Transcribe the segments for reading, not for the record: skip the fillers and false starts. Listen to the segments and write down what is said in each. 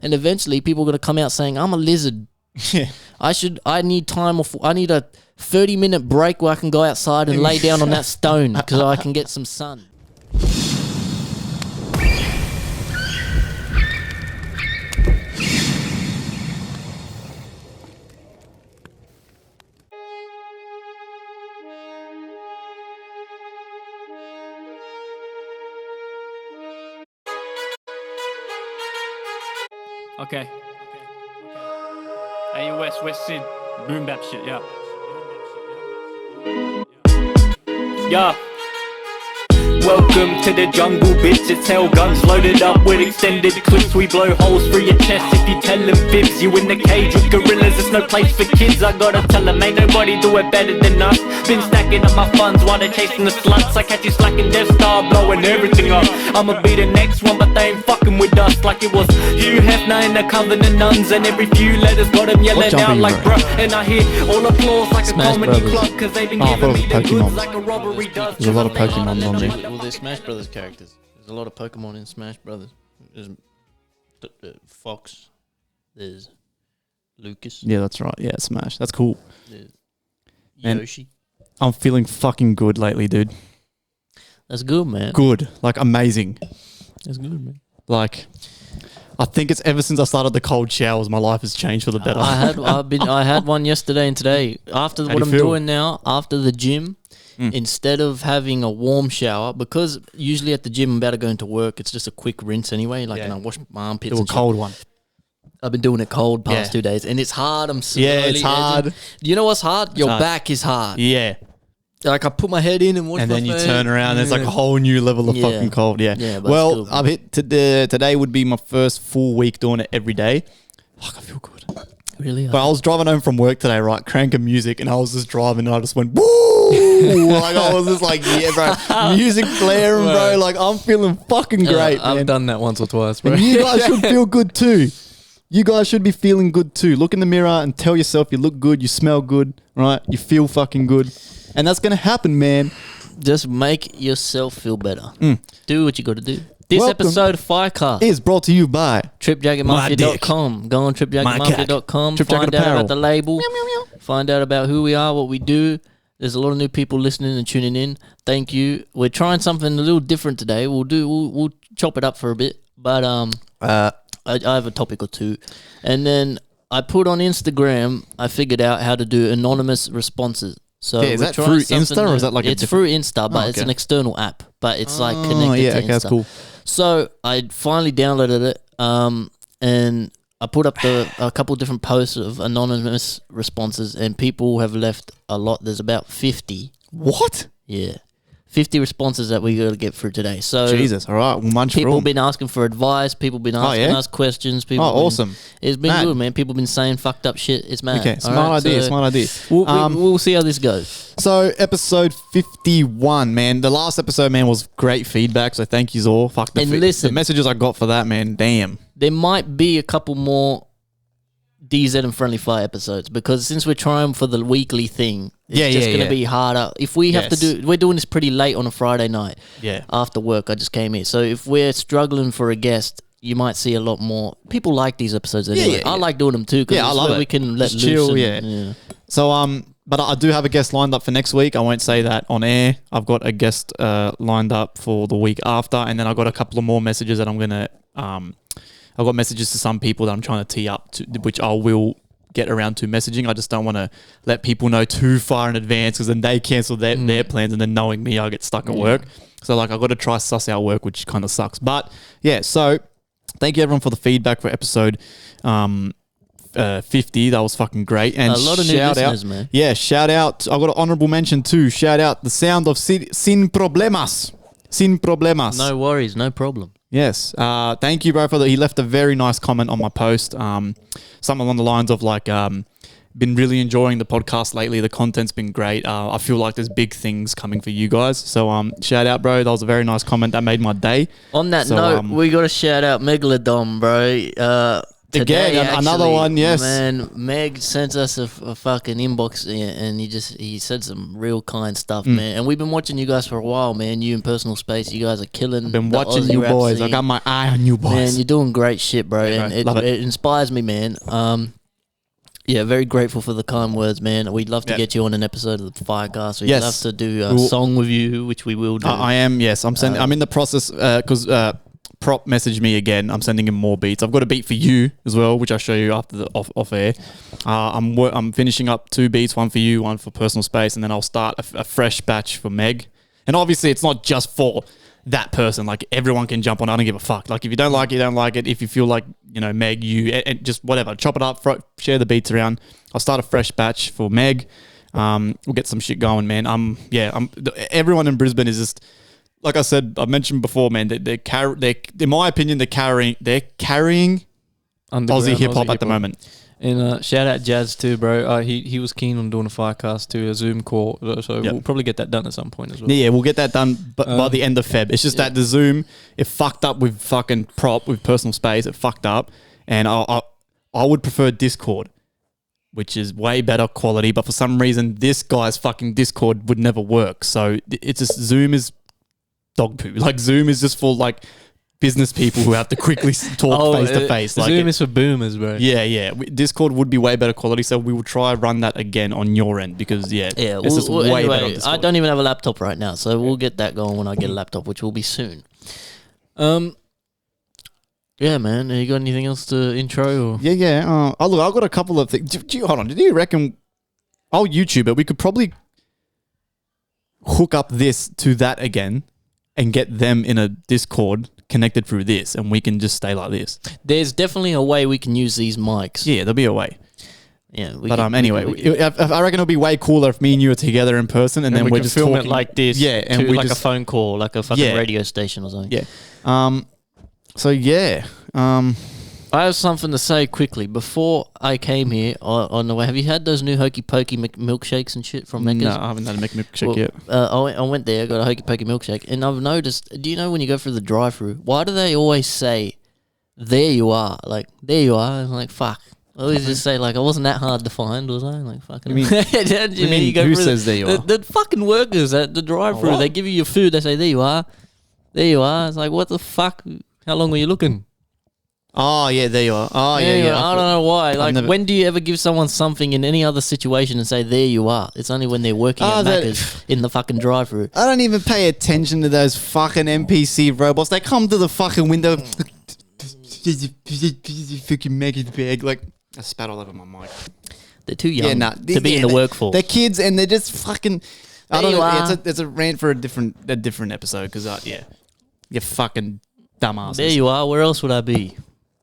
And eventually people are going to come out saying, I'm a lizard. Yeah. I need time off. I need a 30-minute break where I can go outside and lay down on that stone because I can get some sun. Okay. Hey, West Sid, boom bap shit, yeah. Yeah. Welcome to the jungle, bitch. It's hell guns loaded up with extended clips. We blow holes through your chest if you tell them fibs. You in the cage with gorillas, there's no place for kids. I gotta tell them, ain't nobody do it better than us. Been stacking up my funds while they're chasing the sluts. I catch you slacking, Death Star blowing everything up. I'ma be the next one, but they ain't fucking with us like it was Hugh Hefner in the Covenant Nuns. And every few letters got them yelling out like bruh. And I hear all applause like Smash a comedy Brothers. club, cause they've been giving me the goods Pokemon. like a robbery does. There's a lot of Pokemon on there. Well, they're Smash Brothers characters. There's a lot of Pokemon in Smash Brothers. There's Fox. There's Lucas. Yeah, that's right. Yeah, Smash. That's cool. There's And- Yoshi. I'm feeling fucking good lately, dude. That's good, man. Good. Like, amazing. That's good, man. Like, I think it's ever since I started the cold showers, my life has changed for the better. I had one yesterday and today. After How what do I'm you feel? doing now, after the gym, instead of having a warm shower, because usually at the gym I'm about to go into work, it's just a quick rinse anyway. Like, Yeah. and I wash my armpits. Do a and shit. cold one. I've been doing it cold past Yeah. 2 days, and it's hard. I'm slowly Yeah, it's hard. edging. You know what's hard? Your hard. back is hard. Yeah. Like, I put my head in and wash And my then you face. turn around, there's like a Yeah. whole new level of Yeah. fucking cold. Yeah. Yeah, but well, still. I've hit today would be my first full week doing it every day. Fuck, I feel good. Really? But I was driving home from work today, right? Cranking music, and I was just driving, and I just went, woo! Like, I was just like, yeah, bro. Music blaring, bro. Like, I'm feeling fucking great, man. I've done that once or twice, bro. And you guys should feel good too. You guys should be feeling good too. Look in the mirror and tell yourself you look good, you smell good, right? You feel fucking good. And that's going to happen, man. Just make yourself feel better. Do what you got to do. This Welcome. episode of FireCast Is brought to you by TripJacketMafia.com. Go on TripJacketMafia.com. Trip Jacket Find out Apparel. about the label. Find out about who we are, what we do. There's a lot of new people listening and tuning in. Thank you. We're trying something a little different today. We'll chop it up for a bit, but I have a topic or two, and then I put on Instagram. I figured out how to do anonymous responses. So Yeah, is we're that trying through something Insta or is new. that like a it's different- through Insta, but Oh, it's okay. an external app. But it's like connected Oh, yeah, to okay, Insta. that's cool. So I finally downloaded it, and I put up a couple different posts of anonymous responses, and people have left a lot. There's about 50. What? Yeah. 50 responses that we got to get through today. So Jesus, all right. We'll munch people through have been asking for advice. People have been asking yeah? us questions. People Oh, have been- awesome. It's been Mad. good, man. People have been saying fucked up shit. It's mad. Okay, All smart right, idea, so smart idea. We'll see how this goes. So, episode 51, man. The last episode, man, was great feedback, so thank you all. Fuck the And listen. the messages I got for that, man, damn. There might be a couple more DZ and FriendlyFire episodes because since we're trying for the weekly thing, it's just going to be harder. If we have to Yes. we're doing this pretty late on a Friday night. Yeah. After work, I just came here. So if we're struggling for a guest, you might see a lot more. People like these episodes anyway. yeah, I yeah. like doing them too because Yeah, I love it. we can let Just loose. chill, and- yeah. So, but I do have a guest lined up for next week. I won't say that on air. I've got a guest lined up for the week after, and then I've got a couple of more messages that I'm gonna. I've got messages to some people that I'm trying to tee up to, which I will get around to messaging. I just don't want to let people know too far in advance because then they cancel their plans, and then knowing me, I get stuck at work. So like, I've got to try suss out work, which kind of sucks. But yeah, so thank you everyone for the feedback for episode 50. That was fucking great. And A lot of new shout listeners, out, man. Yeah, shout out. I got an honorable mention too. Shout out the sound of Sin Problemas. Sin Problemas. No worries, no problem. Yes. Thank you, bro, for that. He left a very nice comment on my post. Something along the lines of like, been really enjoying the podcast lately. The content's been great. I feel like there's big things coming for you guys. So shout out, bro. That was a very nice comment. That made my day. On that So, note, we got to shout out Megalodon, bro. today, Again, another one, yes. Man, Meg sent us a fucking inbox and he said some real kind stuff, man. And we've been watching you guys for a while, man. You in Personal Space, you guys are killing. I've been watching you boys. I got my eye on you boys. Man, you're doing great shit, bro. Yeah, and it. it inspires me, man. Yeah, very grateful for the kind words, man. We'd love to get you on an episode of the FireCast. We'd love to do a song with you, which we will do. I am, yes. I'm in the process because Prop messaged me again. I'm sending him more beats. I've got a beat for you as well, which I'll show you after the off air. I'm finishing up 2 beats, one for you, one for Personal Space, and then I'll start a fresh batch for Meg. And obviously, it's not just for that person. Like, everyone can jump on. I don't give a fuck. Like, if you don't like it, you don't like it. If you feel like, Meg, you, and just whatever, chop it up, share the beats around. I'll start a fresh batch for Meg. We'll get some shit going, man. Everyone in Brisbane is just, like I said, I mentioned before, man. They in my opinion, they're carrying Aussie hip hop at the moment. And shout out Jazz too, bro. He was keen on doing a FireCast too, a Zoom call. So we'll probably get that done at some point as well. Yeah, we'll get that done by the end of Feb. It's just that the Zoom, it fucked up with fucking Prop, with Personal Space. It fucked up. And I would prefer Discord, which is way better quality. But for some reason, this guy's fucking Discord would never work. So it's just, Zoom is dog poo. Like, Zoom is just for like business people who have to quickly talk face to face. Like, Zoom is for boomers, bro. Yeah. Discord would be way better quality, so we will try run that again on your end because it's just way better on Discord. I don't even have a laptop right now, so we'll get that going when I get a laptop, which will be soon. Yeah, man. You got anything else to intro? Or? Yeah. Look, I've got a couple of things. Hold on. Did you reckon? I'll YouTube it. We could probably hook up this to that again and get them in a Discord connected through this, and we can just stay like this. There's definitely a way we can use these mics. Yeah, there'll be a way. Yeah, anyway, I reckon it'll be way cooler if me and you are together in person, and then we're just film talking it like this. Yeah, and we like just a phone call, like a fucking radio station or something. Yeah. So yeah. I have something to say quickly. Before I came here on the way, have you had those new Hokey Pokey milkshakes and shit from Macca's? No, I haven't had a milkshake yet. I went there, got a Hokey Pokey milkshake, and I've noticed, do you know when you go through the drive-thru, why do they always say, there you are? Like, there you are. I'm like, fuck. I always just say, like, I wasn't that hard to find, was I? Like, fucking... You mean who says there you are? The fucking workers at the drive-thru, they give you your food, they say, there you are. There you are. It's like, what the fuck? How long were you looking? Oh, yeah, there you are. Oh, yeah. I don't know why. Like, when do you ever give someone something in any other situation and say, there you are? It's only when they're working at Macca's in the fucking drive-thru. I don't even pay attention to those fucking NPC robots. They come to the fucking window. Fucking make it big. Like, I spat all over my mic. They're too young to be in the workforce. They're kids and they're just fucking... I don't know. It's a rant for a different episode because, you fucking dumbasses. There you are. Where else would I be?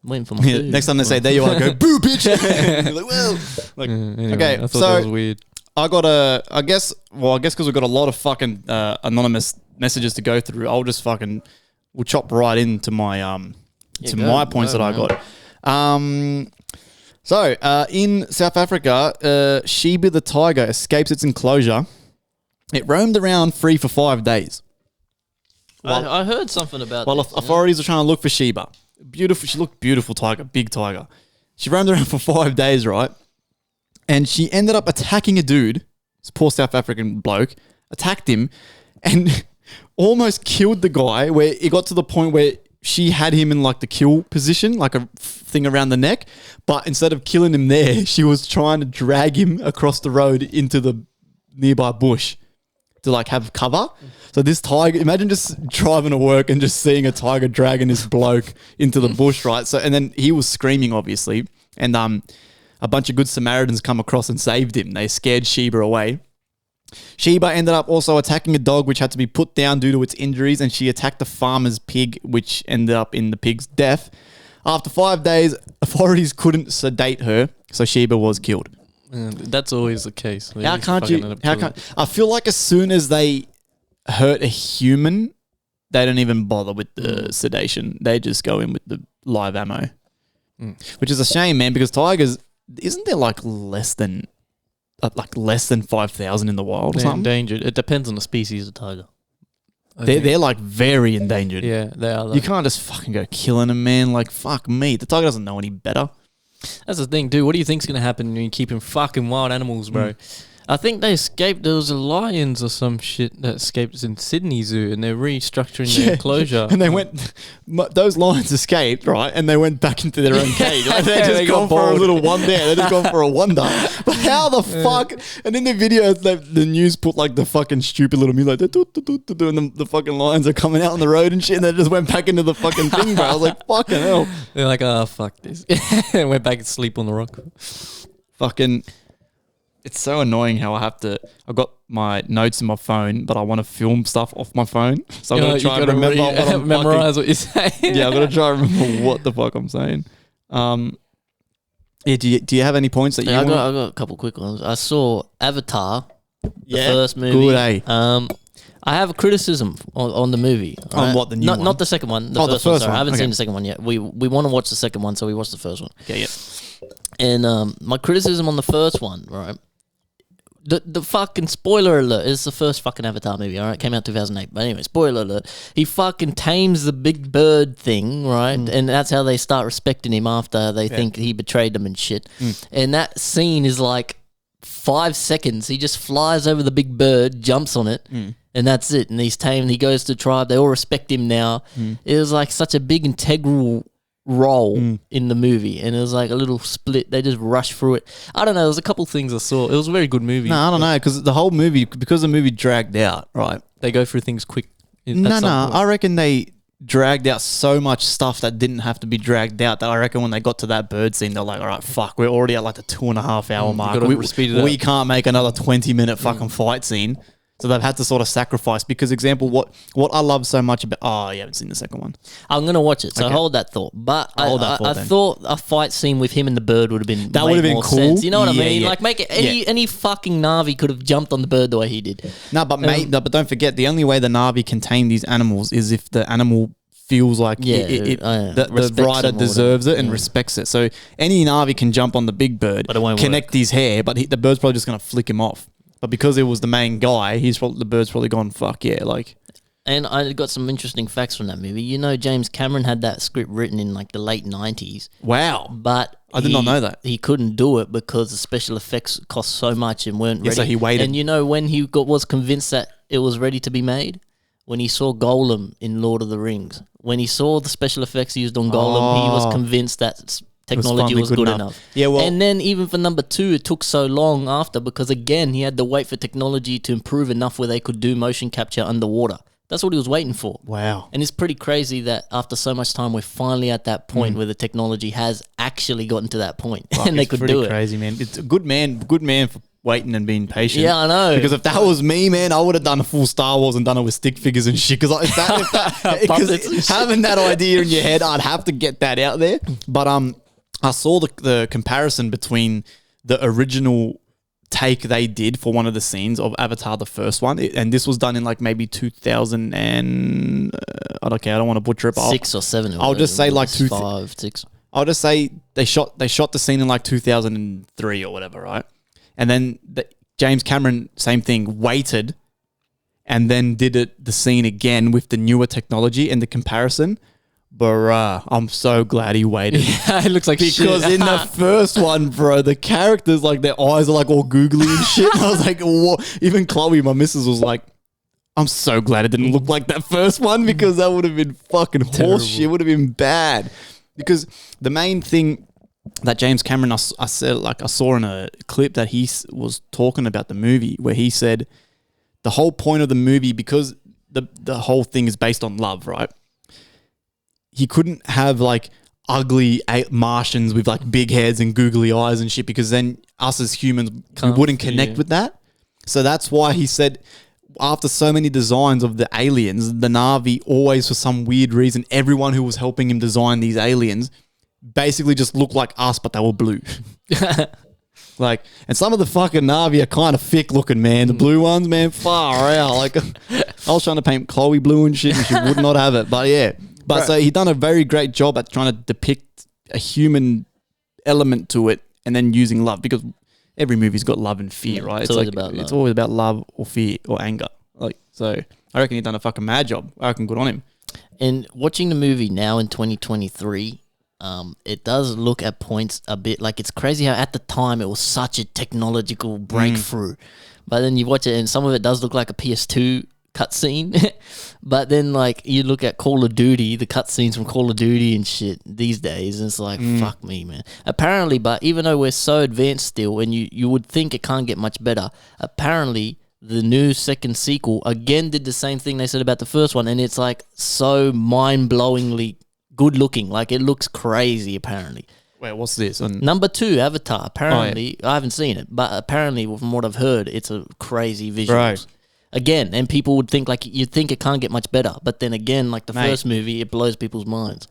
I'm waiting for my food. Next time they say, there you are, I go, boo, bitch. Like, well. Like, anyway, okay, I thought that was weird. I guess because we've got a lot of fucking anonymous messages to go through, we'll chop right into my points that I got. So, in South Africa, Sheba the tiger escapes its enclosure. It roamed around free for 5 days. I heard something about that. Well, authorities are trying to look for Sheba. Beautiful. She looked beautiful tiger, big tiger. She roamed around for 5 days, right? And she ended up attacking a dude, this poor South African bloke, attacked him and almost killed the guy, where it got to the point where she had him in like the kill position, like a thing around the neck. But instead of killing him there, she was trying to drag him across the road into the nearby bush to like have cover. So this tiger, imagine just driving to work and just seeing a tiger dragging this bloke into the bush, right? So, and then he was screaming, obviously, and a bunch of good Samaritans come across and saved him. They scared Sheba away. Sheba ended up also attacking a dog which had to be put down due to its injuries, and she attacked a farmer's pig, which ended up in the pig's death. After 5 days, authorities couldn't sedate her, so Sheba was killed. That's always the case. How can't I feel like as soon as they hurt a human, they don't even bother with the sedation. They just go in with the live ammo, which is a shame, man. Because tigers, isn't there like less than 5,000 in the wild or something? Endangered. It depends on the species of tiger. They're like very endangered. Yeah, they are. You can't just fucking go killing them, man. Like, fuck me. The tiger doesn't know any better. That's the thing, dude. What do you think's gonna happen when you keep fucking wild animals, bro? I think they escaped. There was a lions or some shit that escaped in Sydney Zoo, and they're restructuring their enclosure. And they went, those lions escaped, right? And they went back into their own cage. Like they're just They gone got for a bored. little one there. They're just gone for a wonder. But how the fuck? And in the video, the news put like the fucking stupid little music, like, and the fucking lions are coming out on the road and shit. And they just went back into the fucking thing, bro. I was like, fucking hell. They're like, oh, fuck this. And went back and sleep on the rock. Fucking... It's so annoying how I've got my notes in my phone, but I want to film stuff off my phone. So I'm going to try and remember what I'm memorize what you're saying. Yeah, I've got to try and remember what the fuck I'm saying. Yeah, do you have any points that you want? I got a couple quick ones. I saw Avatar, the first movie. Good, eh? I have a criticism on the movie. On what, the new one? Not the second one. The first one. Sorry. I haven't seen the second one yet. We want to watch the second one, so we watched the first one. Okay, yeah. And my criticism on the first one, right? The fucking spoiler alert is the first fucking Avatar movie, alright? Came out 2008. But anyway, spoiler alert. He fucking tames the big bird thing, right? And that's how they start respecting him after they think he betrayed them and shit. And that scene is like 5 seconds. He just flies over the big bird, jumps on it, and that's it. And he's tamed. He goes to the tribe. They all respect him now. It was like such a big integral role in the movie, and it was like a little split. They just rushed through it. I don't know. There's a couple things I saw. It was a very good movie. No, I don't know, because the movie dragged out, right? They go through things quick. I reckon they dragged out so much stuff that didn't have to be dragged out that I reckon when they got to that bird scene, they're like, all right, fuck, we're already at like the 2.5 hour mark. We can't make another 20-minute fucking fight scene. So they've had to sort of sacrifice because, example, what I love so much about... Oh, you haven't seen the second one. I'm going to watch it, so hold that thought. But I thought a fight scene with him and the bird would have been more cool. Sense. You know what I mean? Yeah. Like, make it any fucking Na'vi could have jumped on the bird the way he did. No, but but don't forget, the only way the Na'vi can tame these animals is if the animal feels like the rider deserves it and respects it. So any Na'vi can jump on the big bird, but it won't connect his hair, but the bird's probably just going to flick him off. But because it was the main guy, the bird's probably gone, fuck yeah, like... And I got some interesting facts from that movie. You know, James Cameron had that script written in like the late 90s. Wow. But I did not know that. He couldn't do it because the special effects cost so much and weren't ready. So he waited. And you know when he was convinced that it was ready to be made? When he saw Golem in Lord of the Rings. When he saw the special effects used on Golem, he was convinced that... technology was good enough. Yeah, well, and then even for number 2, it took so long after because again he had to wait for technology to improve enough where they could do motion capture underwater. That's what he was waiting for. Wow. And it's pretty crazy that after so much time, we're finally at that point where the technology has actually gotten to that point and they could do it. It's crazy, man. It's a good man for waiting and being patient. Yeah, I know. Because if that was me, man, I would have done a full Star Wars and done it with stick figures and shit. Because having that idea in your head, I'd have to get that out there. But I saw the comparison between the original take they did for one of the scenes of Avatar, the first one, and this was done in like maybe 2000 and I don't want to butcher it, but 6 or 7. I'll just say like 5, 6. I'll just say they shot the scene in like 2003 or whatever, right? And then James Cameron, same thing, waited and then did the scene again with the newer technology and the comparison. Bruh, I'm so glad he waited. Yeah, it looks like because shit. in the first one, bro, the characters, like, their eyes are like all googly and shit. I was like, what? Even Chloe, my missus, was like, I'm so glad it didn't look like that first one because that would have been fucking horse shit. It would have been bad. Because the main thing that James Cameron, I saw in a clip that he was talking about the movie where he said the whole point of the movie, because the whole thing is based on love, right? He couldn't have like ugly Martians with like big heads and googly eyes and shit because then us as humans we wouldn't connect with that. So that's why he said after so many designs of the aliens, the Na'vi always, for some weird reason, everyone who was helping him design these aliens basically just looked like us, but they were blue. Like, and some of the fucking Na'vi are kind of thick looking, man. The blue ones, man, far out. Like, I was trying to paint Chloe blue and shit and she would not have it. But yeah. But so he done a very great job at trying to depict a human element to it and then using love, because every movie's got love and fear, right? It's always about love. It's always about love or fear or anger. Like, so I reckon he done a fucking mad job. I reckon good on him. And watching the movie now in 2023, it does look at points a bit like it's crazy how at the time it was such a technological breakthrough, but then you watch it and some of it does look like a PS2 cutscene. But then like you look at Call of Duty, the cutscenes from Call of Duty and shit these days, and it's like fuck me, man. Apparently, but even though we're so advanced still, and you would think it can't get much better, apparently the new second sequel again did the same thing they said about the first one, and it's like so mind-blowingly good looking. Like it looks crazy apparently. Wait, what's this? Number 2, Avatar. Apparently, I haven't seen it, but apparently from what I've heard, it's a crazy visuals. Right. Again, and people would think like you'd think it can't get much better, but then again, like the Mate. first movie, it blows people's minds.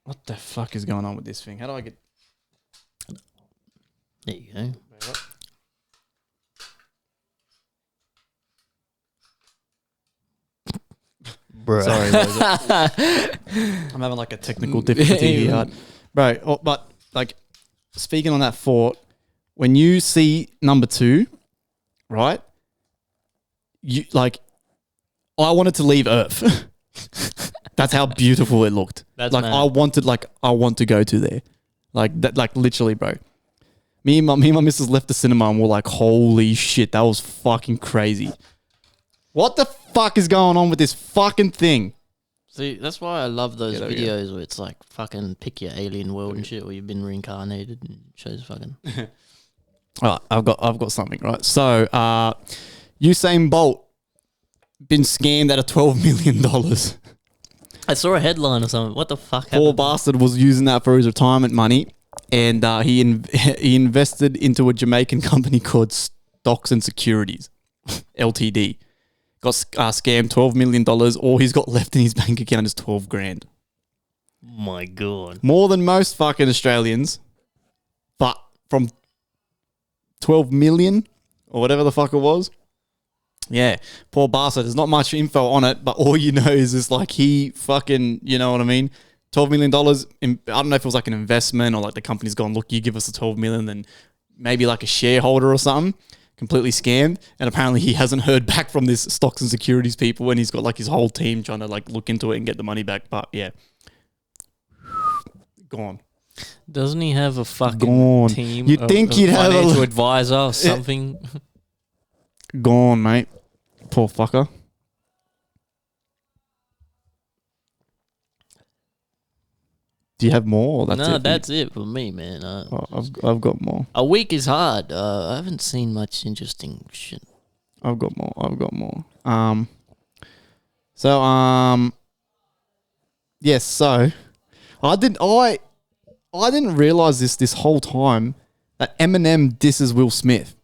What the fuck is going on with this thing? How do I get? There you go. Bro. Sorry, boys. I'm having like a technical difficulty here, bro. But like speaking on that thought, when you see number 2, right? You like, I wanted to leave Earth. That's how beautiful it looked. That's like mad. I want to go to there, like that, like literally, bro. Me and my missus left the cinema and we're like, holy shit, that was fucking crazy. What the fuck is going on with this fucking thing? See, that's why I love those there we go. videos where it's like fucking pick your alien world and shit, where you've been reincarnated and shows fucking. All right, I've got something, right? So, Usain Bolt been scammed out of $12 million. I saw a headline or something. What the fuck Poor happened? bastard was using that for his retirement money, and he invested into a Jamaican company called Stocks and Securities, Ltd. Got scammed $12 million. All he's got left in his bank account is 12 grand. My God. More than most fucking Australians, but from 12 million or whatever the fuck it was. Yeah, poor bastard. There's not much info on it, but all you know is it's like he fucking, you know what I mean? $12 million. I don't know if it was like an investment or like the company's gone, look, you give us the 12 million, then maybe like a shareholder or something. Completely scammed. And apparently he hasn't heard back from this stocks and securities people, and he's got like his whole team trying to like look into it and get the money back. But yeah, gone. Doesn't he have a fucking Gone. team? You'd think he'd have a financial advisor or something. Gone, mate. Poor fucker. Do you have more? Or that's No, it? that's it for me, man. I've got more. A week is hard. I haven't seen much interesting shit. I've got more. Yes. So, I didn't realize this whole time that Eminem disses Will Smith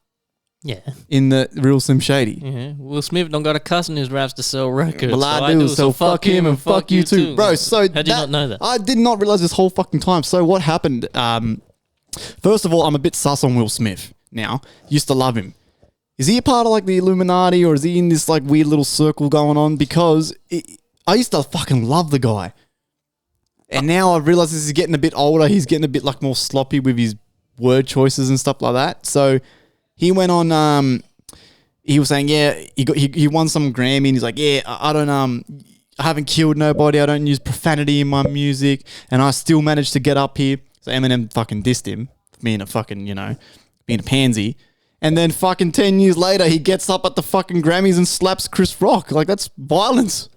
Yeah. in the Real Slim Shady. Yeah. Will Smith don't got a cuss in his raps to sell records. Well, I do, so fuck him and fuck you too. Bro, so how'd you not know that? I did not realize this whole fucking time. So what happened? First of all, I'm a bit sus on Will Smith now. Used to love him. Is he a part of like the Illuminati, or is he in this like weird little circle going on? Because I used to fucking love the guy. And now I realize this is getting a bit older. He's getting a bit like more sloppy with his word choices and stuff like that. So he went on, he was saying, yeah, he won some Grammy, and he's like, yeah, I haven't killed nobody. I don't use profanity in my music, and I still managed to get up here. So Eminem fucking dissed him for being a fucking, being a pansy. And then fucking 10 years later, he gets up at the fucking Grammys and slaps Chris Rock. Like, that's violence.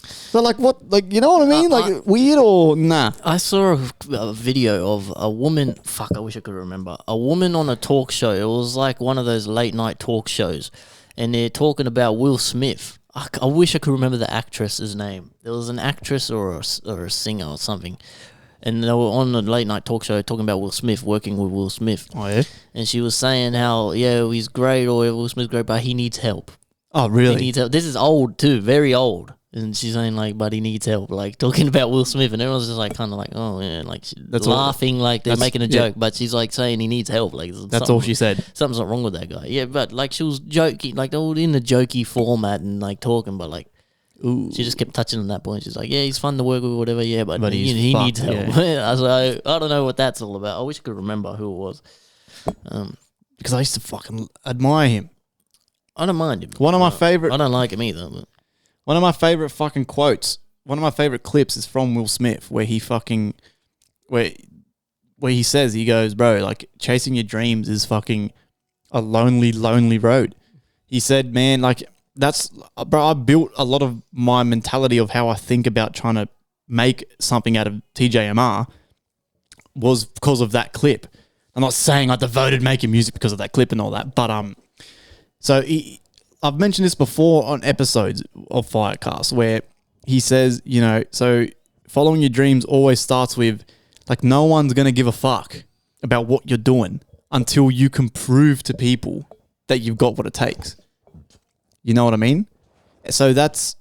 So, like, what? Like, you know what I mean? Like, weird or nah? I saw a video of a woman. Fuck, I wish I could remember. A woman on a talk show. It was like one of those late night talk shows, and they're talking about Will Smith. I wish I could remember the actress's name. There was an actress or a singer or something, and they were on a late night talk show talking about Will Smith, working with Will Smith. Oh, yeah? And she was saying how, yeah, he's great, or Will Smith's great, but he needs help. Oh, really? He needs help. This is old too, very old. And she's saying like, but he needs help, like talking about Will Smith, and everyone's just like kind of like, oh yeah, like laughing like they're making a joke, but she's like saying he needs help. Like that's all she said. Something's not wrong with that guy. Yeah, but like she was joking, like all in the jokey format and like talking, but like, ooh, she just kept touching on that point. She's like, yeah, he's fun to work with, whatever. Yeah, but he needs help. Yeah. I was like, I don't know what that's all about. I wish I could remember who it was. Because I used to fucking admire him. I don't mind him. One of my favorite. I don't like him either. But. One of my favorite fucking quotes one of my favorite clips is from Will Smith where he fucking where he says, he goes, bro, like chasing your dreams is fucking a lonely road. He said, man, like that's, bro, I built a lot of my mentality of how I think about trying to make something out of TJMR was because of that clip. I'm not saying I devoted making music because of that clip and all that, but I've mentioned this before on episodes of FireCast where he says, you know, so following your dreams always starts with like no one's going to give a fuck about what you're doing until you can prove to people that you've got what it takes. You know what I mean? So that's,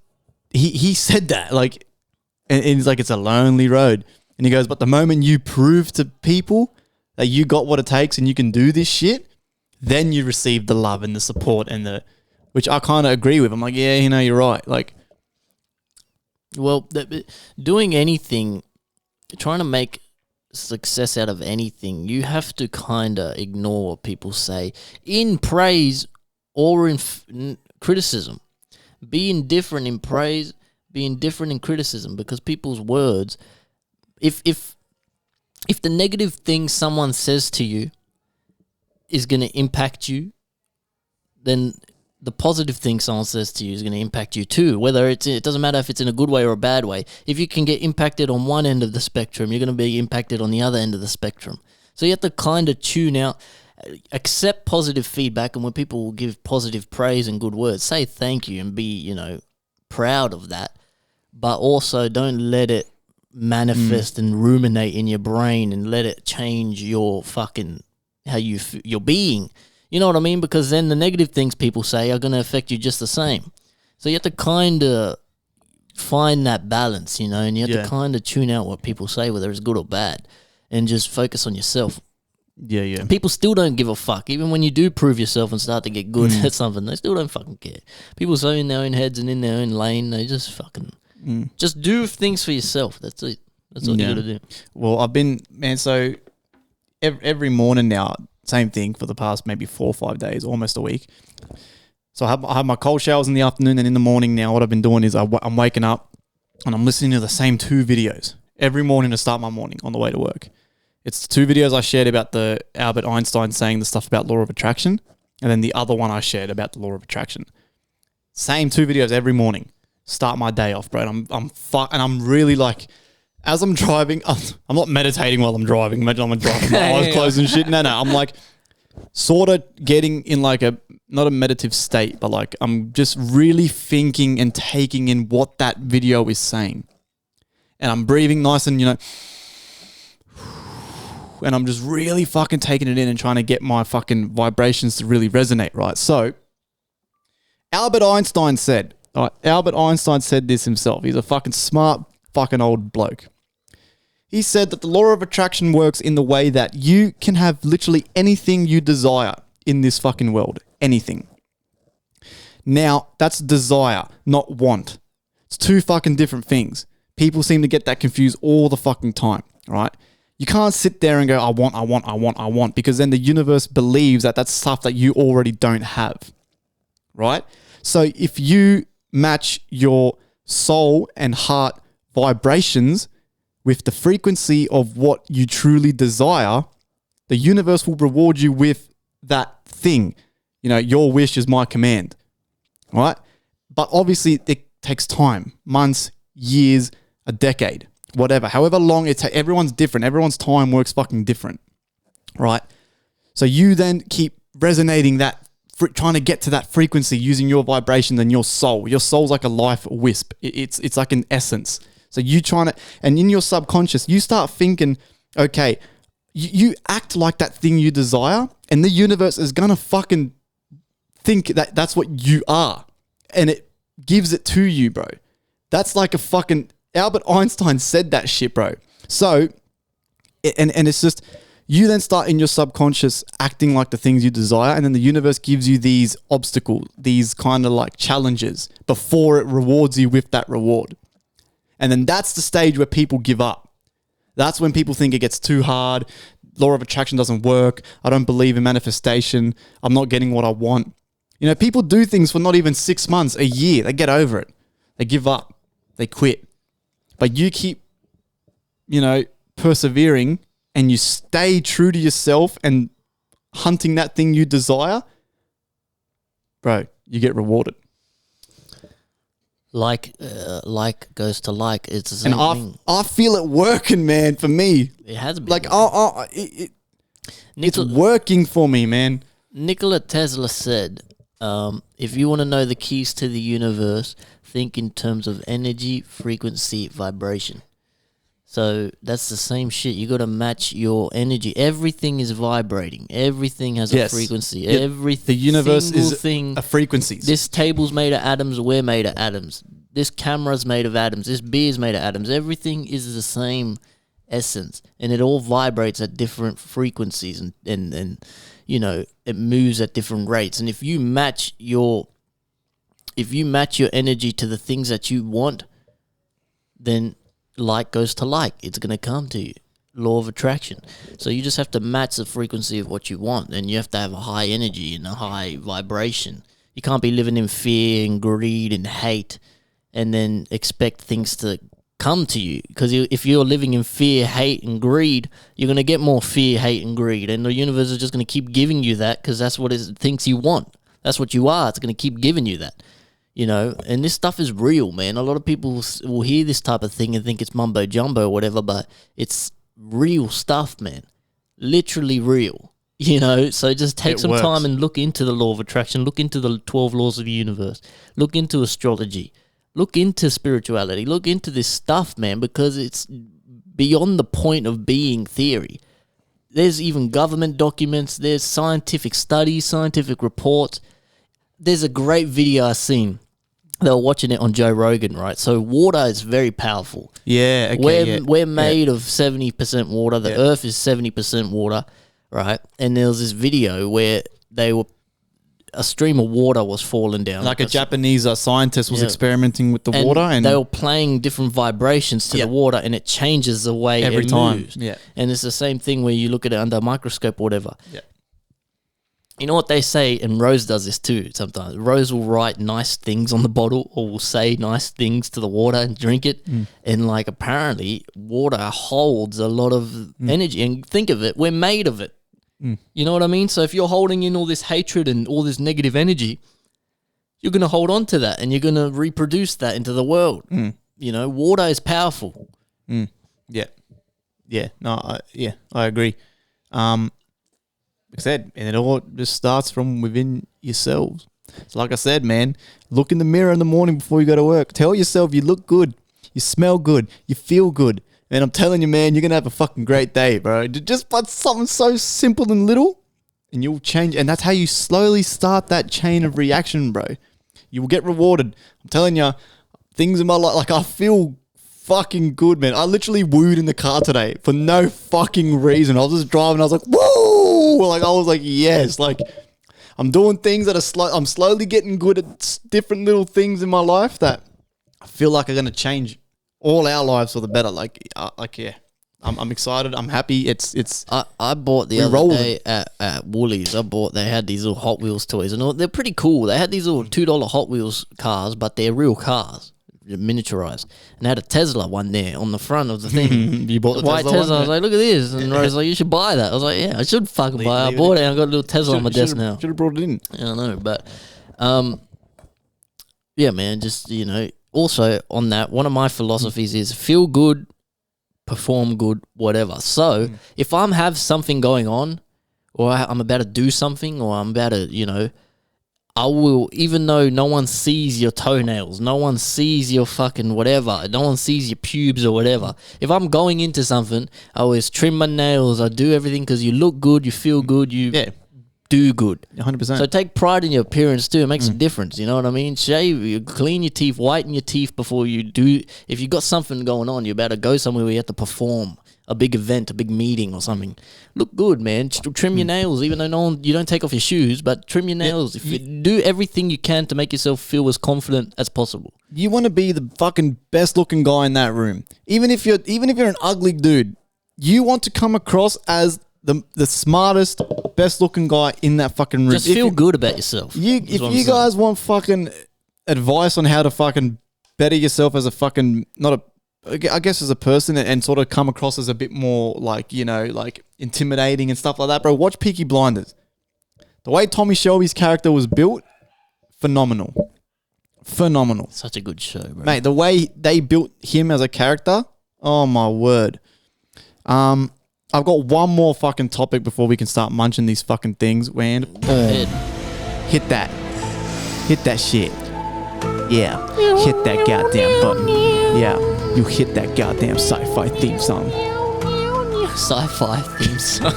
he said that, like, and he's like, it's a lonely road. And he goes, but the moment you prove to people that you got what it takes and you can do this shit, then you receive the love and the support and the, which I kind of agree with. I'm like, yeah, you know, you're right. Like, well, doing anything, trying to make success out of anything, you have to kind of ignore what people say in praise or in criticism. Be indifferent in praise, be indifferent in criticism, because people's words, if the negative thing someone says to you is going to impact you, then the positive thing someone says to you is going to impact you too. Whether it doesn't matter if it's in a good way or a bad way. If you can get impacted on one end of the spectrum, you're going to be impacted on the other end of the spectrum. So you have to kind of tune out, accept positive feedback, and when people will give positive praise and good words, say thank you and be, you know, proud of that. But also don't let it manifest and ruminate in your brain and let it change your fucking, how you your being. You know what I mean? Because then the negative things people say are going to affect you just the same. So you have to kind of find that balance, you know, and you have to kind of tune out what people say, whether it's good or bad, and just focus on yourself. Yeah, yeah. People still don't give a fuck. Even when you do prove yourself and start to get good at something, they still don't fucking care. People so in their own heads and in their own lane, they just fucking just do things for yourself. That's it. That's all you got to do. Well, I've been, man, so every morning now, same thing for the past maybe 4 or 5 days, almost a week. So I have my cold showers in the afternoon, and in the morning now what I've been doing is I'm waking up and I'm listening to the same 2 videos every morning to start my morning on the way to work. It's 2 videos I shared about the Albert Einstein saying the stuff about law of attraction, and then the other one I shared about the law of attraction. Same 2 videos every morning. Start my day off, bro. And I'm really like, as I'm driving, I'm not meditating while I'm driving. Imagine I'm driving, my eyes closed and shit. No, I'm like sort of getting in like not a meditative state, but like I'm just really thinking and taking in what that video is saying. And I'm breathing nice and, you know, and I'm just really fucking taking it in and trying to get my fucking vibrations to really resonate, right? So Albert Einstein said this himself. He's a fucking smart fucking old bloke. He said that the law of attraction works in the way that you can have literally anything you desire in this fucking world. Anything. Now, that's desire, not want. It's 2 fucking different things. People seem to get that confused all the fucking time, right? You can't sit there and go, I want, because then the universe believes that that's stuff that you already don't have, right? So if you match your soul and heart vibrations with the frequency of what you truly desire, the universe will reward you with that thing. You know, your wish is my command, right? But obviously it takes time, months, years, a decade, whatever. However long it takes, everyone's different. Everyone's time works fucking different, right? So you then keep resonating that, trying to get to that frequency using your vibration and your soul. Your soul's like a life wisp. It's like an essence. So you trying to, and in your subconscious, you start thinking, okay, you act like that thing you desire, and the universe is going to fucking think that that's what you are. And it gives it to you, bro. That's like a fucking, Albert Einstein said that shit, bro. So, and it's just, you then start in your subconscious acting like the things you desire, and then the universe gives you these obstacles, these kind of like challenges before it rewards you with that reward. And then that's the stage where people give up. That's when people think it gets too hard. Law of attraction doesn't work. I don't believe in manifestation. I'm not getting what I want. You know, people do things for not even 6 months, a year. They get over it. They give up. They quit. but you keep, persevering and you stay true to yourself and hunting that thing you desire, bro, you get rewarded. Like goes to like. It's the same thing. I feel it working, man, for me. It has been. Like, it's working for me, man. Nikola Tesla said, if you want to know the keys to the universe, think in terms of energy, frequency, vibration. So that's the same shit. You got to match your energy. Everything is vibrating. Everything has a frequency. Yeah. Everything. The universe is a frequency. This table's made of atoms. We're made of atoms. This camera's made of atoms. This beer's made of atoms. Everything is the same essence, and it all vibrates at different frequencies, and it moves at different rates. And if you match your energy to the things that you want, then like goes to like. It's going to come to you. Law of attraction. So you just have to match the frequency of what you want, and you have to have a high energy and a high vibration. You can't be living in fear and greed and hate and then expect things to come to you, because if you're living in fear, hate and greed, you're going to get more fear, hate and greed, and the universe is just going to keep giving you that because that's what it thinks you want. That's what you are. It's going to keep giving you that. And this stuff is real, man. A lot of people will hear this type of thing and think it's mumbo jumbo or whatever, but it's real stuff, man. Literally real, So just take some time and look into the law of attraction, look into the 12 laws of the universe, look into astrology, look into spirituality, look into this stuff, man, because it's beyond the point of being theory. There's even government documents, there's scientific studies, scientific reports. There's a great video I seen. They were watching it on Joe Rogan, right? So water is very powerful. Yeah, okay. We're made of 70% water. The earth is 70% water, right? And there was this video where a stream of water was falling down. Like a Japanese scientist was experimenting with the water. And they were playing different vibrations to the water, and it changes the way every it time. moves. Yeah. And it's the same thing where you look at it under a microscope or whatever. Yeah. You know what they say, and Rose does this too sometimes. Rose will write nice things on the bottle or will say nice things to the water and drink it. And apparently water holds a lot of energy. And think of it, we're made of it. You know what I mean? So if you're holding in all this hatred and all this negative energy, you're going to hold on to that and you're going to reproduce that into the world. Water is powerful. Yeah. Yeah. No, I agree. Like I said, and it all just starts from within yourselves. So like I said, man, look in the mirror in the morning before you go to work. Tell yourself you look good, you smell good, you feel good. And I'm telling you, man, you're going to have a fucking great day, bro. Just by something so simple and little, and you'll change. And that's how you slowly start that chain of reaction, bro. You will get rewarded. I'm telling you, things in my life, I feel fucking good, man. I literally wooed in the car today for no fucking reason. I was just driving. I was like, woo! I was like, yes. I'm doing things that are I'm slowly getting good at different little things in my life that I feel like are going to change all our lives for the better. I'm excited. I'm happy. I bought the other day at Woolies. They had these little Hot Wheels toys, and they're pretty cool. They had these little $2 Hot Wheels cars, but they're real cars, miniaturized. And they had a Tesla one there on the front of the thing. You bought the white Tesla. I was like, look at this. And Rose was like, you should buy that. I was like, yeah, I should fucking buy it. I bought it. I got a little Tesla on my desk now. Should have brought it in. Yeah, I know, but yeah, man, just, also on that, one of my philosophies is feel good, perform good, whatever. So if I have something going on, or I'm about to do something, or I'm about to, I will, even though no one sees your toenails, no one sees your fucking whatever, no one sees your pubes or whatever. If I'm going into something, I always trim my nails, I do everything because you look good, you feel good, you do good. 100%. So take pride in your appearance too. It makes a difference. You know what I mean? Shave, you clean your teeth, whiten your teeth before you do. If you got something going on, you better go somewhere where you have to perform a big event, a big meeting or something. Look good, man. Trim your nails, even though you don't take off your shoes, but trim your nails. If you do everything you can to make yourself feel as confident as possible. You want to be the fucking best looking guy in that room. Even if you're an ugly dude, you want to come across as the smartest, best looking guy in that fucking room. Just feel good about yourself. If you guys want fucking advice on how to fucking better yourself as a fucking, not I guess as a person and sort of come across as a bit more like, you know, like intimidating and stuff like that, bro, watch Peaky Blinders. The way Tommy Shelby's character was built, phenomenal. Phenomenal. Such a good show, bro. Mate, the way they built him as a character, oh my word. I've got one more fucking topic before we can start munching these fucking things, man. Hit that. Hit that shit. Yeah. Hit that goddamn button. Yeah. You hit that goddamn sci-fi theme song. Sci-fi theme song.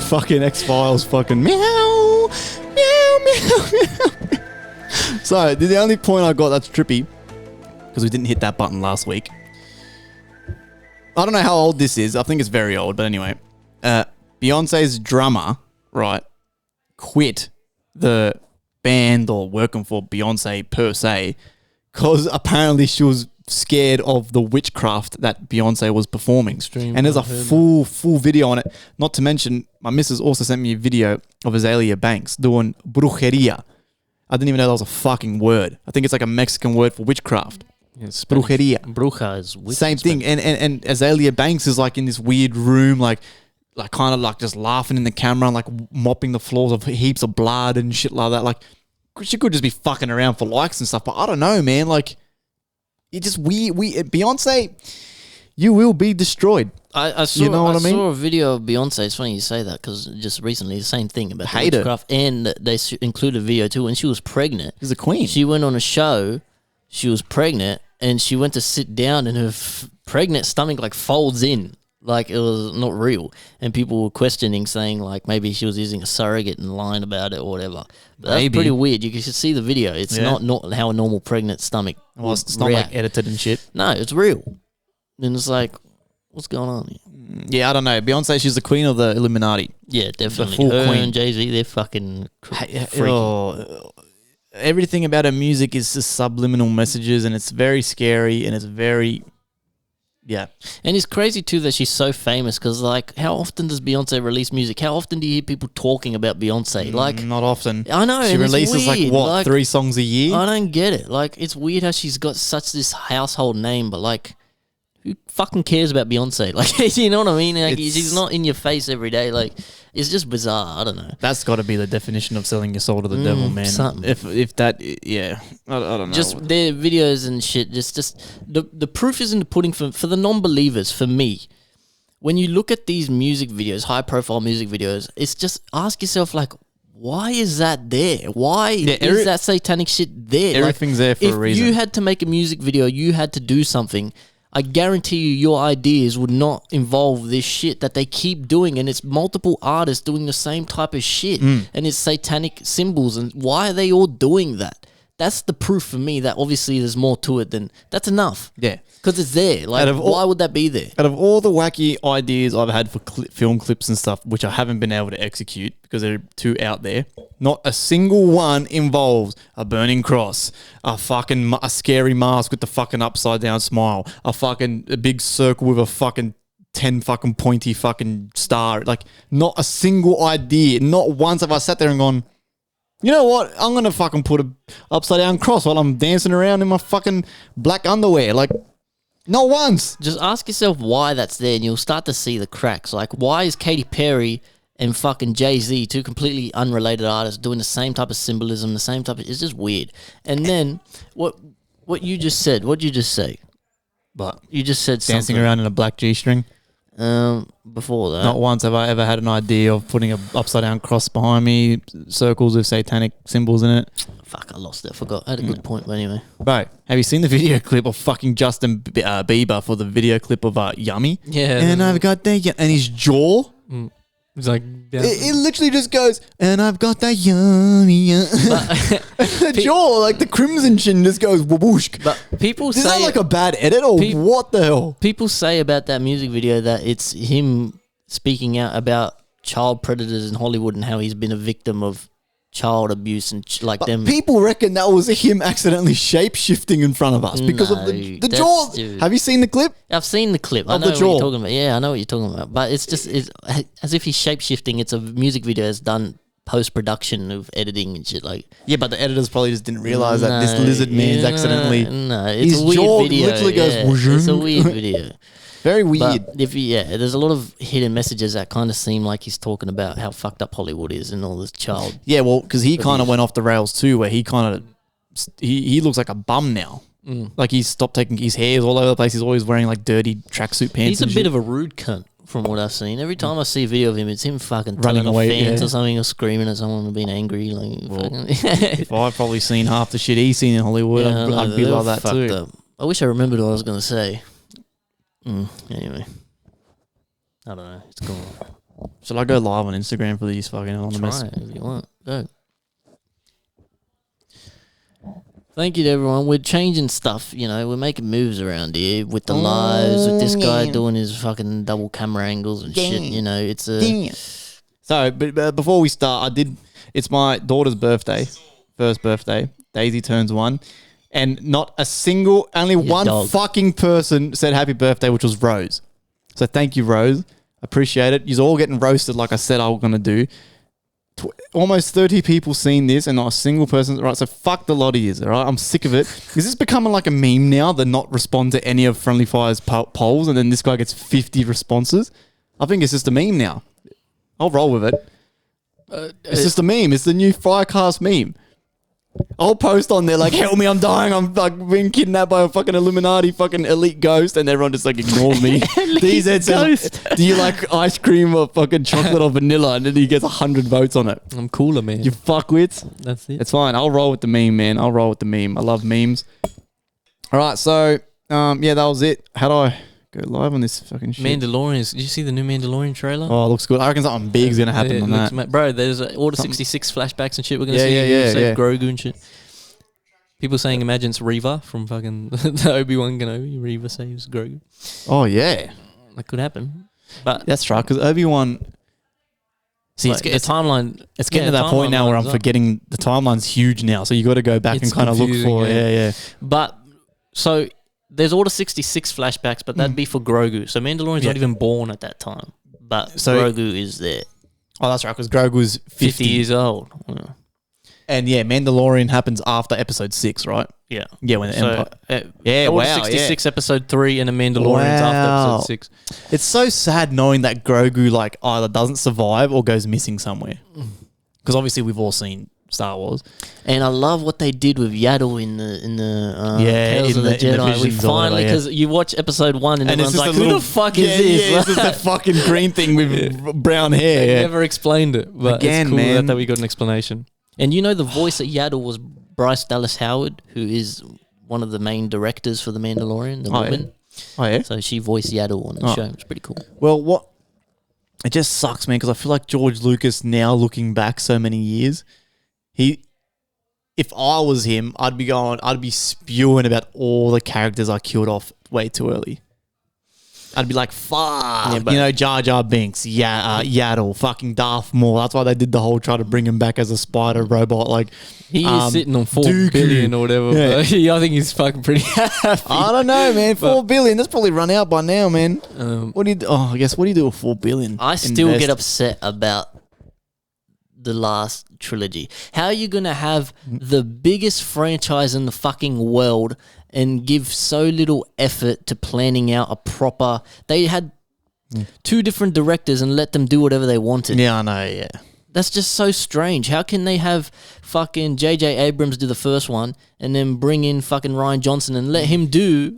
Fucking X-Files fucking meow. Meow, meow, meow. So, the only point I got that's trippy, because we didn't hit that button last week. I don't know how old this is. I think it's very old, but anyway. Beyonce's drummer, right, quit the band or working for Beyonce per se, because apparently she was scared of the witchcraft that Beyonce was performing. And there's a full video on it. Not to mention, my missus also sent me a video of Azalea Banks doing brujeria. I didn't even know that was a fucking word. I think it's like a Mexican word for witchcraft. Yeah, brujeria. Bruja is witch. Same thing. And Azalea Banks is like in this weird room, like kind of like just laughing in the camera and like mopping the floors of heaps of blood and shit like that. Like she could just be fucking around for likes and stuff, but I don't know, man. Like it's just weird. Beyonce, you will be destroyed. I saw, you know what I mean? saw a video of Beyonce. It's funny you say that because just recently the same thing about Hate the witchcraft, and they included a video too. When she was pregnant, She's a queen. She went on a show. She was pregnant, and she went to sit down, and her pregnant stomach like folds in, like it was not real. And people were questioning, saying like maybe she was using a surrogate and lying about it or whatever. But that's pretty weird. You should see the video. It's not how a normal pregnant stomach. Well, it's not like edited and shit. No, it's real. And it's like, what's going on here? Yeah, I don't know. Beyonce, she's the queen of the Illuminati. Yeah, definitely. full Her queen. and Jay-Z, they're fucking freaky. Everything about her music is just subliminal messages, and it's very scary, and it's very, yeah. And it's crazy too that she's so famous because, like, how often does Beyonce release music? How often do you hear people talking about Beyonce? Like, not often. I know. She and it's releases weird. like what, 3 songs a year? I don't get it. Like, it's weird how she's got such this household name, but like, who fucking cares about Beyonce? Like, you know what I mean? Like, she's not in your face every day. Like, it's just bizarre. I don't know. That's got to be the definition of selling your soul to the devil, man. Something. If that, yeah, I don't know. Just their videos and shit. Just the proof is in the pudding for the non-believers. For me, when you look at these music videos, high-profile music videos, it's just ask yourself like, why is that there? Why is that satanic shit there? Everything's there for a reason. If you had to make a music video, you had to do something. I guarantee you your ideas would not involve this shit that they keep doing, and it's multiple artists doing the same type of shit, and it's satanic symbols, and why are they all doing that? That's the proof for me that obviously there's more to it than that's enough. Yeah. Because it's there. Like, why would that be there? Out of all the wacky ideas I've had for film clips and stuff, which I haven't been able to execute because they're too out there, not a single one involves a burning cross, a scary mask with the fucking upside down smile, a big circle with a fucking 10 fucking pointy fucking star. Like, not a single idea. Not once have I sat there and gone, you know what? I'm going to fucking put a upside down cross while I'm dancing around in my fucking black underwear. Like, not once. Just ask yourself why that's there, and you'll start to see the cracks. Like, why is Katy Perry and fucking Jay-Z, two completely unrelated artists, doing the same type of symbolism, the same type of... It's just weird. And then, what you just said, what'd you just say? But You just said dancing something. around in a black G-string. Before that. Not once have I ever had an idea of putting a upside down cross behind me, circles with satanic symbols in it. Fuck, I lost it. I forgot. I had a good point, but anyway. Bro, have you seen the video clip of fucking Justin Bieber for the video clip of Yummy? Yeah. And I've got that, and his jaw, It's like... it literally just goes, and I've got that yummy. The jaw, like the crimson chin just goes waboosh. But people Is say... that like a bad edit or what the hell? People say about that music video that it's him speaking out about child predators in Hollywood and how he's been a victim of child abuse and them. People reckon that was him accidentally shape-shifting in front of us because of the jaw. Dude. Have you seen the clip? I've seen the clip. I Of know the what jaw. you're talking about. Yeah, I know what you're talking about. But it's just it's as if he's shape-shifting. It's a music video that's done post-production of editing and shit. Like, Yeah, but the editors probably just didn't realize that this lizard man's accidentally. No, it's his a weird jaw video. literally goes. It's a weird video. Very weird. But there's a lot of hidden messages that kind of seem like he's talking about how fucked up Hollywood is and all this child. Yeah, well, because he kind of went off the rails too, where he kind of he looks like a bum now. Like he's stopped taking his hair's all over the place. He's always wearing like dirty tracksuit pants. He's a bit of a rude cunt from what I've seen. Every time I see a video of him, it's him fucking running away fans or something, or screaming at someone or being angry. Like, if I've probably seen half the shit he's seen in Hollywood, I'd be like that too. Up. I wish I remembered what I was going to say. Anyway, I don't know. It's gone. Should I go live on Instagram for these fucking anonymous? Try it if you want. Go. Thank you to everyone. We're changing stuff, we're making moves around here with the lives, with this guy doing his fucking double camera angles and shit, it's a... So, but before we start, it's my daughter's birthday, first birthday. Daisy turns 1. And only one fucking person said happy birthday, which was Rose. So thank you, Rose. Appreciate it. You're all getting roasted like I said I was going to do. Almost 30 people seen this and not a single person. Right, so fuck the lot of yous, all right? I'm sick of it. Is this becoming like a meme now, the not respond to any of Friendly Fire's polls and then this guy gets 50 responses? I think it's just a meme now. I'll roll with it. It's just a meme. It's the new FireCast meme. I'll post on there like, help me, I'm dying. I'm like being kidnapped by a fucking Illuminati fucking elite ghost, and everyone just like ignores me. DZ says, do you like ice cream or fucking chocolate or vanilla? And then he gets 100 votes on it. I'm cooler, man. You fuckwits. That's it. It's fine. I'll roll with the meme, man. I'll roll with the meme. I love memes. All right, so that was it. How do I go live on this fucking shit? Mandalorian. Did you see the new Mandalorian trailer? Oh, it looks good. I reckon something big's gonna happen on that. Bro, there's Order 66 flashbacks and shit. We're gonna see Grogu and shit. People saying, imagine it's Reva from fucking the Obi-Wan Kenobi. Reva saves Grogu. Oh yeah, that could happen. But that's right, because Obi-Wan. See, like, the timeline. It's getting to that point now where I'm forgetting the timeline's huge now. So you got to go back and kind of look for But so there's Order 66 flashbacks, but that'd be for Grogu. So Mandalorian's not even born at that time, but Grogu is there. Oh, that's right, because Grogu's 50 years old. Yeah. And Mandalorian happens after episode 6, right? Yeah. Yeah, when the Empire. Order 66 episode 3 and the Mandalorian's after episode 6. It's so sad knowing that Grogu like either doesn't survive or goes missing somewhere. Because obviously we've all seen Star Wars. And I love what they did with Yaddle in the Tales of the Jedi. We finally, because you watch episode 1 and everyone's like, who the fuck is this? Yeah, it's just a fucking green thing with brown hair. They never explained it. But again, it's cool man, that we got an explanation. And the voice of Yaddle was Bryce Dallas Howard, who is one of the main directors for The Mandalorian, the woman. Oh, yeah? So she voiced Yaddle on the show. It's pretty cool. Well, it just sucks, man, because I feel like George Lucas now, looking back so many years, if I was him, I'd be spewing about all the characters I killed off way too early. I'd be like, fuck, Jar Jar Binks, Yaddle, fucking Darth Maul. That's why they did the whole try to bring him back as a spider robot. Like, he is sitting on 4 billion or whatever. Yeah. I think he's fucking pretty happy. I don't know, man. 4 billion, that's probably run out by now, man. What do you do with 4 billion? I still get upset about the last trilogy. How are you going to have the biggest franchise in the fucking world and give so little effort to planning out a proper... They had 2 different directors and let them do whatever they wanted. Yeah, I know, yeah. That's just so strange. How can they have fucking J.J. Abrams do the first one and then bring in fucking Rian Johnson and let him do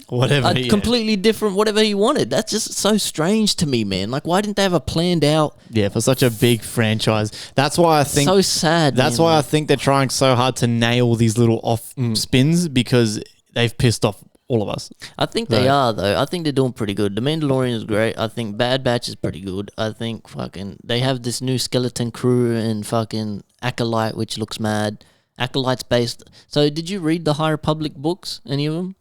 completely different whatever he wanted? That's just so strange to me, man. Like, why didn't they have a planned out... Yeah, for such a big franchise. That's why I think... So sad, That's why I think they're trying so hard to nail these little off spins, because they've pissed off all of us. I think they are, though. I think they're doing pretty good. The Mandalorian is great. I think Bad Batch is pretty good. I think fucking... They have this new Skeleton Crew and fucking Acolyte, which looks mad. Acolyte's based... So, did you read the High Republic books? Any of them?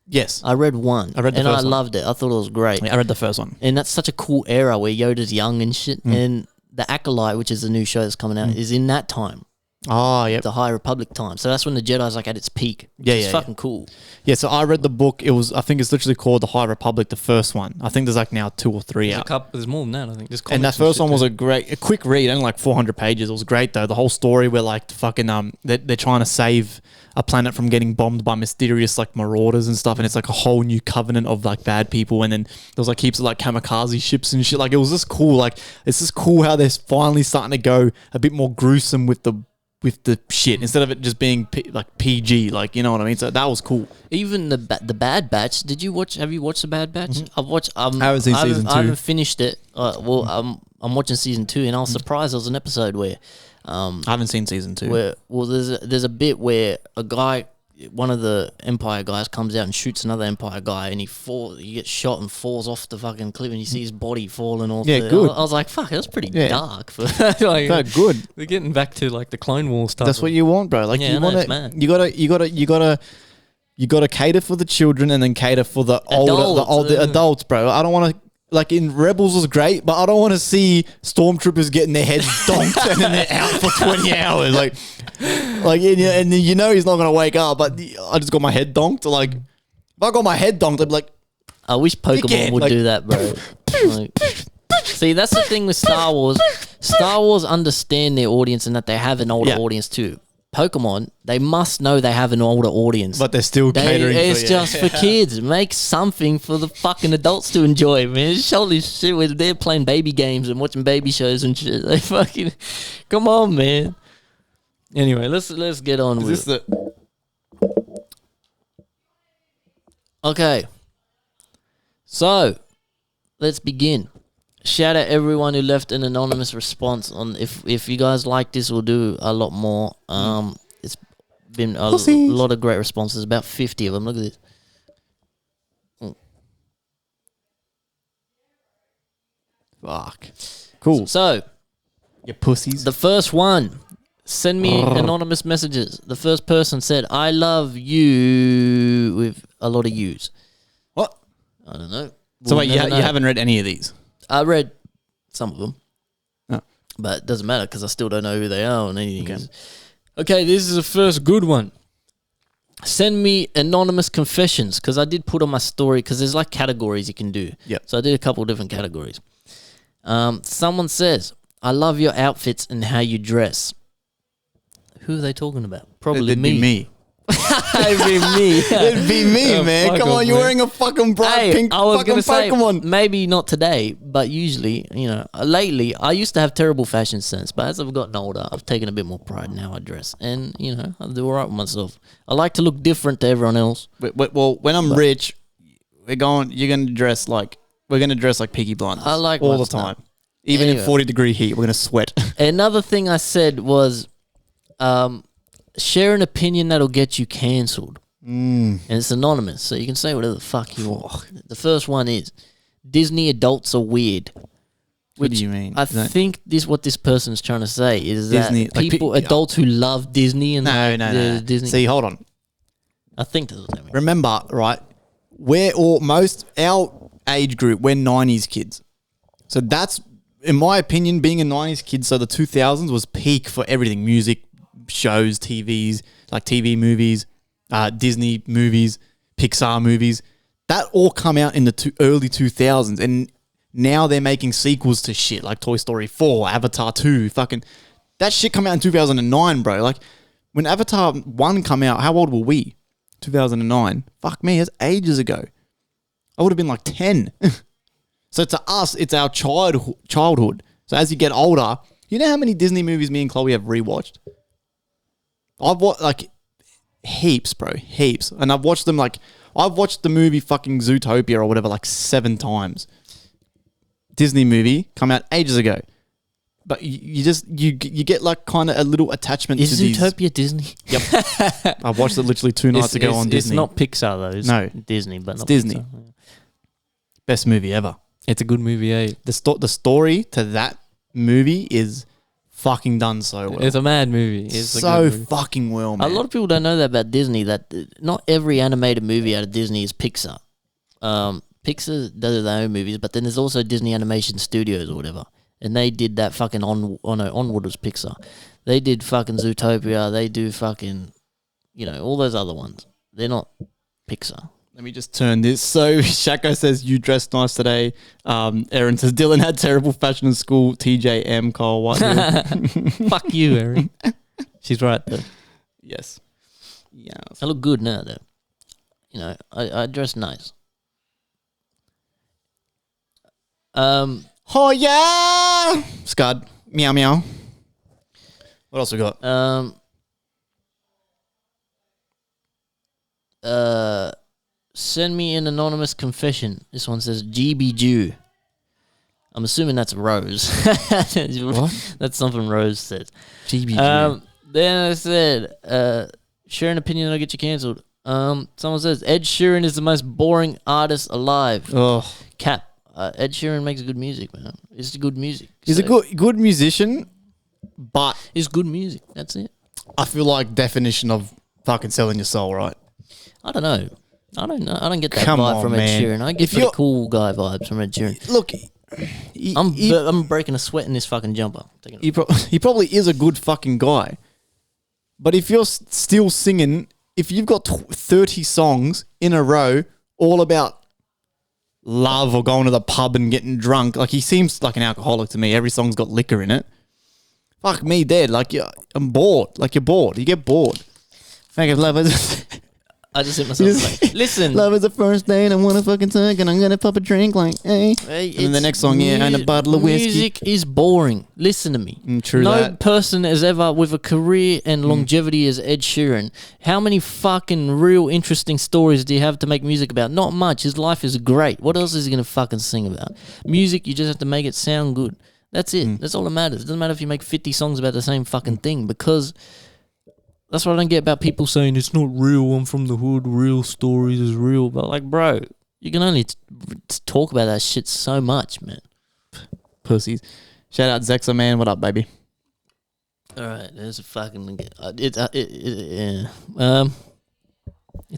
Yes. I read one. I read the first one. And I loved it. I thought it was great. Yeah, I read the first one. And that's such a cool era where Yoda's young and shit. And the Acolyte, which is the new show that's coming out, is in that time. Oh, yeah. the High Republic time. So that's when the Jedi's like at its peak. It's fucking cool. Yeah, so I read the book. I think it's literally called The High Republic, the first one. I think there's like now 2 or 3 out. There's more than that, I think. And that first one was a quick read, only like 400 pages. It was great though. The whole story where like fucking they're trying to save a planet from getting bombed by mysterious like marauders and stuff, and it's like a whole new covenant of like bad people, and then there was like heaps of like kamikaze ships and shit. Like it was just cool. Like it's just cool how they're finally starting to go a bit more gruesome with the shit instead of it just being like PG, like, you know what I mean? So that was cool. Even the Bad Batch. Have you watched the Bad Batch? Mm-hmm. I've watched. I haven't seen season 2. I haven't finished it. I'm watching season 2, and I was surprised there was an episode where I haven't seen season 2. There's a bit where a guy, one of the Empire guys, comes out and shoots another Empire guy, and he gets shot and falls off the fucking cliff, and you see his body falling off. Yeah, good. I was like, fuck, that's pretty dark. For like, no, good. They're getting back to like the Clone Wars stuff. That's what you want, bro. Like you want to, you gotta cater for the children and then cater for the older adults, bro. I don't want to. Like in Rebels was great, but I don't want to see stormtroopers getting their heads donked and then they're out for 20 hours. Like, and you know he's not gonna wake up. But I just got my head donked. Like, if I got my head donked, I'd be like, I wish Pokemon would do that, bro. Like, see, that's the thing with Star Wars. Star Wars understand their audience and that they have an older audience too. Pokemon, they must know they have an older audience. But they're still catering It's just for kids. Make something for the fucking adults to enjoy, man. Show this shit where they're playing baby games and watching baby shows and shit. They fucking... Come on, man. Anyway, let's get on with it. Okay. So, let's begin. Shout out everyone who left an anonymous response on. If you guys like this, we'll do a lot more. It's been a lot of great responses. About 50 of them. Look at this. Fuck. Cool. So, you pussies. the first one. Send me anonymous messages. The first person said, "I love you," with a lot of yous. What? I don't know. So wait, you haven't read any of these? I read some of them. Oh. But it doesn't matter because I still don't know who they are or anything. Okay, this is the first good one. Send me anonymous confessions because I did put on my story because there's like categories you can do. Yep. So I did a couple of different categories. Someone says, "I love your outfits and how you dress." Who are they talking about? Probably It'd be me. It'd be me. It'd be me, man. Come on, you're wearing a fucking bright pink I was fucking gonna say, Pokemon. maybe not today, but usually, lately, I used to have terrible fashion sense, but as I've gotten older, I've taken a bit more pride in how I dress, and I do all right with myself. I like to look different to everyone else. Well, when I'm rich, we're gonna dress like Peaky Blinders. I like all my the stuff. time, even in Anyway. 40-degree heat. We're gonna sweat. Another thing I said was, share an opinion that'll get you cancelled. And it's anonymous, so you can say whatever the fuck you want. The first one is, Disney adults are weird. What do you mean? I think what this person's trying to say is Disney, that people, adults who love Disney and no. Disney. See, hold on. I think that's what I mean. Remember, right? Our age group, we're 90s kids. So that's, in my opinion, being a 90s kid, so the 2000s was peak for everything. Music, shows, TVs, like TV movies, Disney movies, Pixar movies. That all come out in the early 2000s. And now they're making sequels to shit like Toy Story 4, Avatar 2. Fucking, that shit come out in 2009, bro. Like, when Avatar 1 come out, how old were we? 2009. Fuck me, that's ages ago. I would have been like 10. So to us, it's our childhood. So as you get older, you know how many Disney movies me and Chloe have rewatched? I've watched like heaps, bro, heaps. And I've watched them I've watched the movie fucking Zootopia or whatever like 7 times. Disney movie come out ages ago. But you get like kind of a little attachment to these. Is Zootopia Disney? Yep. I watched it literally 2 nights ago on Disney. It's not Pixar though. It's No. Disney, but It's not Disney. Pixar. Yeah. Best movie ever. It's a good movie, eh? The story to that movie is fucking done so well. It's a mad movie. It's a so good movie. fucking well, man. A lot of people don't know that about Disney, that not every animated movie out of Disney is Pixar. Pixar does their own movies, but then there's also Disney Animation Studios or whatever. and they did that fucking Onward was Pixar. They did fucking Zootopia. They do fucking, all those other ones. They're not Pixar. Let me just turn this. So Shako says, you dressed nice today. Erin says, Dylan had terrible fashion in school. TJM, Kyle Whitehill. Fuck you, Erin. She's right, though. Yes. Yes. I look good now, though. I dress nice. Oh, yeah. Scud. Meow, meow. What else we got? Send me an anonymous confession. This one says GB Jew. I'm assuming that's Rose. What? That's something Rose said. GB Jew. Then I said, share an opinion that'll get you cancelled. Someone says, Ed Sheeran is the most boring artist alive. Oh. Cap. Ed Sheeran makes good music, man. It's good music. He's a good musician, but it's good music. That's it. I feel like definition of fucking selling your soul, right? I don't know. I don't get that Come vibe on, from man. Ed Sheeran. I get pretty cool guy vibes from Ed Sheeran. Look, I'm breaking a sweat in this fucking jumper. He probably is a good fucking guy. But if you're still singing, if you've got 30 songs in a row all about love or going to the pub and getting drunk, like he seems like an alcoholic to me. Every song's got liquor in it. Fuck me dead. Like, I'm bored. Like, you're bored. You get bored. Thank you, love is I just hit myself. Like, listen. Love is the first date. I want to fucking talk and I'm going to pop a drink like, hey. And then the next song, and a bottle of whiskey. Music is boring. Listen to me. True no that. person has ever, with a career and longevity as Ed Sheeran, how many fucking real interesting stories do you have to make music about? Not much. His life is great. What else is he going to fucking sing about? Music, you just have to make it sound good. That's it. That's all that matters. It doesn't matter if you make 50 songs about the same fucking thing, because that's what I don't get about people saying it's not real. I'm from the hood. Real stories is real. But like, bro, you can only talk about that shit so much, man. Pussies. Shout out Zexa, man. What up, baby? All right, there's a fucking. It's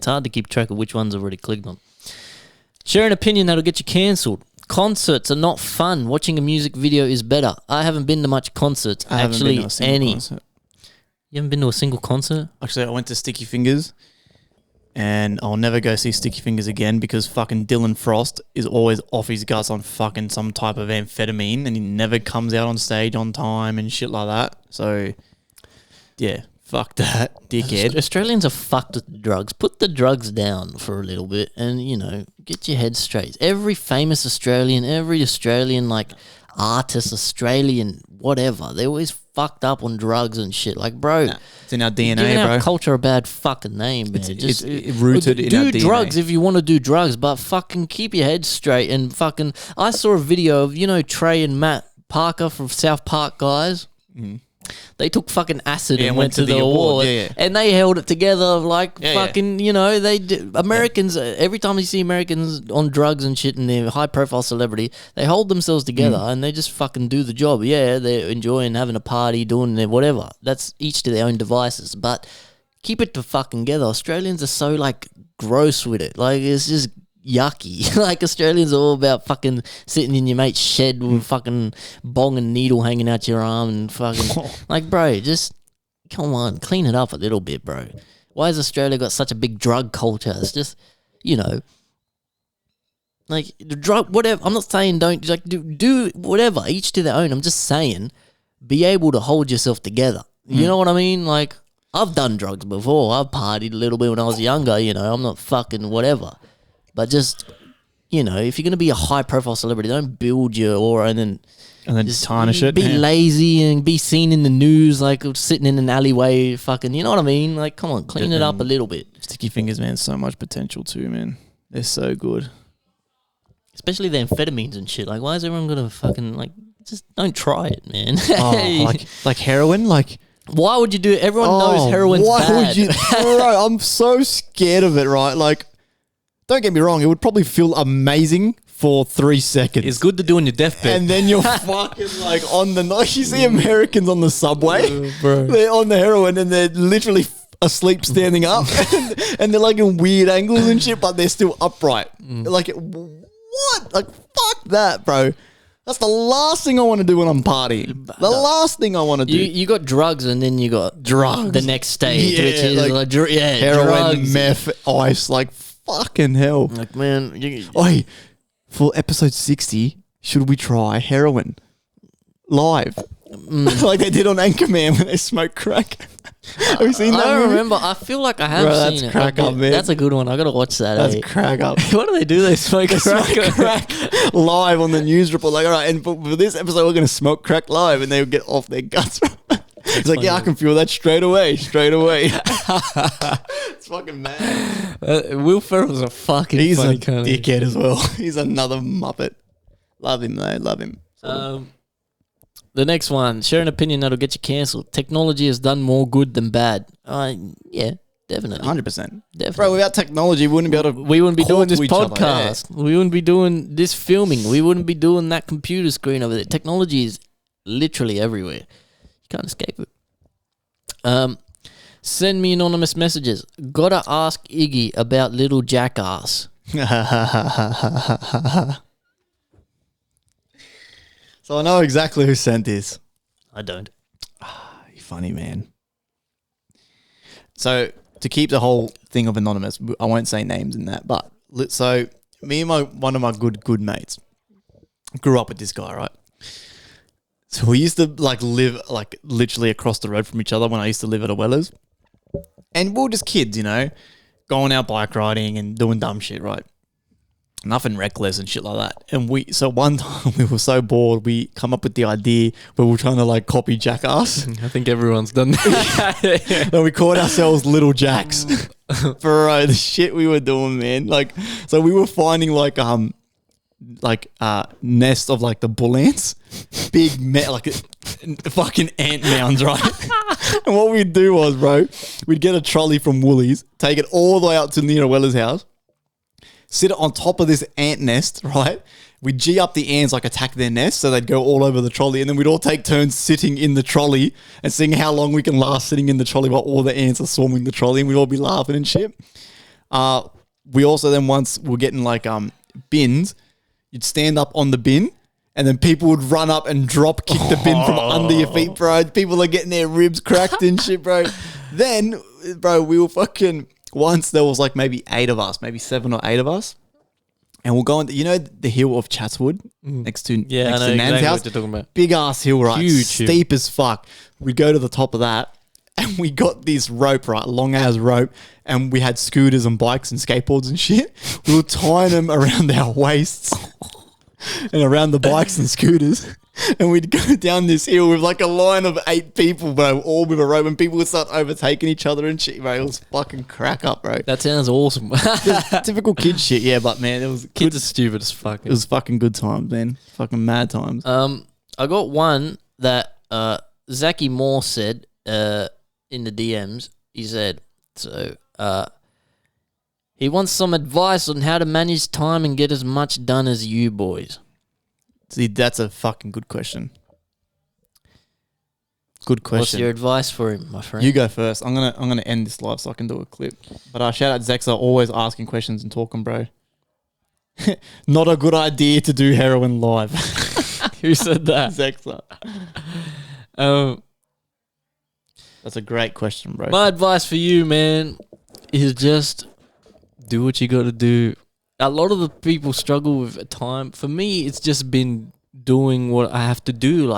hard to keep track of which ones I've already clicked on. Share an opinion that'll get you cancelled. Concerts are not fun. Watching a music video is better. I haven't been to much concerts. I haven't Actually, been to a single concert. You haven't been to a single concert? Actually, I went to Sticky Fingers, and I'll never go see Sticky Fingers again because fucking Dylan Frost is always off his guts on fucking some type of amphetamine, and he never comes out on stage on time and shit like that. So, yeah, fuck that, dickhead. Australians are fucked with drugs. Put the drugs down for a little bit and, get your head straight. Every famous Australian, like artist, Australian, whatever, they're always fucked up on drugs and shit. Like, bro, it's in our DNA, giving bro. Our culture a bad fucking name, man. It's rooted in our DNA. Do drugs if you want to do drugs, but fucking keep your head straight and fucking. I saw a video of Trey and Matt Parker from South Park guys. They took fucking acid and went to the award. And they held it together like fucking, they did. Americans, every time you see Americans on drugs and shit and they're high profile celebrity, they hold themselves together and they just fucking do the job. Yeah, they're enjoying having a party, doing their whatever. That's each to their own devices. But keep it to fucking together. Australians are so like gross with it. Like, it's just yucky. Like, Australians are all about fucking sitting in your mate's shed with fucking bong and needle hanging out your arm and fucking like, bro, just come on, clean it up a little bit, bro. Why has Australia got such a big drug culture? It's just, like the drug, whatever. I'm not saying don't like do whatever, each to their own. I'm just saying be able to hold yourself together. You know what I mean? Like, I've done drugs before. I've partied a little bit when I was younger, I'm not fucking whatever. But just, if you're going to be a high-profile celebrity, don't build your aura and then just tarnish it. Be lazy and be seen in the news like sitting in an alleyway fucking, you know what I mean? Like, come on, clean it up a little bit. Sticky Fingers, man, so much potential too, man. They're so good. Especially the amphetamines and shit. Like, why is everyone going to fucking, like, just don't try it, man. Like heroin? Like, why would you do it? Everyone knows heroin's why bad. Would you? Bro, I'm so scared of it, right? Like, don't get me wrong, it would probably feel amazing for 3 seconds. It's good to do on your deathbed. And then you're fucking like on the night. You see Americans on the subway, bro. They're on the heroin and they're literally asleep standing up and they're like in weird angles and shit, but they're still upright. Like, what? Like, fuck that, bro. That's the last thing I want to do when I'm partying. The last thing I want to do. You got drugs and then you got Drugs. the next stage, Yeah, which is like heroin, heroin, meth, ice, like fucking hell. Like, man, Oi, for episode 60, should we try heroin live? Like they did on Anchorman when they smoked crack. Have you seen that? I don't movie? remember. I feel like I have Bro, seen that's it. crack up, man. That's a good one. I gotta watch that. That's eh? crack up. What do they do? They smoke crack. Smoke crack live on the news report. Like, all right, and for this episode, we're going to smoke crack live, and they would get off their guts. It's like, yeah, I can feel that straight away. It's fucking mad. Will Ferrell's a fucking He's funny a cunt. dickhead as well. He's another muppet. Love him, though. Love him. The next one, share an opinion that'll get you cancelled. Technology has done more good than bad. Yeah, definitely. 100%. Definitely. Bro, without technology, we wouldn't be able to. We wouldn't be talk doing this to each other. podcast. We wouldn't be doing this filming. We wouldn't be doing that computer screen over there. Technology is literally everywhere. You can't escape it. Send me anonymous messages. Gotta ask Iggy about little jackass. So I know exactly who sent this. I don't. You're funny, man. So to keep the whole thing of anonymous, I won't say names in that. But so me and one of my good mates grew up with this guy, right? So we used to live literally across the road from each other when I used to live at a Weller's, and we were just kids, going out bike riding and doing dumb shit, right? Nothing reckless and shit like that. And so one time we were so bored, we come up with the idea where we were trying to copy Jackass. I think everyone's done that. And we called ourselves Little Jacks. For the shit we were doing, man. So we were finding nest of the bull ants, big fucking ant mounds, right? And what we'd do was, bro, we'd get a trolley from Woolies, take it all the way up to near Weller's house, sit it on top of this ant nest, right? We'd G up the ants, attack their nest, so they'd go all over the trolley, and then we'd all take turns sitting in the trolley and seeing how long we can last sitting in the trolley while all the ants are swarming the trolley, and we'd all be laughing and shit. We also then once were getting bins, you'd stand up on the bin, and then people would run up and drop kick the bin from under your feet, bro. People are getting their ribs cracked and shit, bro. Then, bro, we were once there was maybe 8 of us, maybe 7 or 8 of us. And we'll go on, the hill of Chatswood next to Nan's exactly house? what you're talking about. Big ass hill, right? Huge Steep as fuck. We'd go to the top of that, and we got this rope, right? Long ass rope. And we had scooters and bikes and skateboards and shit. We were tying them around our waists and around the bikes and scooters. And we'd go down this hill with a line of 8 people, bro, all with a rope, and people would start overtaking each other and shit, bro. It was fucking crack up, bro. That sounds awesome. Typical kid shit, yeah, but man, it was Kids are stupid as fuck. It was fucking good times, man. Fucking mad times. I got one that Zachy Moore said in the DMs. He said, he wants some advice on how to manage time and get as much done as you boys. See, that's a fucking good question. Good question. What's your advice for him, my friend? You go first. I'm gonna end this live so I can do a clip. But shout out Zexa, always asking questions and talking, bro. Not a good idea to do heroin live. Who said that? Zexa. That's a great question, bro. My advice for you, man, is just do what you got to do. A lot of the people struggle with time. For me, it's just been doing what I have to do.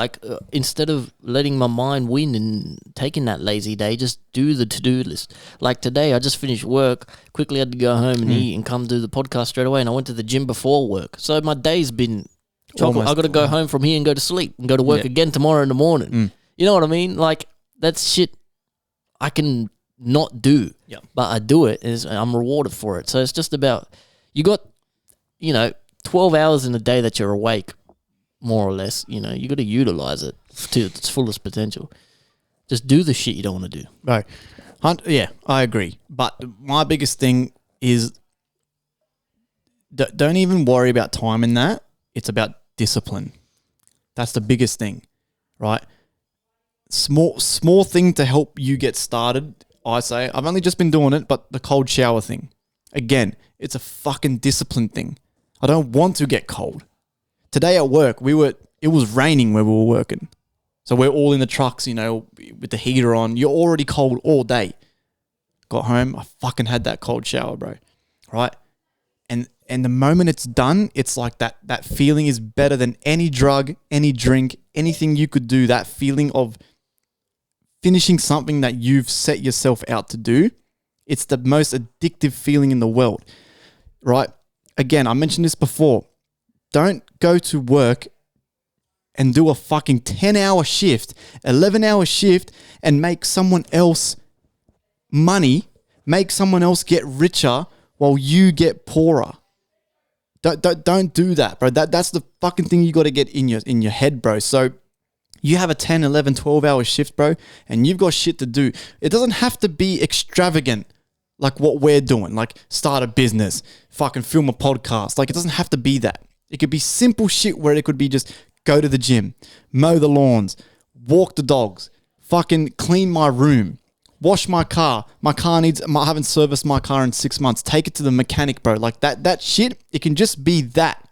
Instead of letting my mind win and taking that lazy day, just do the to-do list. Like today, I just finished work, quickly had to go home and eat and come do the podcast straight away. And I went to the gym before work. So my day's been chocolate. I got to go home from here and go to sleep and go to work again tomorrow in the morning. You know what I mean? That's shit I can not do, but I do it. I'm rewarded for it. So it's just about... You got, 12 hours in a day that you're awake, more or less. You got to utilize it to its fullest potential. Just do the shit you don't want to do. Right. Yeah, I agree. But my biggest thing is don't even worry about time in that. It's about discipline. That's the biggest thing, right? Small thing to help you get started, I say. I've only just been doing it, but the cold shower thing. Again, it's a fucking discipline thing. I don't want to get cold. today at work, it was raining where we were working. So we're all in the trucks, you know, with the heater on. You're already cold all day. Got home, I fucking had that cold shower, bro. Right? And the moment it's done, it's like that feeling is better than any drug, any drink, anything you could do. That feeling of finishing something that you've set yourself out to do. It's the most addictive feeling in the world, right? Again, I mentioned this before. Don't go to work and do a fucking 10-hour shift, 11-hour shift, and make someone else money, make someone else get richer while you get poorer. Don't do that, bro. That's the fucking thing you got to get in your head, bro. So you have a 10, 11, 12-hour shift, bro, and you've got shit to do. It doesn't have to be extravagant like what we're doing, like start a business, fucking film a podcast. Like, it doesn't have to be that. It could be simple shit where it could be just go to the gym, mow the lawns, walk the dogs, fucking clean my room, wash my car. I haven't serviced my car in 6 months. Take it to the mechanic, bro. Like that shit, it can just be that.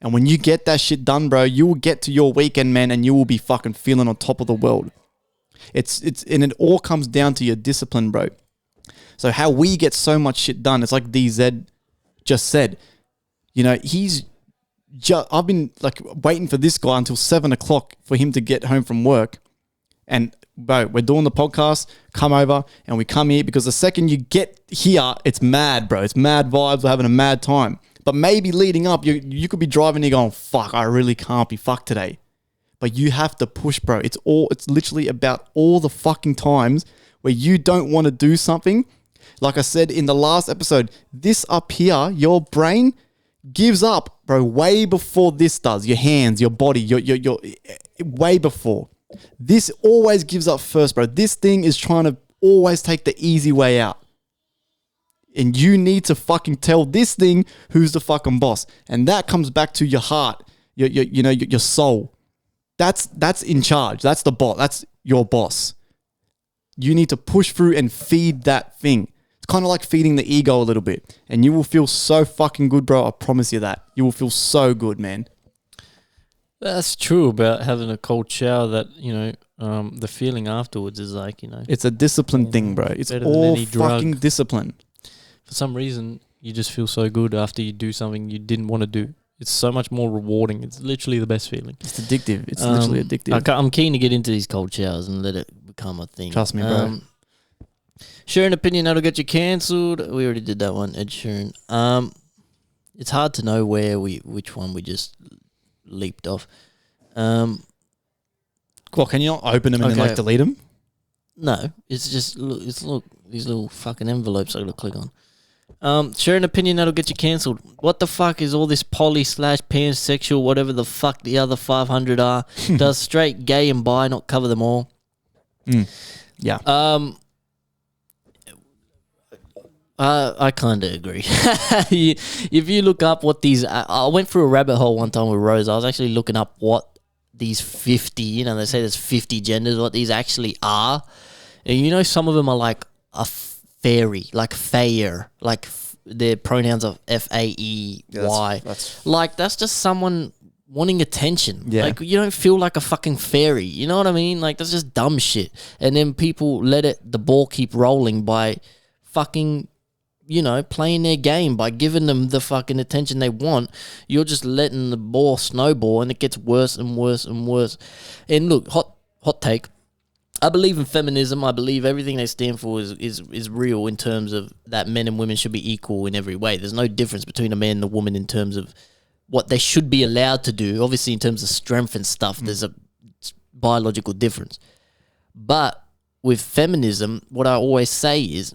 And when you get that shit done, bro, you will get to your weekend, man, and you will be fucking feeling on top of the world. And it all comes down to your discipline, bro. So how we get so much shit done, it's like DZ just said. You know, I've been like waiting for this guy until 7 o'clock for him to get home from work. And bro, we're doing the podcast, come over, and we come here because the second you get here, it's mad, bro. It's mad vibes. We're having a mad time. But maybe leading up, you could be driving and going, fuck, I really can't be fucked today. But you have to push, bro. It's literally about all the fucking times where you don't want to do something. Like I said in the last episode, this up here, your brain gives up, bro, way before this does. Your hands, your body, your way before. This always gives up first, bro. This thing is trying to always take the easy way out. And you need to fucking tell this thing who's the fucking boss. And that comes back to your heart, your soul. That's in charge. That's the boss. That's your boss. You need to push through and feed that thing. It's kind of like feeding the ego a little bit. And you will feel so fucking good, bro. I promise you that. You will feel so good, man. That's true about having a cold shower that, the feeling afterwards is like, It's a discipline thing, bro. It's all fucking discipline. For some reason, you just feel so good after you do something you didn't want to do. It's so much more rewarding. It's literally the best feeling. It's addictive. It's literally addictive. I'm keen to get into these cold showers and let it become a thing. Trust me, bro. Share an opinion that'll get you cancelled. We already did that one, Ed Sheeran. It's hard to know which one we just leaped off. Well, can you not open them and then delete them? No, it's just look these little fucking envelopes I gotta click on. Share an opinion that'll get you cancelled. What the fuck is all this poly/pansexual, whatever the fuck the other 500 are? Does straight, gay, and bi not cover them all? Yeah. I kind of agree. If you look up what these... I went through a rabbit hole one time with Rose. I was actually looking up what these 50... they say there's 50 genders, what these actually are. And some of them are like a fairy, like fair, like their pronouns are FAEY. That's just someone wanting attention. Yeah. Like, you don't feel like a fucking fairy. You know what I mean? Like, that's just dumb shit. And then people let the ball keep rolling by fucking... playing their game by giving them the fucking attention they want. You're just letting the ball snowball and it gets worse and worse and worse. And look, hot take. I believe in feminism. I believe everything they stand for is real in terms of that men and women should be equal in every way. There's no difference between a man and a woman in terms of what they should be allowed to do. Obviously, in terms of strength and stuff, there's a biological difference. But with feminism, what I always say is,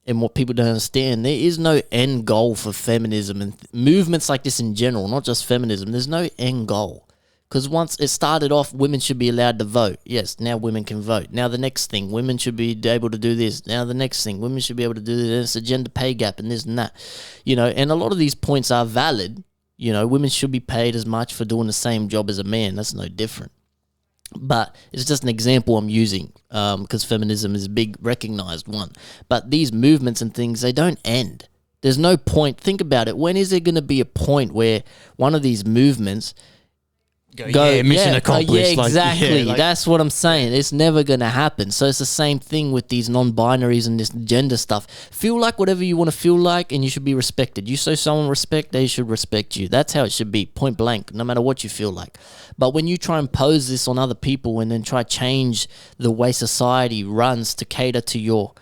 and what people don't understand, there is no end goal for feminism and movements like this in general, not just feminism. There's no end goal. Because once it started off, women should be allowed to vote. Yes, now women can vote. Now the next thing, women should be able to do this. Now the next thing, women should be able to do this. It's a gender pay gap and this and that. And a lot of these points are valid. Women should be paid as much for doing the same job as a man. That's no different. But it's just an example I'm using because feminism is a big recognized one. But these movements and things, they don't end. There's no point. Think about it. When is there going to be a point where one of these movements mission accomplished. Yeah, exactly. Like, That's what I'm saying. It's never going to happen. So it's the same thing with these non-binaries and this gender stuff. Feel like whatever you want to feel like, and you should be respected. You show someone respect, they should respect you. That's how it should be, point blank, no matter what you feel like. But when you try and pose this on other people and then try to change the way society runs to cater to your,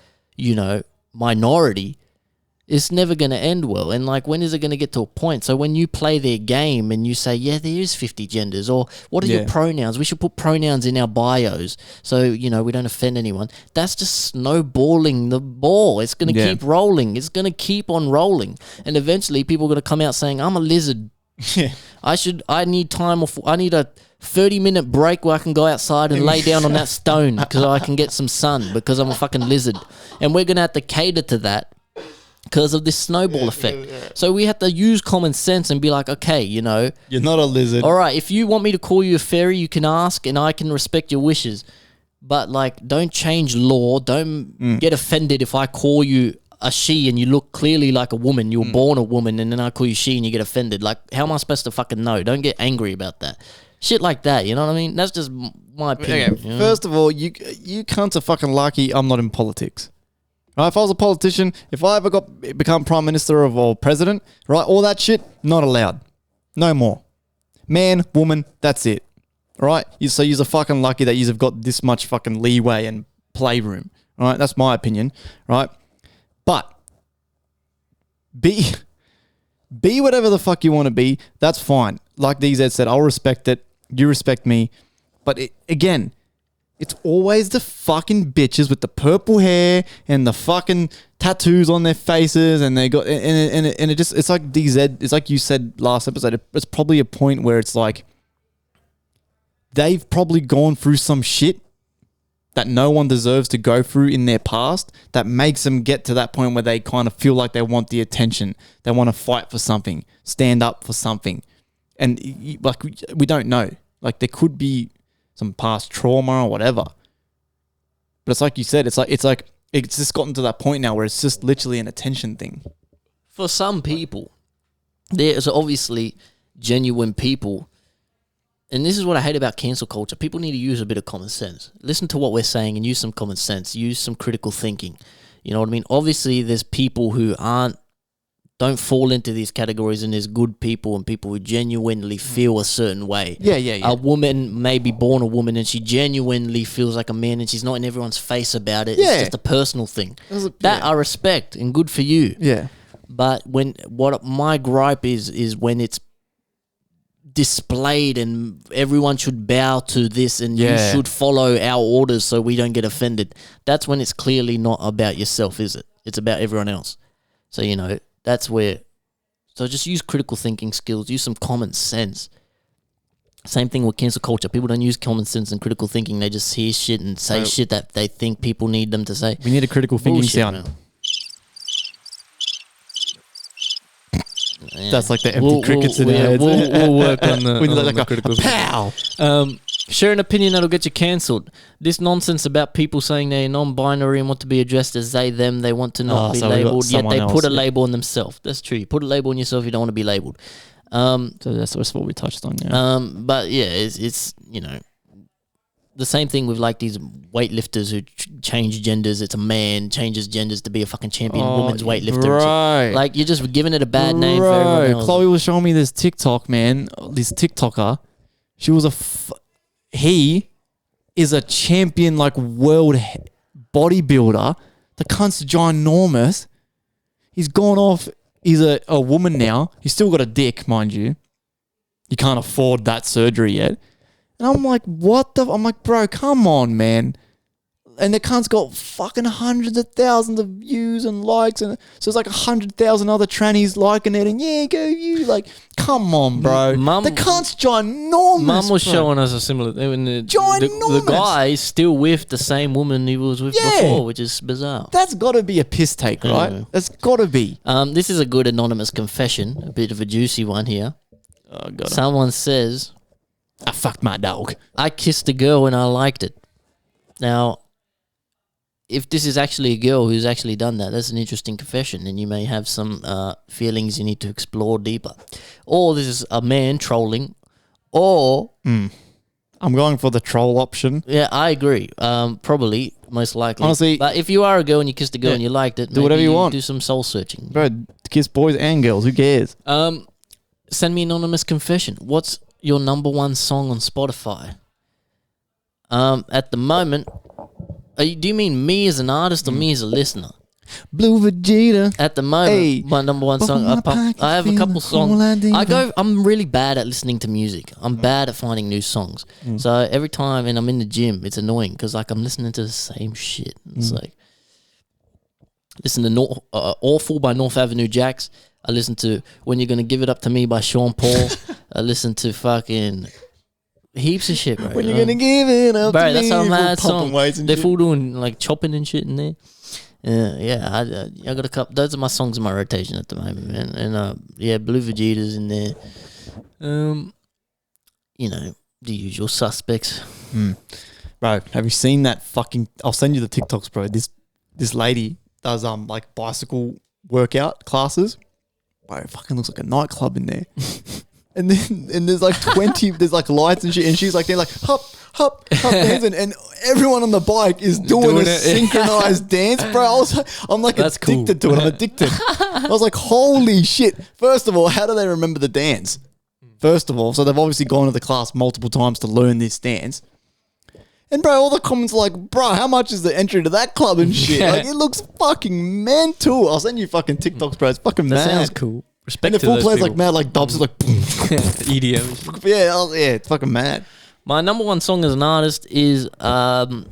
minority, it's never going to end well. And like, when is it going to get to a point? So when you play their game and you say, yeah, there is 50 genders, or what are your pronouns? We should put pronouns in our bios so, we don't offend anyone. That's just snowballing the ball. It's going to keep rolling. It's going to keep on rolling. And eventually people are going to come out saying, I'm a lizard. Yeah. I need time off. I need a 30-minute break where I can go outside and lay down on that stone because I can get some sun because I'm a fucking lizard. And we're going to have to cater to that because of this snowball effect. So we have to use common sense and be like, okay, you're not a lizard. All right, if you want me to call you a fairy, you can ask and I can respect your wishes. But like, don't change law. Don't get offended if I call you a she and you look clearly like a woman. You were born a woman and then I call you she and you get offended. Like, how am I supposed to fucking know? Don't get angry about that. Shit like that, you know what I mean? That's just my opinion. Okay, first of all, you cunts are fucking lucky I'm not in politics. Right? If I was a politician, if I ever become prime minister or president, right, all that shit, not allowed. No more. Man, woman, that's it. Right? So you're fucking lucky that you've got this much fucking leeway and playroom. Right? That's my opinion. Right? But be whatever the fuck you want to be. That's fine. Like DZ said, I'll respect it. You respect me. But again, it's always the fucking bitches with the purple hair and the fucking tattoos on their faces, and they got and it just, it's like DZ. It's like you said last episode. It's probably a point where it's like they've probably gone through some shit that no one deserves to go through in their past that makes them get to that point where they kind of feel like they want the attention. They want to fight for something, stand up for something. And like, we don't know. Like, there could be some past trauma or whatever. But it's like you said, it's just gotten to that point now where it's just literally an attention thing. For some people, there's obviously genuine people. And this is what I hate about cancel culture. People need to use a bit of common sense. Listen to what we're saying and use some common sense. Use some critical thinking. You know what I mean? Obviously, there's people who don't fall into these categories, and there's good people and people who genuinely feel a certain way. Yeah. A woman may be born a woman and she genuinely feels like a man and she's not in everyone's face about it. It's just a personal thing. That I respect, and good for you. Yeah. But what my gripe is when it's displayed and everyone should bow to this and you should follow our orders so we don't get offended. That's when it's clearly not about yourself, is it? It's about everyone else. So, that's where... So just use critical thinking skills. Use some common sense. Same thing with cancel culture. People don't use common sense and critical thinking. They just hear shit and say shit that they think people need them to say. We need a critical thinking sound. Man. Yeah. That's like the empty crickets in our heads. We'll work on the, we need like a critical pow. Share an opinion that'll get you cancelled. This nonsense about people saying they're non-binary and want to be addressed as they, them, they want to not be labelled, yet they put a label on themselves. That's true. You put a label on yourself, you don't want to be labelled. So that's what we touched on, yeah. But yeah, it's the same thing with like these weightlifters who change genders. It's a man changes genders to be a fucking champion women's weightlifter. Right. Like, you're just giving it a bad name for everyone else. Chloe was showing me this TikTok, man. This TikToker. She was he is a champion, like, world bodybuilder. The cunt's ginormous. He's gone off. He's a woman now. He's still got a dick, mind you. You can't afford that surgery yet. And I'm like, what the... I'm like, bro, come on, man. And the cunt's got fucking hundreds of thousands of views and likes. And so it's like 100,000 other trannies liking it. And yeah, go you. Like, come on, bro. The cunt's ginormous. Mum was showing us a similar thing. The guy still with the same woman he was with before, which is bizarre. That's got to be a piss take, right? Yeah. That's got to be. This is a good anonymous confession. A bit of a juicy one here. Oh, God. Someone says... I fucked my dog. I kissed a girl and I liked it. Now, if this is actually a girl who's actually done that, that's an interesting confession, and you may have some feelings you need to explore deeper. Or this is a man trolling, or I'm going for the troll option. yeah, I agree. Probably most likely. Honestly- but if you are a girl and you kissed a girl Yeah. and you liked it, Do whatever maybe you want. Do some soul searching. Bro, kiss boys and girls. Who cares? Send me anonymous confession. What's your number one song on Spotify? At the moment, do you mean me as an artist or me as a listener? Blue Vegeta. At the moment, Hey, my number one but song. my pockets I have a feel couple like songs. all I need. I'm really bad at listening to music. I'm bad at finding new songs. So every time, and I'm in the gym, it's annoying because like I'm listening to the same shit. It's like listen to "Awful" by North Avenue Jacks. I listen to "When You're Gonna Give It Up to Me" by Sean Paul. I listen to fucking heaps of shit, bro. When you're gonna give it up, Bro, to that's me, a we're mad pumping song. weights and They're shit. full doing like chopping and shit in there. Yeah, I got a couple. Those are my songs in my rotation at the moment, man. And yeah, Blue Vegeta's in there. You know, the usual suspects. Bro, have you seen that fucking? I'll send you the TikToks, bro. This lady does like bicycle workout classes. Bro, it fucking looks like a nightclub in there. And there's like 20, there's like lights and shit, and she's like they're like hop, hop, hop dancing, and everyone on the bike is doing a synchronized dance, bro. I'm like That's addicted cool. to it. I'm addicted. I was like, holy shit. First of all, how do they remember the dance? First of all, so they've obviously gone to the class multiple times to learn this dance. And bro, all the comments are like, bro, how much is the entry to that club and shit? Like, it looks fucking mental. I'll send you fucking TikToks, bro. It's fucking That mad. sounds cool. And Respect the to full those player's people. like mad, like dubs is like, EDM. yeah, it's fucking mad. My number one song as an artist is The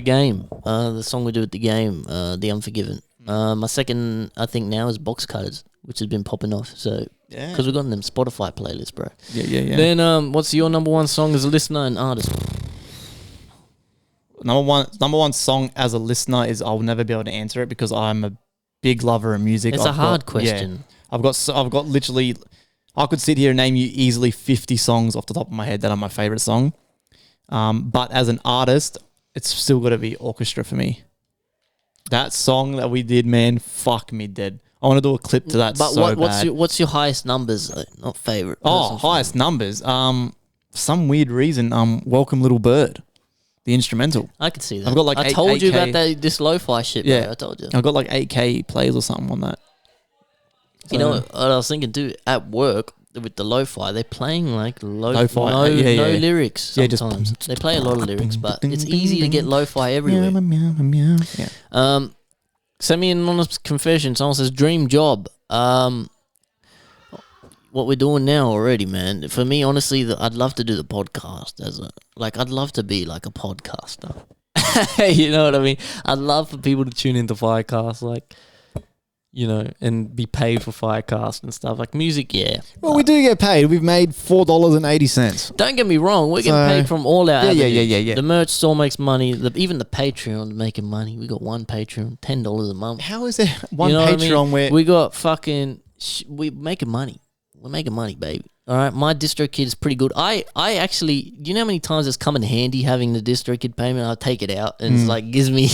Game. The song we do at The Game, The Unforgiven. My second, I think now, is Box Cutters, which has been popping off. So, Yeah. because we've got them Spotify playlists, bro. Yeah. Then, what's your number one song as a listener and artist? Number one song as a listener is I'll never be able to answer it because I'm a big lover of music. It's a hard question. I've got literally, I could sit here and name you easily 50 songs off the top of my head that are my favorite song. But as an artist, it's still got to be Orchestra for me. That song that we did, man, fuck me dead. I want to do a clip to that. But so what's your highest numbers? Not favorite. Oh, personal highest numbers. Some weird reason. Welcome Little Bird, the instrumental. I could see that. I've got like I told you 8K. about this lo-fi shit, bro. Yeah. I told you. I've got like 8K plays or something on that. You know what I was thinking too? At work with the lo-fi, they're playing like Lo-fi, no yeah. lyrics. Yeah, just Sometimes they play a lot of lyrics, but it's easy to get lo-fi everywhere. Yeah. Send me an anonymous confession. Someone says dream job. What we're doing now already, man. For me, honestly, I'd love to do the podcast I'd love to be like a podcaster. You know what I mean? I'd love for people to tune into FireCast, like, you know, and be paid for FireCast and stuff. Like music, yeah. Well, we do get paid. We've made $4.80. Don't get me wrong, we're getting paid from all our avenues. Yeah. The merch store makes money. Even the Patreon's making money. We got one Patreon, $10 a month. How is there one You know what I mean? Patreon where we got fucking we're making money. We're making money, baby. All right, my DistroKid is pretty good. I actually, do you know how many times it's come in handy having the DistroKid payment? I'll take it out and it's like gives me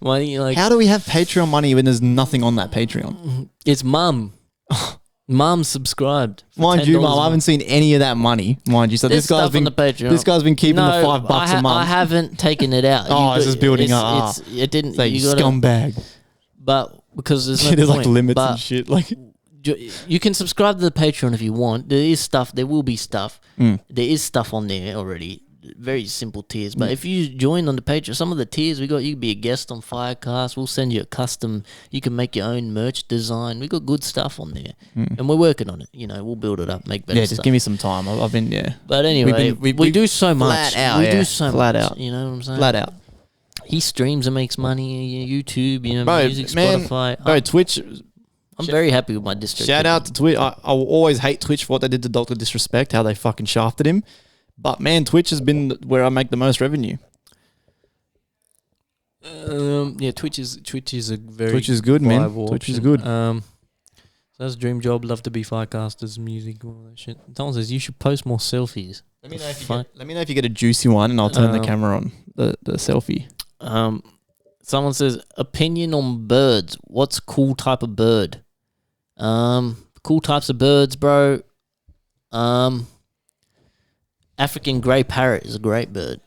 money. Like, how do we have Patreon money when there's nothing on that Patreon? it's mum. Mum subscribed. for Mind you, $10 Mum, a I haven't month. seen any of that money, mind you. So There's this guy's stuff been on the Patreon. this guy's been keeping the $5 a month. I haven't taken it out. Oh, it's just building up. It didn't. Say, You gotta, scumbag. but because there's no There's point. like limits But and shit. Like, you can subscribe to the Patreon if you want. There is stuff. There will be stuff. Mm. There is stuff on there already. Very simple tiers. But if you join on the Patreon, some of the tiers we got, you can be a guest on FireCast. We'll send you a custom. You can make your own merch design. We got good stuff on there, and we're working on it. You know, we'll build it up, make better yeah, stuff. just give me some time. I've been, yeah. But anyway, we do so much. flat out, we yeah. do so Flat much. out. You know what I'm saying? Flat out. He streams and makes money. YouTube, you know, Bro, music, man, Spotify. bro, Twitch. I'm very happy with my district. Shout out to Twitch. I will always hate Twitch for what they did to Dr. Disrespect, how they fucking shafted him. But man, Twitch has been where I make the most revenue. Yeah, Twitch is a very Twitch is good, man. viable Twitch is option. good. So that's a dream job. Love to be Firecasters, music, all that shit. Tom says you should post more selfies. Let me know if you get a juicy one, and I'll turn the camera on the selfie. Someone says opinion on birds. What's cool type of bird? Cool types of birds, bro. African grey parrot is a great bird.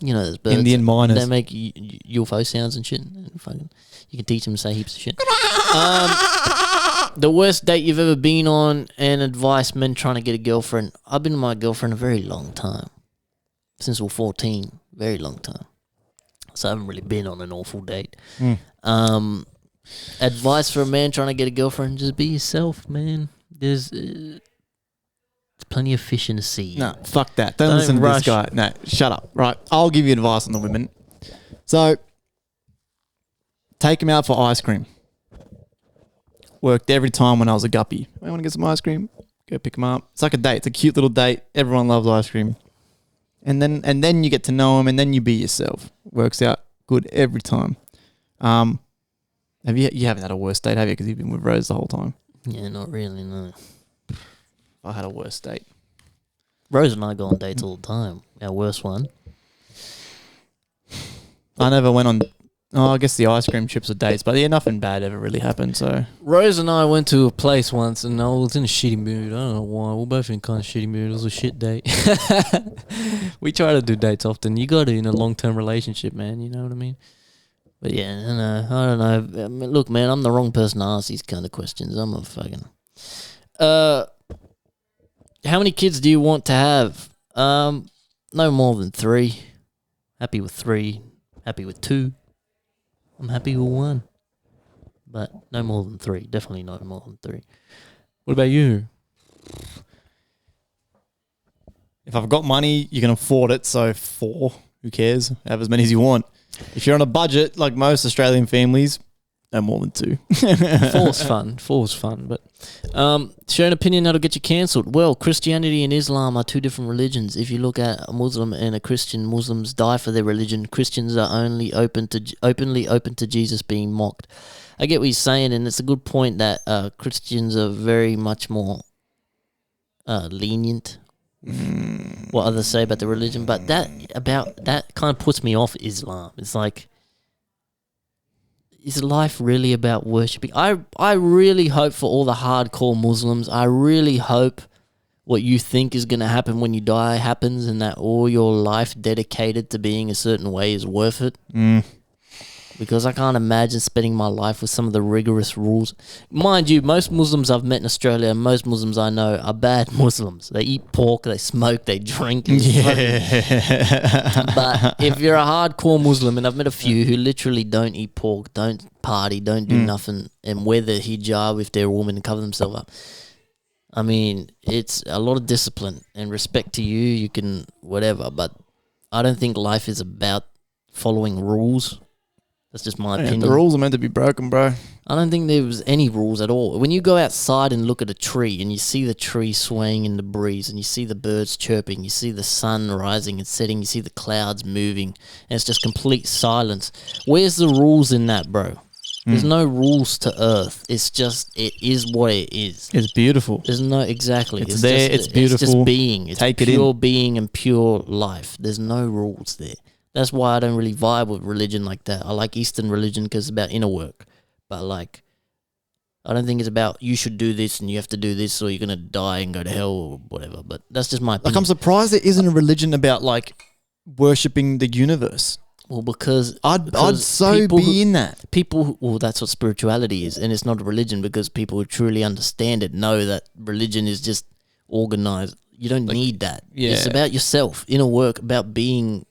You know those birds. Indian miners. They make UFO sounds and shit. And fucking, you can teach them to say heaps of shit. The worst date you've ever been on and advice men trying to get a girlfriend. I've been with my girlfriend a very long time. Since we were 14. Very long time. So I haven't really been on an awful date. Advice for a man trying to get a girlfriend, just be yourself, man. There's plenty of fish in the sea. No, fuck that. Don't listen to this guy. No, shut up. Right, I'll give you advice on the women. So, take him out for ice cream. Worked every time when I was a guppy. I want to get some ice cream. Go pick him up. It's like a date. It's a cute little date. Everyone loves ice cream. And then you get to know him, and then you be yourself. Works out good every time. You haven't had a worse date, have you? Because you've been with Rose the whole time. Yeah, not really, no. I had a worse date. Rose and I go on dates all the time. Our worst one. I never went on... Oh, I guess the ice cream trips are dates, but yeah, nothing bad ever really happened, so... Rose and I went to a place once, and I was in a shitty mood. I don't know why. We're both in kind of shitty mood. It was a shit date. We try to do dates often. You got to in a long-term relationship, man. You know what I mean? But yeah, I don't know. I mean, look, man, I'm the wrong person to ask these kind of questions. I'm a fucking... How many kids do you want to have? No more than 3. Happy with 3. Happy with 2. I'm happy with 1. But no more than 3. Definitely no more than 3. What about you? If I've got money, you can afford it, so 4. Who cares? Have as many as you want. If you're on a budget, like most Australian families, no more than 2. 4's fun. 4's fun. But share an opinion that'll get you cancelled. Well, Christianity and Islam are 2 different religions. If you look at a Muslim and a Christian, Muslims die for their religion. Christians are only openly open to Jesus being mocked. I get what you're saying, and it's a good point that Christians are very much more lenient. What others say about the religion, but that kind of puts me off Islam. It's like, is life really about worshipping? I really hope for all the hardcore Muslims, I really hope what you think is going to happen when you die happens, and that all your life dedicated to being a certain way is worth it. Because I can't imagine spending my life with some of the rigorous rules. Mind you, most Muslims I've met in Australia, and most Muslims I know, are bad Muslims. They eat pork, they smoke, they drink. But if you're a hardcore Muslim, and I've met a few who literally don't eat pork, don't party, don't do nothing, and wear the hijab if they're a woman and cover themselves up. I mean, it's a lot of discipline and respect to you. You can whatever, but I don't think life is about following rules. That's just my opinion. The rules are meant to be broken, bro. I don't think there was any rules at all. When you go outside and look at a tree and you see the tree swaying in the breeze and you see the birds chirping, you see the sun rising and setting, you see the clouds moving, and it's just complete silence. Where's the rules in that, bro? There's no rules to Earth. It's just, it is what it is. It's beautiful. There's no, exactly. It's there, it's beautiful. It's just being. It's Take pure it in. being and pure life. There's no rules there. That's why I don't really vibe with religion like that. I like Eastern religion because it's about inner work. But like, I don't think it's about you should do this and you have to do this or you're going to die and go to hell or whatever. But that's just my opinion. Like, I'm surprised there isn't a religion about like worshipping the universe. Well, because I'd so be in that. Well, that's what spirituality is. And it's not a religion because people who truly understand it know that religion is just organized. You don't need that. Yeah. It's about yourself, inner work, about being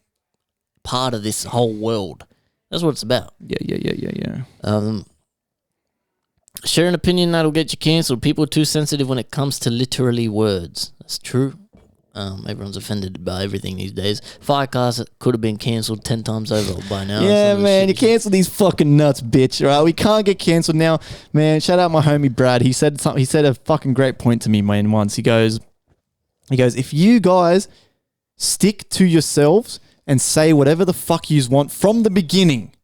part of this whole world. That's what it's about. Yeah. Share an opinion that'll get you cancelled. People are too sensitive when it comes to literally words. That's true. Everyone's offended by everything these days. FireCast could have been cancelled 10 times over by now. Yeah, man, you cancel these fucking nuts, bitch. Right? We can't get cancelled now, man. Shout out my homie Brad. He said something. He said a fucking great point to me, man. Once he goes, if you guys stick to yourselves and say whatever the fuck you want from the beginning,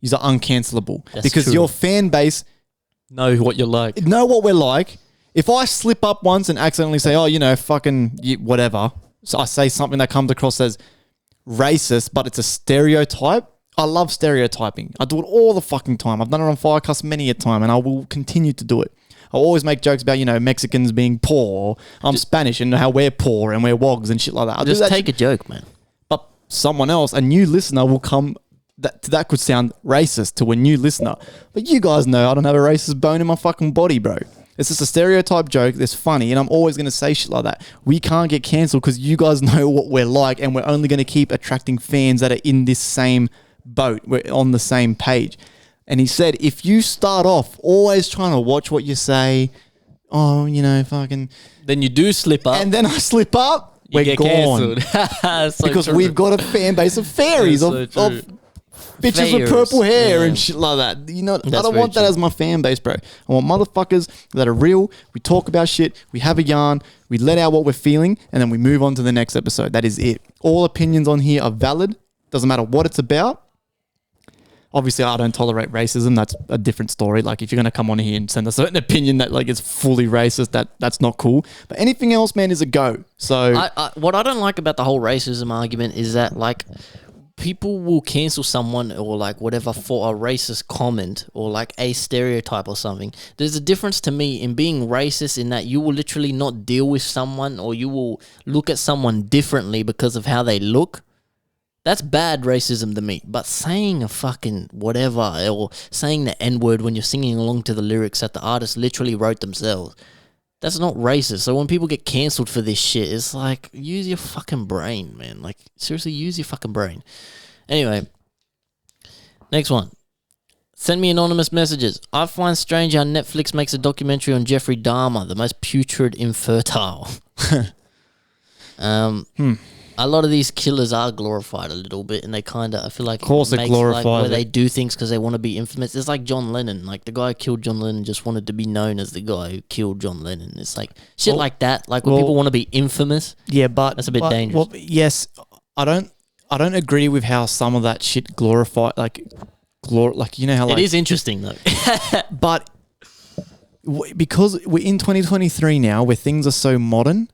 you are uncancelable. That's because true. your fan base Know what you're like. know what we're like. If I slip up once and accidentally say, fucking whatever, so I say something that comes across as racist, but it's a stereotype. I love stereotyping. I do it all the fucking time. I've done it on FireCast many a time, and I will continue to do it. I always make jokes about, Mexicans being poor. I'm Spanish and how we're poor and we're wogs and shit like that. Just take a joke, man. But someone else, a new listener will come, that could sound racist to a new listener. But you guys know I don't have a racist bone in my fucking body, bro. It's just a stereotype joke that's funny, and I'm always going to say shit like that. We can't get cancelled because you guys know what we're like, and we're only going to keep attracting fans that are in this same boat. We're on the same page. And he said, if you start off always trying to watch what you say, fucking... Then you do slip up. And then I slip up, we're gone. Because we've got a fan base of fairies, of bitches with purple hair and shit like that. I don't want that as my fan base, bro. I want motherfuckers that are real. We talk about shit. We have a yarn. We let out what we're feeling, and then we move on to the next episode. That is it. All opinions on here are valid. Doesn't matter what it's about. Obviously, I don't tolerate racism. That's a different story. Like, if you're going to come on here and send us an opinion that like is fully racist, that's not cool. But anything else, man, is a go. So what I don't like about the whole racism argument is that, like, people will cancel someone or like whatever for a racist comment or like a stereotype or something. There's a difference to me in being racist in that you will literally not deal with someone or you will look at someone differently because of how they look. That's bad racism to me. But saying a fucking whatever or saying the N-word when you're singing along to the lyrics that the artist literally wrote themselves, that's not racist. So when people get cancelled for this shit, it's like, use your fucking brain, man. Like, seriously, use your fucking brain. Anyway, next one. Send me anonymous messages. I find strange how Netflix makes a documentary on Jeffrey Dahmer, the most putrid infertile. A lot of these killers are glorified a little bit, and they kind of, I feel like, of course, they glorify like where they do things because they want to be infamous. It's like John Lennon. Like, the guy who killed John Lennon just wanted to be known as the guy who killed John Lennon. It's like shit like that. Like, when people want to be infamous. Yeah, but that's a bit dangerous. Well, yes, I don't agree with how some of that shit glorify, like how it is interesting though. But because we're in 2023 now, where things are so modern.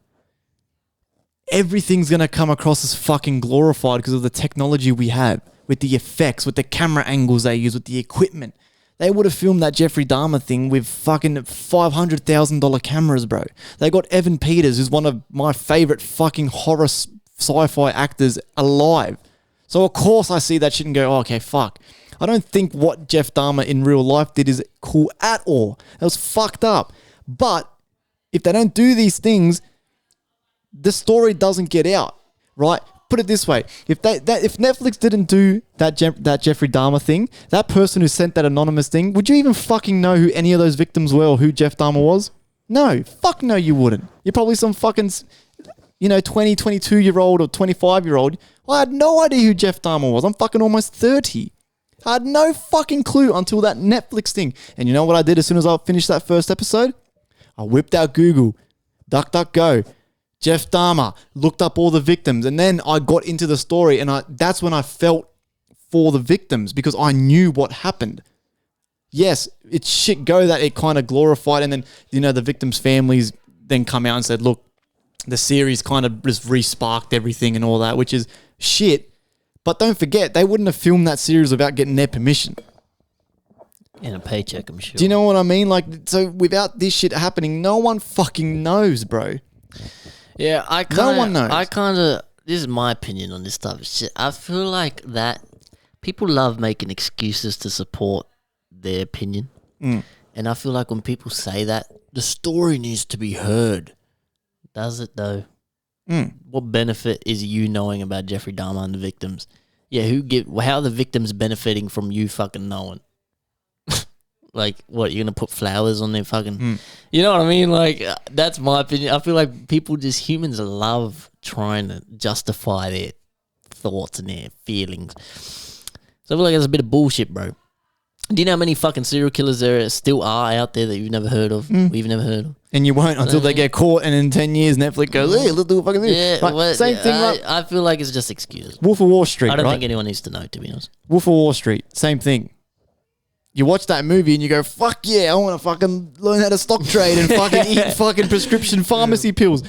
Everything's going to come across as fucking glorified because of the technology we have, with the effects, with the camera angles they use, with the equipment. They would have filmed that Jeffrey Dahmer thing with fucking $500,000 cameras, bro. They got Evan Peters, who's one of my favorite fucking horror sci-fi actors alive. So of course I see that shit and go, oh, okay, fuck. I don't think what Jeff Dahmer in real life did is cool at all. That was fucked up. But if they don't do these things, the story doesn't get out, right? Put it this way: if Netflix didn't do that Jeffrey Dahmer thing, that person who sent that anonymous thing, would you even fucking know who any of those victims were or who Jeff Dahmer was? No, fuck no, you wouldn't. You're probably some fucking, 20, 22-year-old or 25-year-old. I had no idea who Jeff Dahmer was. I'm fucking almost 30. I had no fucking clue until that Netflix thing. And you know what I did as soon as I finished that first episode? I whipped out Google, DuckDuckGo, Jeff Dahmer, looked up all the victims, and then I got into the story, and that's when I felt for the victims because I knew what happened. Yes, it's shit go that it kind of glorified, and then, the victims' families then come out and said, look, the series kind of just re-sparked everything and all that, which is shit. But don't forget, they wouldn't have filmed that series without getting their permission. And a paycheck, I'm sure. Do you know what I mean? Like, so without this shit happening, no one fucking knows, bro. Yeah, no one knows. This is my opinion on this type of shit. I feel like that people love making excuses to support their opinion. And I feel like when people say that, the story needs to be heard. Does it though? What benefit is you knowing about Jeffrey Dahmer and the victims? Yeah, how are the victims benefiting from you fucking knowing? Like, what, you're going to put flowers on their fucking... You know what I mean? Like, that's my opinion. I feel like humans love trying to justify their thoughts and their feelings. So I feel like that's a bit of bullshit, bro. Do you know how many fucking serial killers there still are out there that you've never heard of? We've never heard of. And you won't until they get caught, and in 10 years, Netflix goes, hey, let's do a fucking thing. Yeah, right, same thing, right? I feel like it's just excuses. Wolf of Wall Street, I don't right? think anyone needs to know, to be honest. Wolf of Wall Street, same thing. You watch that movie and you go, fuck yeah, I want to fucking learn how to stock trade and fucking eat fucking prescription pharmacy pills.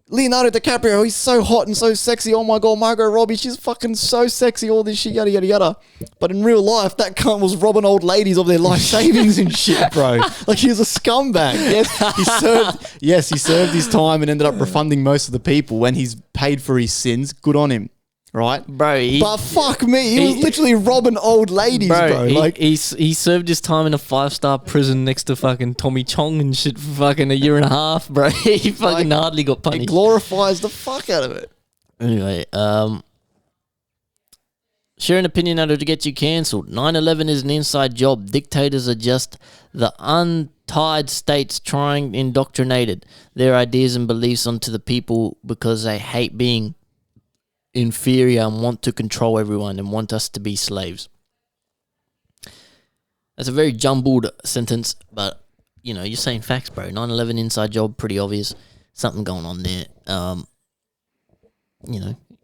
Leonardo DiCaprio, he's so hot and so sexy. Oh my God, Margot Robbie, she's fucking so sexy. All this shit, yada, yada, yada. But in real life, that cunt was robbing old ladies of their life savings and shit, bro. Like, he was a scumbag. Yes, he served his time and ended up refunding most of the people when he's paid for his sins. Good on him. Right, bro. But fuck me, he was literally robbing old ladies, bro. He served his time in a 5-star prison next to fucking Tommy Chong and shit for fucking a year and a half, bro. He fucking hardly got punished. It glorifies the fuck out of it. Anyway, share an opinion out to get you cancelled. 9/11 is an inside job. Dictators are just the untied states trying indoctrinated their ideas and beliefs onto the people because they hate being inferior and want to control everyone and want us to be slaves. That's a very jumbled sentence, but you're saying facts, bro. 9/11 inside job, pretty obvious. Something going on there.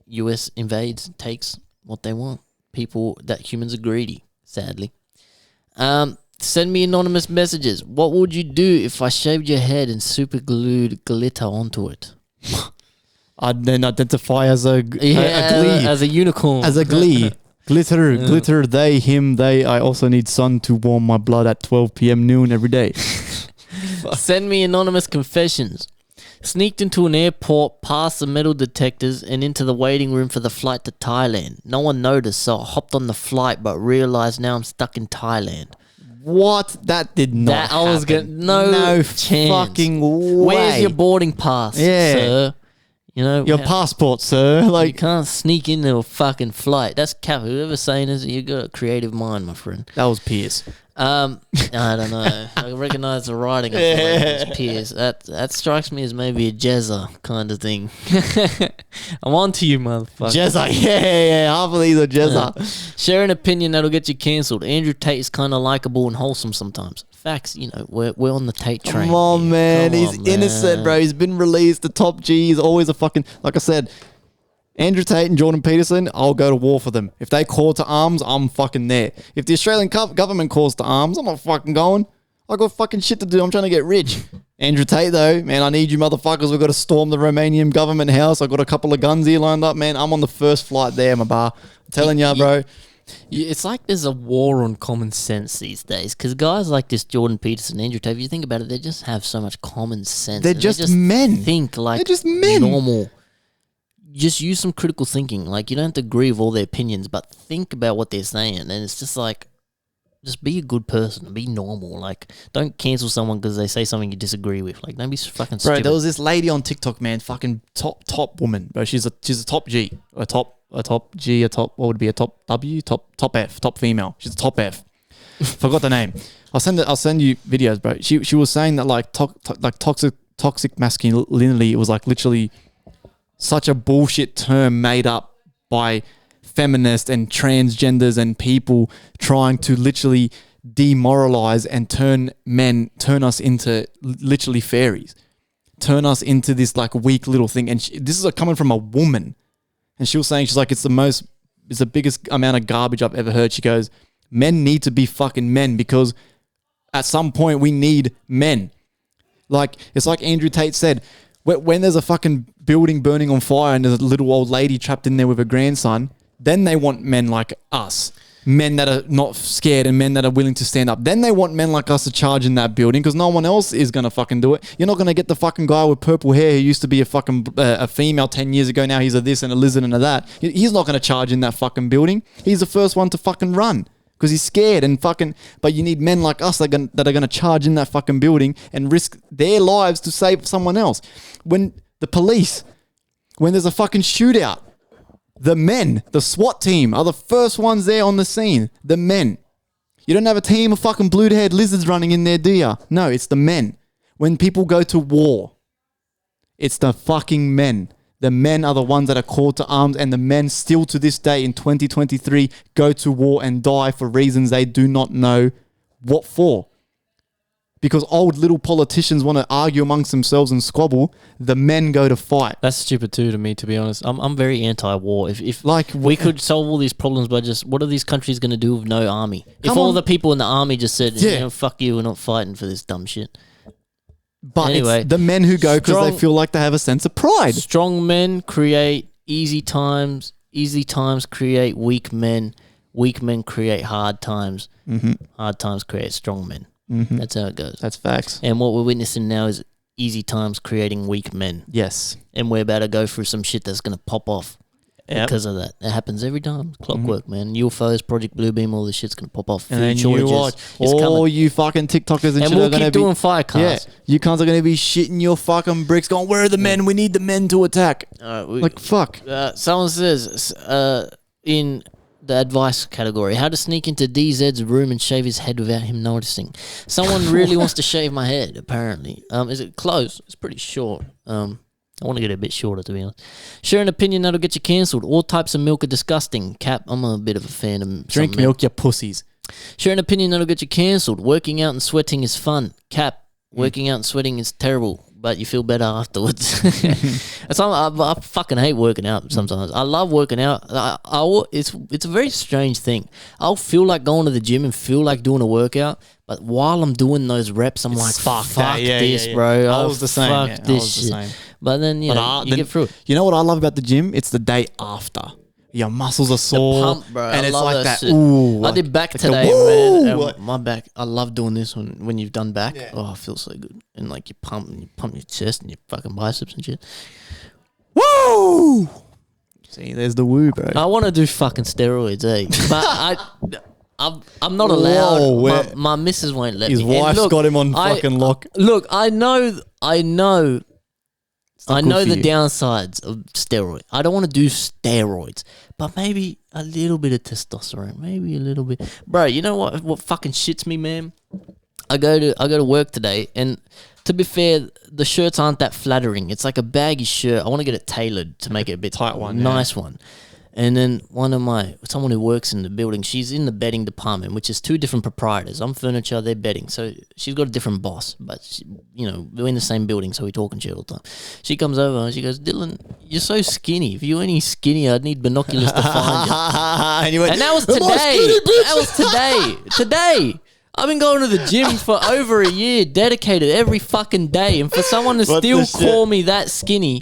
US invades, takes what they want. Humans are greedy, sadly. Send me anonymous messages. What would you do if I shaved your head and super glued glitter onto it? I'd then identify as a glee. As a unicorn. As a glee. Glitter, they, him, they. I also need sun to warm my blood at 12 p.m. noon every day. Send me anonymous confessions. Sneaked into an airport, past the metal detectors, and into the waiting room for the flight to Thailand. No one noticed, so I hopped on the flight, but realized now I'm stuck in Thailand. What? That did not happen. No chance. Fucking way. Where's your boarding pass, sir? Your passport, sir. You can't sneak into a fucking flight. That's cap. Whoever's saying this, you got a creative mind, my friend. That was Piers. I don't know. I recognize the writing. It's Piers. That strikes me as maybe a Jezza kind of thing. I'm on to you, motherfucker. Jezza, yeah. Half of these are Jezza. Share an opinion that'll get you cancelled. Andrew Tate is kind of likable and wholesome sometimes. Facts, we're on the Tate train. Come on, man. He's innocent, bro. He's been released. The top G is always a fucking... Like I said, Andrew Tate and Jordan Peterson, I'll go to war for them. If they call to arms, I'm fucking there. If the Australian government calls to arms, I'm not fucking going. I got fucking shit to do. I'm trying to get rich. Andrew Tate, though, man, I need you motherfuckers. We've got to storm the Romanian government house. I got a couple of guns here lined up, man. I'm on the first flight there, my bar. I'm telling you, bro. It's like there's a war on common sense these days because guys like this Jordan Peterson, Andrew Tate, if you think about it, they just have so much common sense. They're just men. Think like they're just men. Normal. Just use some critical thinking. Like, you don't have to agree with all their opinions, but think about what they're saying. And it's just like, just be a good person. Be normal. Like, don't cancel someone because they say something you disagree with. Like, don't be fucking stupid. Bro, there was this lady on TikTok, man, fucking top woman. Bro, she's a top G. A top G, what would it be? A top W? Top F. Top female. She's a top F. Forgot the name. I'll send you videos, bro. She was saying that like toxic masculinity was like literally such a bullshit term made up by feminists and transgenders and people trying to literally demoralize and turn us into literally fairies, turn us into this like weak little thing. And this is coming from a woman, and she was saying, she's like, it's the biggest amount of garbage I've ever heard. She goes, men need to be fucking men because at some point we need men. Like, it's like Andrew Tate said, when there's a fucking building burning on fire and there's a little old lady trapped in there with her grandson, then they want men like us. Men that are not scared and men that are willing to stand up. Then they want men like us to charge in that building because no one else is going to fucking do it. You're not going to get the fucking guy with purple hair who used to be a fucking a female 10 years ago. Now he's a this and a lizard and a that. He's not going to charge in that fucking building. He's the first one to fucking run because he's scared and fucking... But you need men like us that are going to charge in that fucking building and risk their lives to save someone else. When the police... When there's a fucking shootout, the men, the SWAT team are the first ones there on the scene. The men. You don't have a team of fucking blue-haired lizards running in there, do ya? No, it's the men. When people go to war, it's the fucking men. The men are the ones that are called to arms, and the men still to this day in 2023 go to war and die for reasons they do not know what for. Because old little politicians want to argue amongst themselves and squabble, the men go to fight. That's stupid too, to me, to be honest. I'm very anti-war. If like we could solve all these problems by just, what are these countries going to do with no army? If all the people in the army just said, fuck you, we're not fighting for this dumb shit. But Anyway, it's the men who go because they strong- feel like they have a sense of pride. Strong men create easy times. Easy times create weak men. Weak men create hard times. Hard times create strong men. That's how it goes. That's facts. And what we're witnessing now is easy times creating weak men. Yes. And we're about to go through some shit that's going to pop off because of that. It happens every time. Clockwork, man. UFOs, Project Bluebeam, all this shit's going to pop off. And then Food you watch all you fucking TikTokers and shit we'll are going to keep be doing FireCast. Yeah, you cunts are going to be shitting your fucking bricks going, where are the men? We need the men to attack. Like, fuck. Someone says in the advice category, how to sneak into DZ's room and shave his head without him noticing. Someone really wants to shave my head, apparently. Is it close? It's pretty short. I want to get it a bit shorter, to be honest. Share an opinion that'll get you cancelled. All types of milk are disgusting. Cap, I'm a bit of a fan of Drink milk, you pussies. Share an opinion that'll get you cancelled. Working out and sweating is fun. Cap, working out and sweating is terrible, but you feel better afterwards. I fucking hate working out sometimes. I love working out. It's a very strange thing. I'll feel like going to the gym and feel like doing a workout, but while I'm doing those reps, I'm like, fuck this, bro. I was the same. Fuck this shit. But then, you get through it. You know what I love about the gym? It's the day after. Your muscles are sore. Pump, bro. And I it's love like that. shit. Ooh, I did back like today, woo, man. like- My back, I love doing this when you've done back. Yeah. Oh, it feels so good. And like you pump your chest and your fucking biceps and shit. Woo! See, there's the woo, bro. I want to do fucking steroids, but I'm not allowed. Whoa, my missus won't let His me. And wife's look, got him on fucking lock. Look, I know the good for you. downsides of steroids. I don't want to do steroids, but maybe a little bit of testosterone, maybe a little bit. Bro, you know what fucking shits me, man? I go to work today, and to be fair, the shirts aren't that flattering. It's like a baggy shirt. I want to get it tailored to make it a bit tight one, nice one. And then someone who works in the building, she's in the bedding department, which is two different proprietors. I'm furniture, they're bedding. So she's got a different boss, but we're in the same building, so we talk and shit all the time. She comes over and she goes, Dylan, you're so skinny. If you were any skinnier, I'd need binoculars to find you. And that was today. That was today. Today. I've been going to the gym for over a year, dedicated every fucking day. And for someone to still call me that skinny,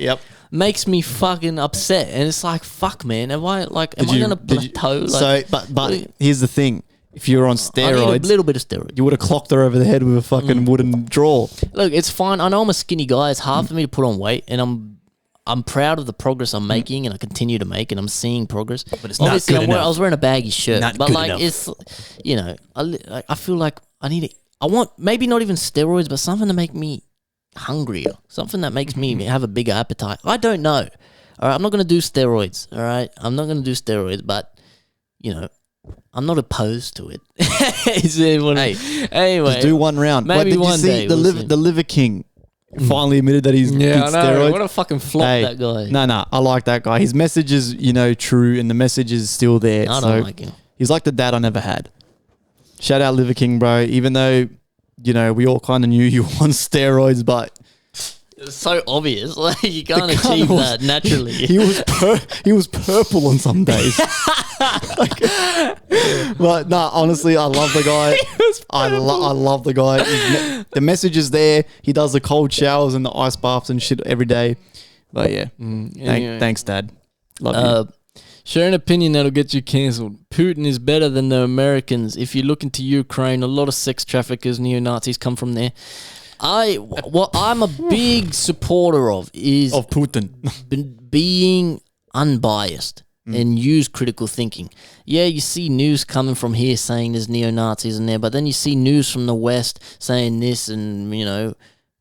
makes me fucking upset. And it's like, fuck, man. Am I going to plateau? But here's the thing. If you were on steroids, I need a little bit of steroids. You would have clocked her over the head with a fucking wooden draw. Look, it's fine. I know I'm a skinny guy. It's hard for me to put on weight, and I'm proud of the progress I'm making, and I continue to make, and I'm seeing progress. But it's not good enough. I was wearing a baggy shirt, Not but good like enough. it's, I feel like I want maybe not even steroids, but something to make me hungrier, something that makes me have a bigger appetite. I don't know. All right, I'm not going to do steroids. All right, I'm not going to do steroids, but I'm not opposed to it. Anyway, Just do one round. maybe did you one see day the we'll see. the Liver King finally admitted that he's did I know. steroids? What a fucking flop that guy. No, I like that guy. His message is, true, and the message is still there. I don't like him. He's like the dad I never had. Shout out Liver King, bro. Even though, we all kind of knew you were on steroids, but It's so obvious. Like you can't achieve that naturally. he was purple on some days. But no, honestly, I love the guy. I love the guy. The message is there. He does the cold showers and the ice baths and shit every day. But yeah, thanks, Dad. Love you. Share an opinion that'll get you cancelled. Putin is better than the Americans. If you look into Ukraine, a lot of sex traffickers, neo-Nazis come from there. What I'm a big supporter of is Of Putin. being unbiased and use critical thinking. Yeah, you see news coming from here saying there's neo-Nazis in there, but then you see news from the West saying this and,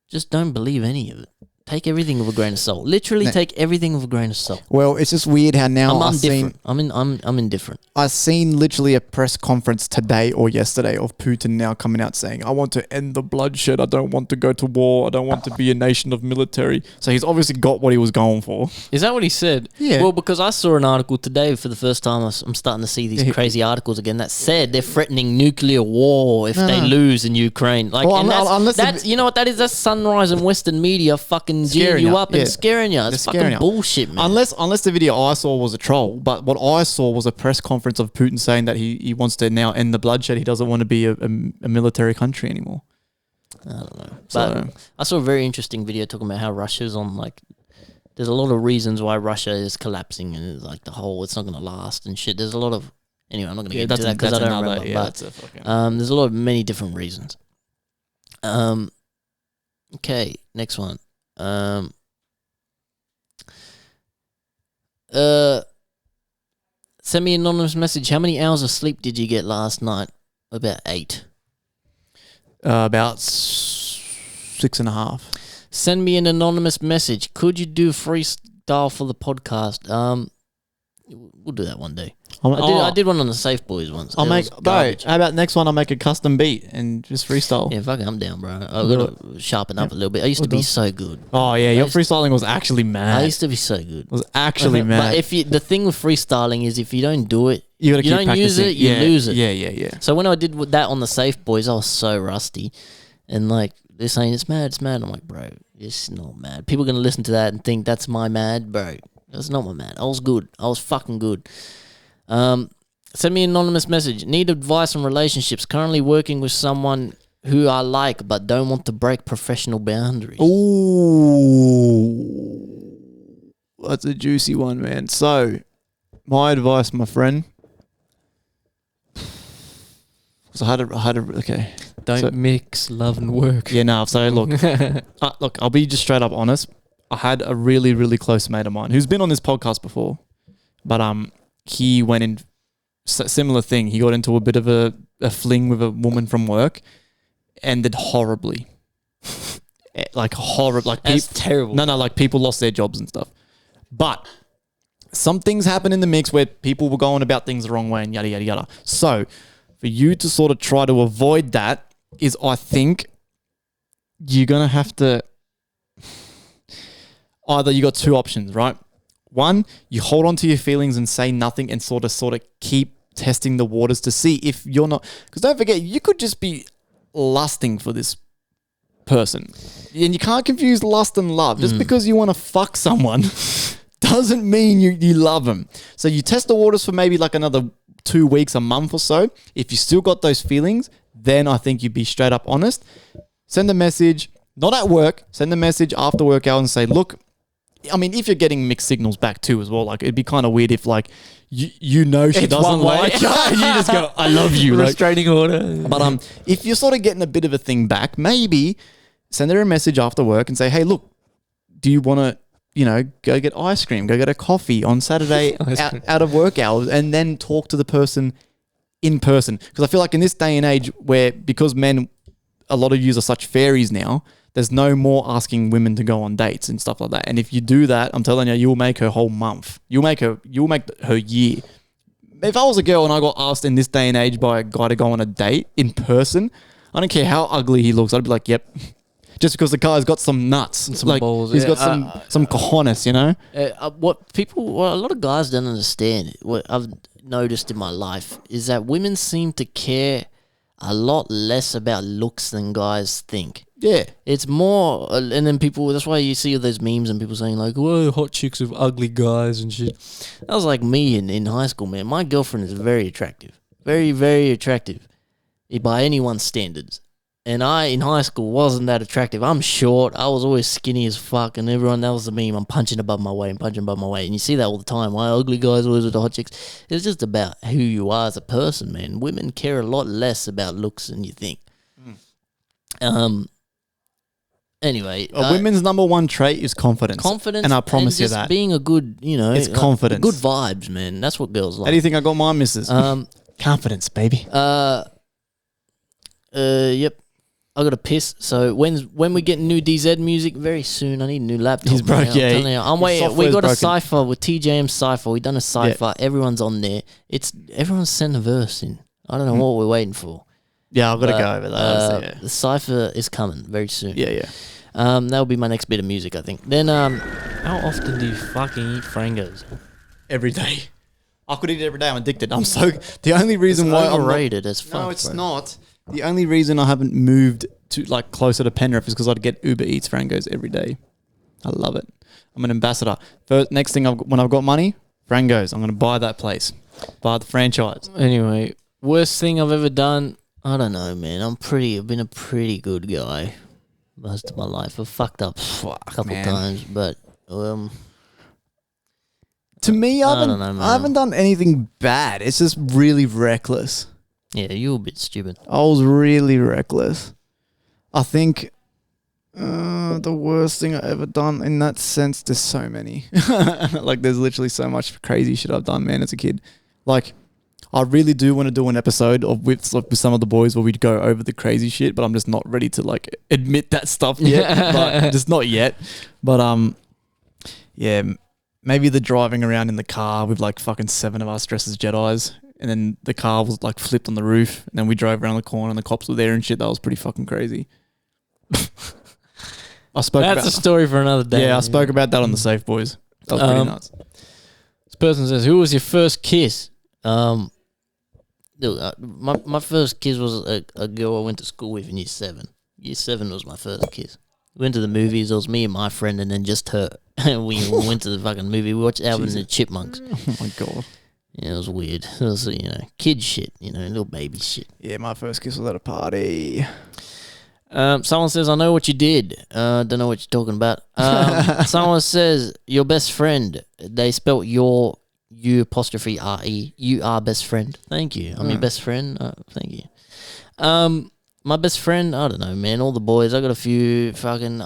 just don't believe any of it. Take everything with a grain of salt. Literally take everything with a grain of salt. Well, it's just weird how now I'm indifferent. I'm indifferent. I've seen literally a press conference today or yesterday of Putin now coming out saying, I want to end the bloodshed. I don't want to go to war. I don't want to be a nation of military. So he's obviously got what he was going for. Is that what he said? Yeah. Well, because I saw an article today for the first time. I'm starting to see these crazy articles again that said they're threatening nuclear war if they lose in Ukraine. Like, Well, and unless that's you know what that is? That's Sunrise and Western media fucking gearing you up and scaring you. It's scaring fucking you. bullshit, man. Unless the video I saw was a troll, but what I saw was a press conference of Putin saying that he wants to now end the bloodshed. He doesn't want to be a military country anymore. I don't know. But So I saw a very interesting video talking about how Russia's on like. There's a lot of reasons why Russia is collapsing and it's like it's not going to last and shit. There's a lot of anyway. I'm not going to get into that because I don't remember. Yeah, but there's a lot of many different reasons. Okay, next one. Send me an anonymous message. How many hours of sleep did you get last night? About 8. About 6.5. Send me an anonymous message. Could you do freestyle for the podcast? We'll do that one day. I did one on the Safebois once. How about next one? I'll make a custom beat and just freestyle. Yeah, fuck it, I'm down, bro. I've got to sharpen up a little bit. I used to be so good. Oh yeah, your freestyling was actually mad. I used to be so good. It was actually mad. But the thing with freestyling is if you don't do it, you don't practicing. Use it, you lose it. Yeah. So when I did that on the Safebois, I was so rusty, and like they're saying it's mad. I'm like, bro, it's not mad. People are gonna listen to that and think that's my mad, bro. That's not my mad. I was good. I was fucking good. Send me an anonymous message. Need advice on relationships. Currently working with someone who I like but don't want to break professional boundaries. Ooh, that's a juicy one, man. So, my advice, my friend. So I had a okay. Don't mix love and work. Yeah, no. So look, I'll be just straight up honest. I had a really, really close mate of mine who's been on this podcast before, but he went in similar thing. He got into a bit of a fling with a woman from work, ended horribly. Like horrible. Like that's terrible. No, like people lost their jobs and stuff. But some things happen in the mix where people were going about things the wrong way and yada yada yada. So for you to sort of try to avoid that is, I think, you're gonna have to. Either you got two options, right? One, you hold on to your feelings and say nothing and sort of keep testing the waters to see if you're not... Because don't forget, you could just be lusting for this person. And you can't confuse lust and love. Just because you want to fuck someone doesn't mean you love them. So you test the waters for maybe like another 2 weeks, a month or so. If you still got those feelings, then I think you'd be straight up honest. Send a message, not at work, send a message after work hours and say, look... I mean, if you're getting mixed signals back too as well, like it'd be kind of weird if like you know she doesn't like you and you just go, I love you. Restraining order. But if you're sort of getting a bit of a thing back, maybe send her a message after work and say, hey, look, do you want to, go get ice cream, go get a coffee on Saturday out of work hours, and then talk to the person in person? Because I feel like in this day and age where, because men, a lot of yous are such fairies now, there's no more asking women to go on dates and stuff like that. And if you do that, I'm telling you, you'll make her whole month. You'll make her year. If I was a girl and I got asked in this day and age by a guy to go on a date in person, I don't care how ugly he looks. I'd be like, yep. Just because the guy's got some nuts, some balls. He's got some cojones, What a lot of guys don't understand, what I've noticed in my life, is that women seem to care a lot less about looks than guys think. Yeah. It's more, and then people, that's why you see all those memes and people saying like, whoa, hot chicks with ugly guys and shit. That was like me in high school, man. My girlfriend is very attractive. Very, very attractive by anyone's standards. And I, in high school, wasn't that attractive. I'm short. I was always skinny as fuck. And everyone, that was the meme. I'm punching above my weight. And you see that all the time. Why ugly guys always with the hot chicks? It's just about who you are as a person, man. Women care a lot less about looks than you think. Anyway. Women's number one trait is confidence. Confidence. And I promise you that. Being a good, it's confidence. Good vibes, man. That's what girls like. How do you think I got my missus? Confidence, baby. Yep. I got to piss. So when we get new DZ music, very soon. I need a new laptop. He's broke. Yeah, I'm waiting. We got a cipher with TJM cipher. We done a cipher. Yeah. Everyone's on there. Everyone's sent a verse in. I don't know what we're waiting for. Yeah, I've got to go over that. The cipher is coming very soon. Yeah. That'll be my next bit of music, I think. Then how often do you fucking eat frangos? Every day. I could eat it every day. I'm addicted. The only reason why I'm overrated as fuck. No, it's not. The only reason I haven't moved to like closer to Penrith is because I'd get Uber Eats Frangos every day. I love it. I'm an ambassador. Next thing, when I've got money, Frangos. I'm going to buy that place. Buy the franchise. Anyway, worst thing I've ever done I don't know, man. I've been a pretty good guy most of my life. I've fucked up a couple times, but to me, I don't know, man. haven't done anything bad. It's just really reckless. Yeah, you were a bit stupid. I was really reckless. I think the worst thing I ever done in that sense, there's so many. Like, there's literally so much crazy shit I've done, man, as a kid. Like, I really do want to do an episode with some of the boys where we'd go over the crazy shit, but I'm just not ready to like admit that stuff yet. But just not yet. But yeah, maybe the driving around in the car with like fucking 7 of us dressed as Jedis, and then the car was like flipped on the roof, and then we drove around the corner and the cops were there and shit. That was pretty fucking crazy. That's a story for another day. Yeah, I spoke about that on the Safebois. That was pretty nuts. This person says, "Who was your first kiss?" My first kiss was a girl I went to school with in year 7. Year 7 was my first kiss. We went to the movies. It was me and my friend, and then just her. And we went to the fucking movie. We watched Alvin and the Chipmunks. Oh my god. Yeah, it was weird. It was, kid shit, little baby shit. Yeah, my first kiss was at a party. Someone says, I know what you did. Don't know what you're talking about. Someone says, your best friend. They spelt your U''RE. You are best friend. Thank you. I'm your best friend. Thank you. My best friend, I don't know, man. All the boys. I got a few fucking,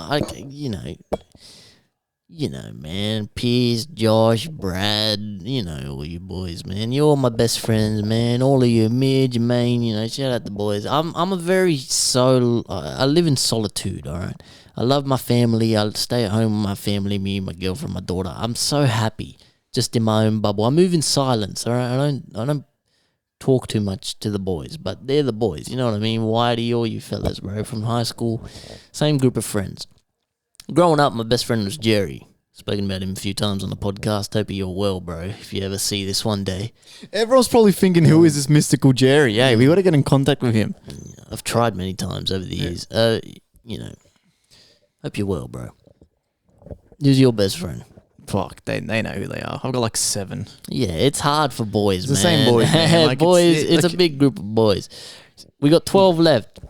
man. Piers, Josh, Brad, all you boys, man. You're all my best friends, man. All of you, Mir, Jermaine, shout out the boys. I'm a very I live in solitude, all right? I love my family. I stay at home with my family, me, my girlfriend, my daughter. I'm so happy just in my own bubble. I move in silence, all right? I don't talk too much to the boys, but they're the boys, you know what I mean? Whitey, all you fellas, bro, from high school, same group of friends. Growing up, my best friend was Jerry. Spoken about him a few times on the podcast. Hope you're well, bro, if you ever see this one day. Everyone's probably thinking, who is this mystical Jerry? Hey, we got to get in contact with him. I've tried many times over the years. Hope you're well, bro. Who's your best friend? Fuck, they know who they are. I've got like 7. Yeah, it's hard for boys, it's man. The same boys, man. Like boys, it's a big group of boys. We got 12 left.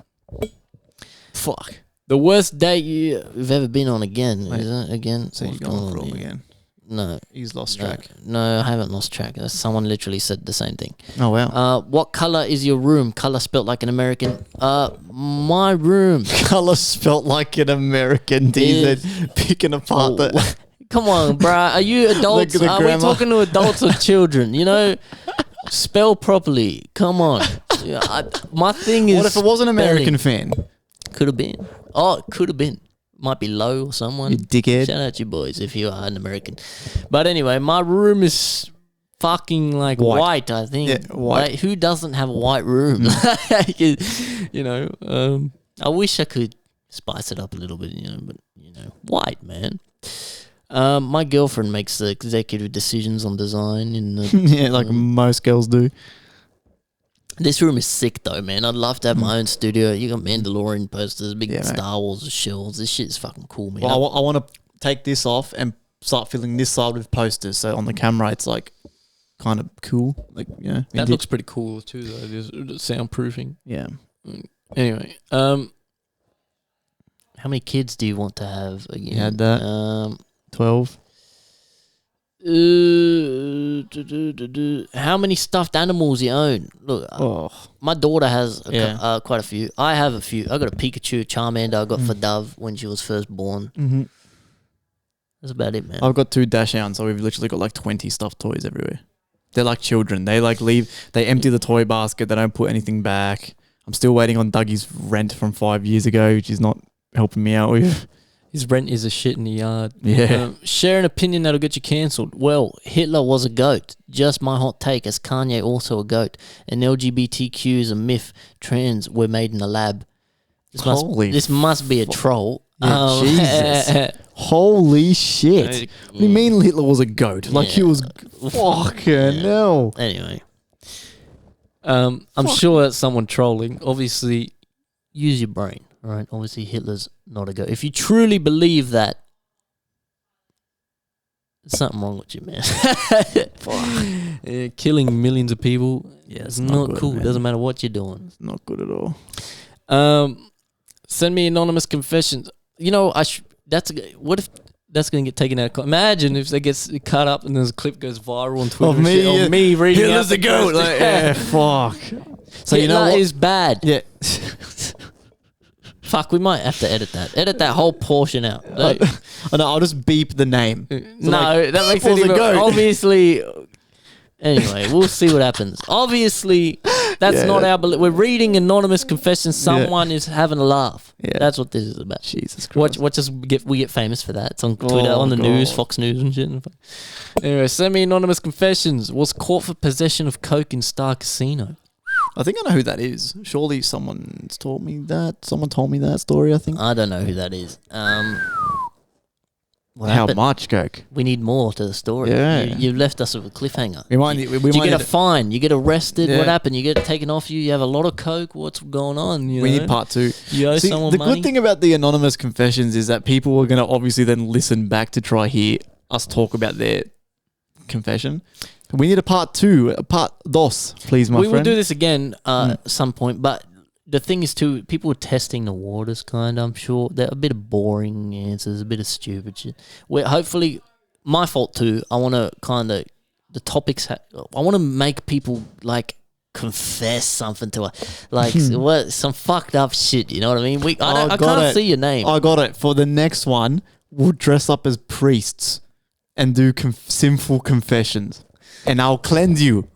Fuck. The worst date you've ever been on again. Wait, is it again? So you're going for him again? No. He's lost track. No, I haven't lost track. Someone literally said the same thing. Oh, wow. What color is your room? Color spelt like an American. My room. Color spelt like an American. Picking apart the... Come on, bruh. Are you adults? The Are we talking to adults or children? Spell properly. Come on. My thing is... What if it was an American fan? Could have been. Oh, it could have been. Might be low or someone. You dickhead. Shout out you boys if you are an American. But anyway, my room is fucking like white, I think. Yeah, white. Like, who doesn't have a white room? I wish I could spice it up a little bit, but white, man. My girlfriend makes the executive decisions on design in the yeah, like most girls do. This room is sick though, man. I'd love to have my own studio. You got Mandalorian posters, big Star Wars shelves. This shit is fucking cool, man. Well, I want to take this off and start filling this side with posters. So on the camera, it's like kind of cool. Like, that looks pretty cool too, though. There's soundproofing. Yeah. Anyway, how many kids do you want to have again? You had that. 12. How many stuffed animals you own? Look, my daughter has quite a few. I have a few. I got a Pikachu, Charmander. I got for Dove when she was first born. Mm-hmm. That's about it, man. I've got 2 Dachshunds, so we've literally got like 20 stuffed toys everywhere. They're like children. They like leave. They empty the toy basket. They don't put anything back. I'm still waiting on Dougie's rent from 5 years ago, which he's not helping me out with. His rent is a shit in the yard. Yeah. Share an opinion that'll get you cancelled. Well, Hitler was a goat. Just my hot take, as Kanye also a goat. And LGBTQ is a myth. Trans were made in a lab. This must be a troll. Yeah, Jesus. Holy shit. What do you mean Hitler was a goat? Like he was fucking hell. Anyway. I'm sure that's someone trolling. Obviously, use your brain. All right, obviously Hitler's not a goat. If you truly believe that, There's something wrong with you, man. Yeah, killing millions of people. Yeah, it's not good, cool. man. It doesn't matter what you're doing. It's not good at all. Send me anonymous confessions. You know, what if that's gonna get taken out? Imagine if that gets cut up and this clip goes viral on Twitter. Of me, of me reading out the goat. Like, yeah, fuck. So you know Hitler what? is bad. Yeah. Fuck, we might have to edit that. Edit that whole portion out. I know. I'll just beep the name. No, that makes it was a even, goat. obviously. Anyway, we'll see what happens. Obviously, that's Yeah. not our. We're reading anonymous confessions. Someone is having a laugh. Yeah. That's what this is about. Jesus Christ. Watch us we get famous for that. It's on Twitter, on the God. news, Fox News and shit. Anyway, send me anonymous confessions. Was caught for possession of coke in Star Casino. I think I know who that is. Surely someone's told me that. Someone told me that story, I think. I don't know who that is. What How happened? much, Coke? We need more to the story. Yeah. You left us with a cliffhanger. We might. You get a fine. You get arrested. Yeah. What happened? You get taken off you. You have a lot of coke. What's going on? You We know? need part 2. You owe See, someone the money. good thing about the anonymous confessions is that people are going to obviously then listen back to try hear us talk about their confession. We need a part 2, a part dos, please, my we friend. will do this again at some point, but the thing is too, people are testing the waters, kind of. I'm sure they're a bit of boring answers, a bit of stupid shit. Where hopefully, my fault too. I want to kind of the topics. I want to make people like confess something to us, like what some fucked up shit. You know what I mean? I can't see your name. I got it. For the next one, we'll dress up as priests and do sinful confessions. And I'll cleanse you.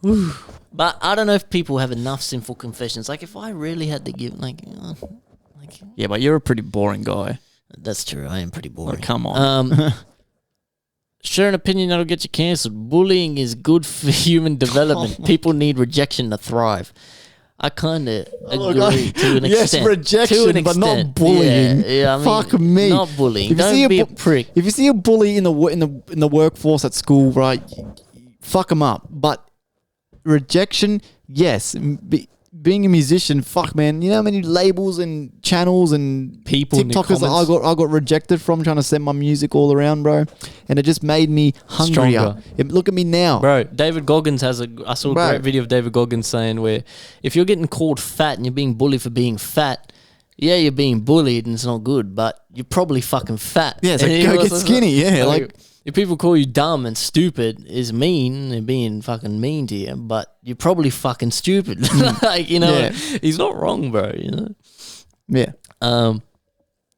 But I don't know if people have enough sinful confessions. Like if I really had to give, like Yeah, but you're a pretty boring guy. that's true. I am pretty boring. Oh, come on. Share an opinion that'll get you cancelled. Bullying is good for human development. People need rejection to thrive. I kind of agree to an Yes, extent. rejection, To an but not extent. bullying. Yeah, I mean, Fuck me. Not bullying. If you see Don't be a bu- prick. If you see a bully in the workforce at school, right, fuck them up. But rejection, yes. Being a musician, fuck man, you know how many labels and channels and People in the TikTokers that I got rejected from trying to send my music all around, bro, and it just made me hungrier. Stronger. Look at me now, Bro, David Goggins I saw a Bro. great video of David Goggins saying where If you're getting called fat and you're being bullied for being fat, yeah, you're being bullied and it's not good, but you're probably fucking fat. Yeah, so And he go was get skinny. Yeah, like if people call you dumb and stupid is mean and being fucking mean to you, but you're probably fucking stupid. Like, you know, Yeah. he's not wrong, bro, you know. yeah.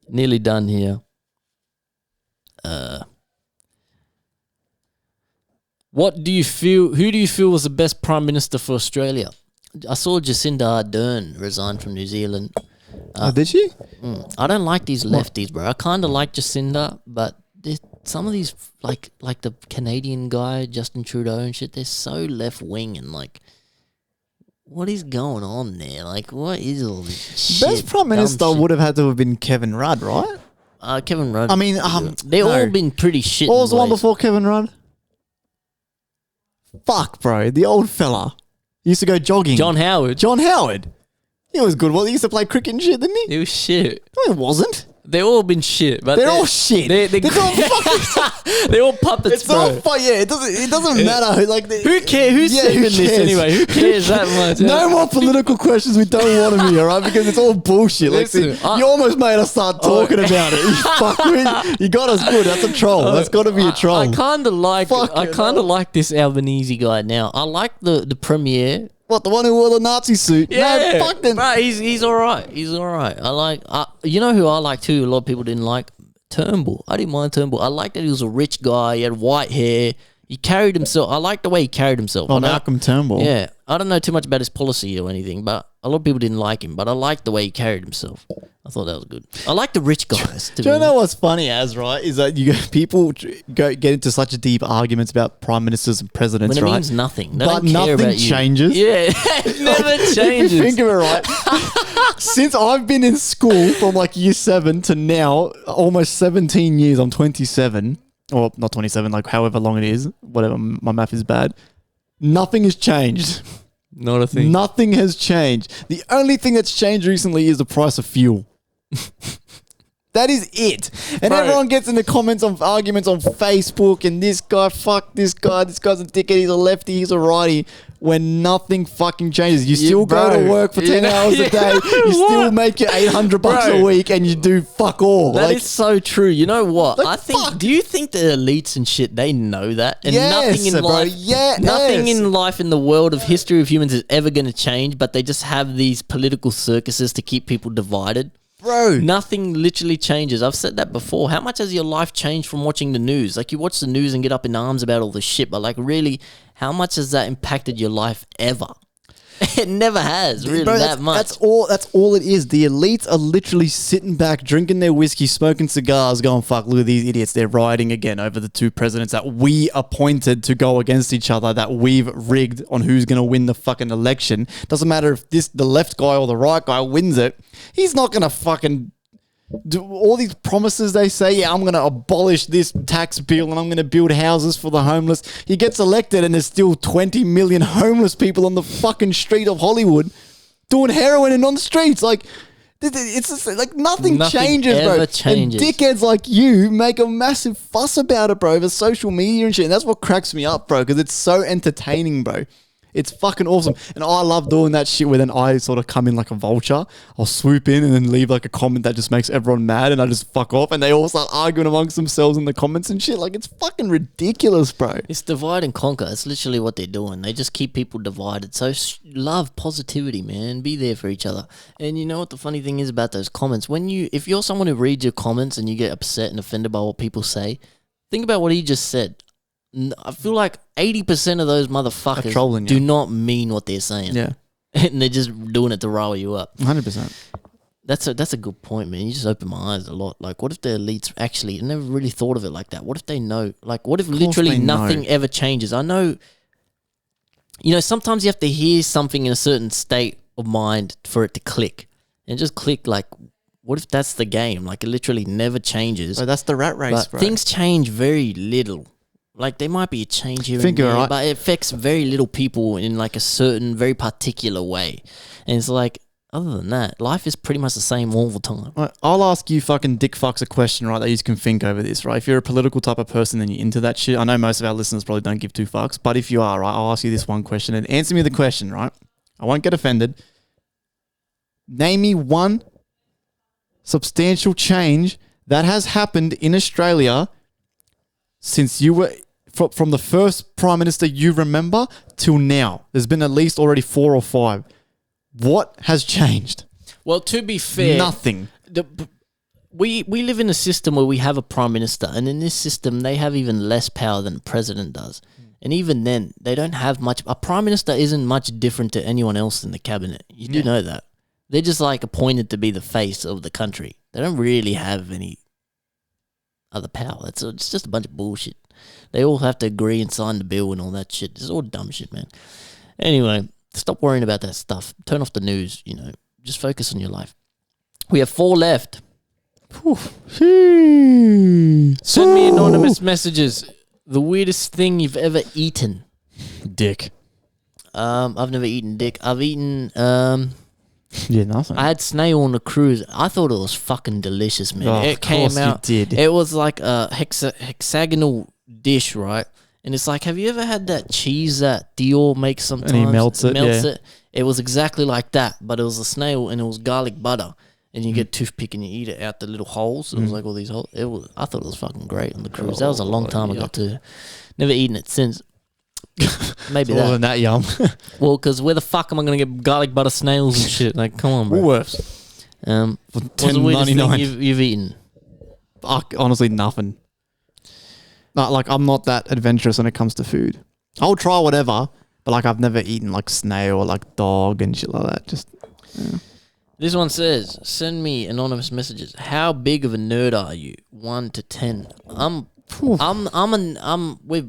Nearly done here. Who do you feel was the best Prime Minister for Australia? I saw Jacinda Ardern resign from New Zealand. Did she? I don't like these lefties, bro. I kind of like Jacinda, but some of these, like the Canadian guy, Justin Trudeau and shit, they're so left wing and like, what is going on there? Like, what is all this shit? Best Prime dumb Minister shit? would have had to have been Kevin Rudd, right? Kevin Rudd. I mean, they've no. all been pretty shit. What in was the one ways. before Kevin Rudd? Fuck, bro. The old fella. He used to go jogging. John Howard. John Howard. He was good. Well, he used to play cricket and shit, didn't he? It was shit. No, he wasn't. They all been shit, but They're all shit. They're all fucking. they're all puppets, It's bro. all fun. Yeah, it doesn't matter. Who, like, Who cares? Who's Yeah, sending who this cares? anyway? Who cares that much? No more political questions we don't want to be, all right? Because it's all bullshit. Like, Listen, see, you almost made us start talking about it. You fuckwit. You got us good. That's a troll. That's got to be a troll. I kind of like. Fuck I it, kind no. of like this Albanese guy now. I like the premier. What, the one who wore the Nazi suit? No, fuck them. Bro, he's all right. He's all right. I like. You know who I like too? A lot of people didn't like Turnbull. I didn't mind Turnbull. I liked that he was a rich guy. He had white hair. He carried himself. I like the way he carried himself. Oh, I don't- Malcolm Turnbull. Yeah, I don't know too much about his policy or anything, but a lot of people didn't like him. But I liked the way he carried himself. I thought that was good. I like the rich guys. Do you know what's funny as, right, is that people get into such deep arguments about prime ministers and presidents, when it right? means nothing. They But don't care nothing about you. changes. Yeah, it never If changes. you think of it, right, since I've been in school from like year 7 to now, almost 17 years, I'm 27, or not 27, like however long it is, whatever, my math is bad, nothing has changed. not a thing. Nothing has changed. The only thing that's changed recently is the price of fuel. That is it. And Bro. everyone gets in the comments on arguments on Facebook and this guy, fuck this guy's a dickhead, he's a lefty, he's a righty, when nothing fucking changes. You still go to work for 10 hours a day, you still make your $800 a week and you do fuck all. That is so true. You know what? Like, I think. fuck. Do you think the elites and shit they know that? And Yes, nothing in bro. life, Yes. nothing in life in the world of history of humans is ever going to change. But they just have these political circuses to keep people divided. Bro. Nothing literally changes. I've said that before. How much has your life changed from watching the news? Like, you watch the news and get up in arms about all this shit, but like, really, how much has that impacted your life ever? It never has, really, Bro, that much. That's all it is. The elites are literally sitting back, drinking their whiskey, smoking cigars, going, fuck, look at these idiots. They're rioting again over the two presidents that we appointed to go against each other, that we've rigged on who's going to win the fucking election. Doesn't matter if the left guy or the right guy wins it. He's not going to fucking do all these promises they say. Yeah, I'm going to abolish this tax bill and I'm going to build houses for the homeless. He gets elected and there's still 20 million homeless people on the fucking street of Hollywood doing heroin and on the streets. Like, it's just, like nothing changes, bro. ever changes. And dickheads like you make a massive fuss about it, bro, over social media and shit. And that's what cracks me up, bro, because it's so entertaining, bro. It's fucking awesome. And I love doing that shit where then I sort of come in like a vulture. I'll swoop in and then leave like a comment that just makes everyone mad and I just fuck off and they all start arguing amongst themselves in the comments and shit. Like, it's fucking ridiculous, bro. It's divide and conquer. It's literally what they're doing. They just keep people divided. So love positivity, man. Be there for each other. And you know what the funny thing is about those comments? If you're someone who reads your comments and you get upset and offended by what people say, think about what he just said. I feel like 80% of those motherfuckers trolling you. do not mean what they're saying. Yeah. And they're just doing it to rile you up. 100%. That's a good point, man. You just open my eyes a lot. Like, what if the elites actually, I never really thought of it like that. What if they know? Like, what if literally nothing ever changes? I know, sometimes you have to hear something in a certain state of mind for it to click. And just click, like, what if that's the game? Like, it literally never changes. So that's the rat race, But bro. things change very little. Like, there might be a change here Think and you're there, right. but it affects very little people in like a certain, very particular way. And it's like, other than that, life is pretty much the same all the time. Right, I'll ask you fucking dick fucks a question, right, that you can think over this, right? If you're a political type of person and you're into that shit, I know most of our listeners probably don't give two fucks, but if you are, right, I'll ask you this one question and answer me the question, right? I won't get offended. Name me one substantial change that has happened in Australia since you were... From the first Prime Minister you remember till now. There's been at least already 4 or 5. What has changed? Well, to be fair, Nothing. We live in a system where we have a prime minister, and in this system, they have even less power than the president does. And even then, they don't have much. A prime minister isn't much different to anyone else in the cabinet. You do know that. They're just like appointed to be the face of the country. They don't really have any other power. It's just a bunch of bullshit. They all have to agree and sign the bill and all that shit. It's all dumb shit, man. Anyway, stop worrying about that stuff. Turn off the news, Just focus on your life. We have 4 left. Send me anonymous messages. The weirdest thing you've ever eaten. Dick. I've never eaten dick. I've eaten... Yeah, nothing. I had snail on a cruise. I thought it was fucking delicious, man. Oh, It of course came out. you did. It was like a hexagonal dish, right? And it's like, have you ever had that cheese that Dior makes sometimes? And he melts it, yeah. it. It was exactly like that, but it was a snail and it was garlic butter. And you get a toothpick and you eat it out the little holes. It was like all these holes. I thought it was fucking great on the cruise. That was a long time ago too. Never eaten it since. Maybe More that. than that, yum. Well, because where the fuck am I going to get garlic butter snails and shit? Like, come on, bro. Woolworths. For What's the weirdest thing $10.99. you've eaten? Honestly, nothing. Not like I'm not that adventurous when it comes to food. I'll try whatever, but like I've never eaten like snail or like dog and shit like that. Just This one says, send me anonymous messages. How big of a nerd are you? 1 to 10. We're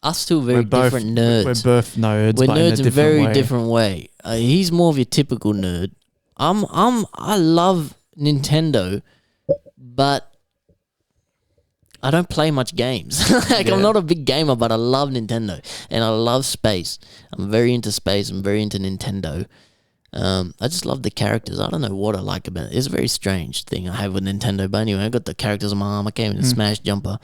us two are very different nerds. We're both nerds. We're but nerds in a very way. different way. He's more of your typical nerd. I love Nintendo, but I don't play much games. I'm not a big gamer, but I love Nintendo and I love space. I'm very into space. I'm very into Nintendo. I just love the characters. I don't know what I like about it. It's a very strange thing I have with Nintendo. But anyway, I got the characters on my arm. I came in a Smash Jumper.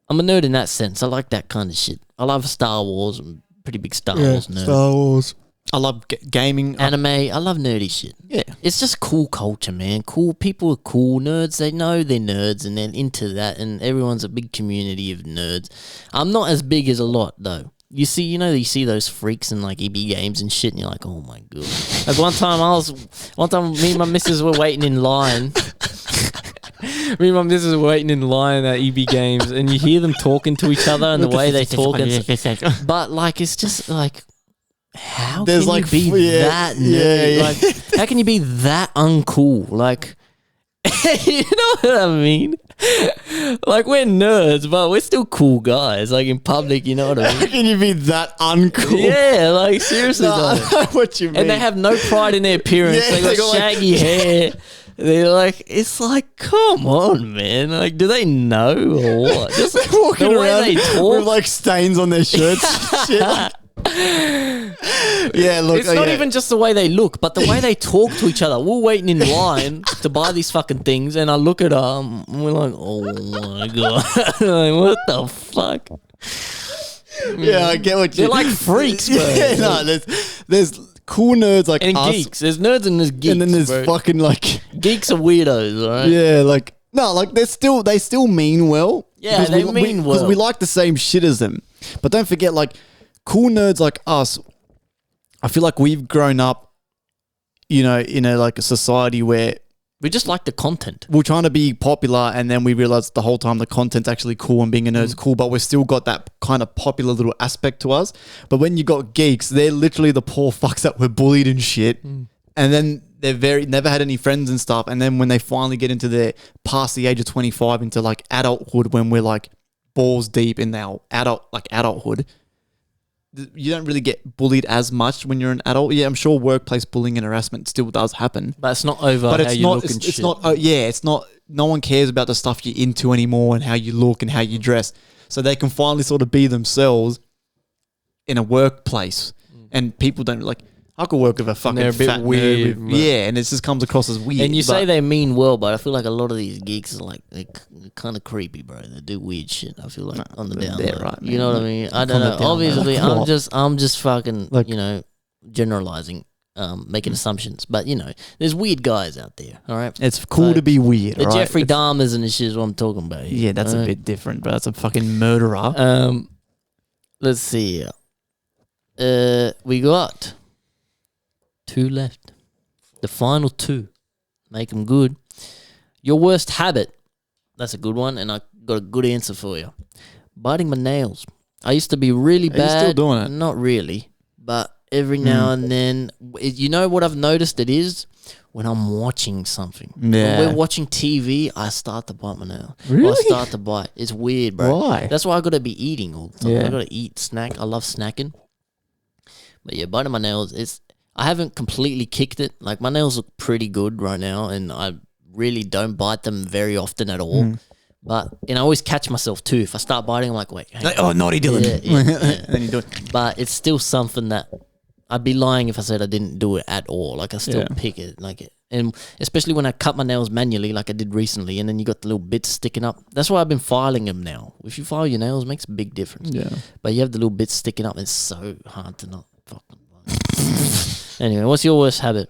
I'm a nerd in that sense. I like that kind of shit. I love Star Wars. I'm a pretty big Star Wars nerd. Star Wars. I love gaming. Anime. I love nerdy shit. Yeah. It's just cool culture, man. Cool people are cool. Nerds, they know they're nerds and they're into that. And everyone's a big community of nerds. I'm not as big as a lot, though. You see those freaks in like EB games and shit, and you're like, oh my god. Like one time, me and my missus were waiting in line. Me and my missus were waiting in line at EB games, and you hear them talking to each other and the way they talk. But like, it's just like, how can you be that nerd? Yeah. Like, how can you be that uncool? Like, you know what I mean? Like, we're nerds, but we're still cool guys. Like, in public, you know what I mean? How can you be that uncool? Yeah, like, seriously. No, I know what you mean. And they have no pride in their appearance. Yeah, they got shaggy hair. They're like, it's like, come on, man. Like, do they know or what? Just They're walking the way around they talk. with like stains on their shirts. Shit. Yeah, look. It's not even just the way they look, but the way they talk to each other. We're waiting in line to buy these fucking things, and I look at them, and we're like, oh my god. Like, what the fuck? Yeah, I get what you. They're like freaks, bro. Yeah, no, there's cool nerds like And us, geeks. There's nerds and there's geeks. and then there's bro. fucking like Geeks are weirdos, alright? yeah, like no, like they still mean well. Yeah, because they mean well. because we like the same shit as them. But don't forget, like cool nerds like us. I feel like we've grown up, in a society where We just like the content. we're trying to be popular, and then we realize the whole time the content's actually cool and being a nerd's cool, but we've still got that kind of popular little aspect to us. But when you got geeks, they're literally the poor fucks that were bullied and shit, and then they're never had any friends and stuff. And then when they finally get into their past the age of 25 into like adulthood, when we're like balls deep in our adulthood. You don't really get bullied as much when you're an adult. Yeah, I'm sure workplace bullying and harassment still does happen. But it's not over But how it's you not, look and it's shit. not, it's not, no one cares about the stuff you're into anymore and how you look and how you dress. So they can finally sort of be themselves in a workplace. And people don't like, I could work with a fucking they're a bit fat weird, nerd. but- Yeah, and it just comes across as weird. And you say but- they mean well, but I feel like a lot of these geeks are like, they're kind of creepy, bro. They do weird shit. I feel like on the they're down low. right, You know what I mean? I don't On the know. down low. Obviously, Like I'm what? I'm just fucking, Like- generalizing, making assumptions. But, there's weird guys out there, all right? It's cool Like, to be weird, The right? Jeffrey Dahmers and the shit is what I'm talking about here. Yeah, that's a alright? bit different, but that's a fucking murderer. Let's see here. We got 2 left. The final 2. Make them good. Your worst habit. That's a good one, and I got a good answer for you. Biting my nails. I used to be really Are you bad. still doing it? Not really, but every now and then. You know what I've noticed it is? When I'm watching something. Yeah. When we're watching TV, I start to bite my nail. Really? I start to bite. It's weird, bro. Why? That's why I got to be eating all the time. Yeah. I got to eat, snack. I love snacking. But yeah, biting my nails, I haven't completely kicked it. Like, my nails look pretty good right now, and I really don't bite them very often at all. But, I always catch myself too. If I start biting, I'm like, wait. hang Like, on. oh, naughty Dylan. Yeah. Then you do it. But it's still something that I'd be lying if I said I didn't do it at all. Like, I still Yeah. pick it. And especially when I cut my nails manually, like I did recently, and then you got the little bits sticking up. That's why I've been filing them now. If you file your nails, it makes a big difference. Yeah. But you have the little bits sticking up. It's so hard to not fucking. Anyway, what's your worst habit?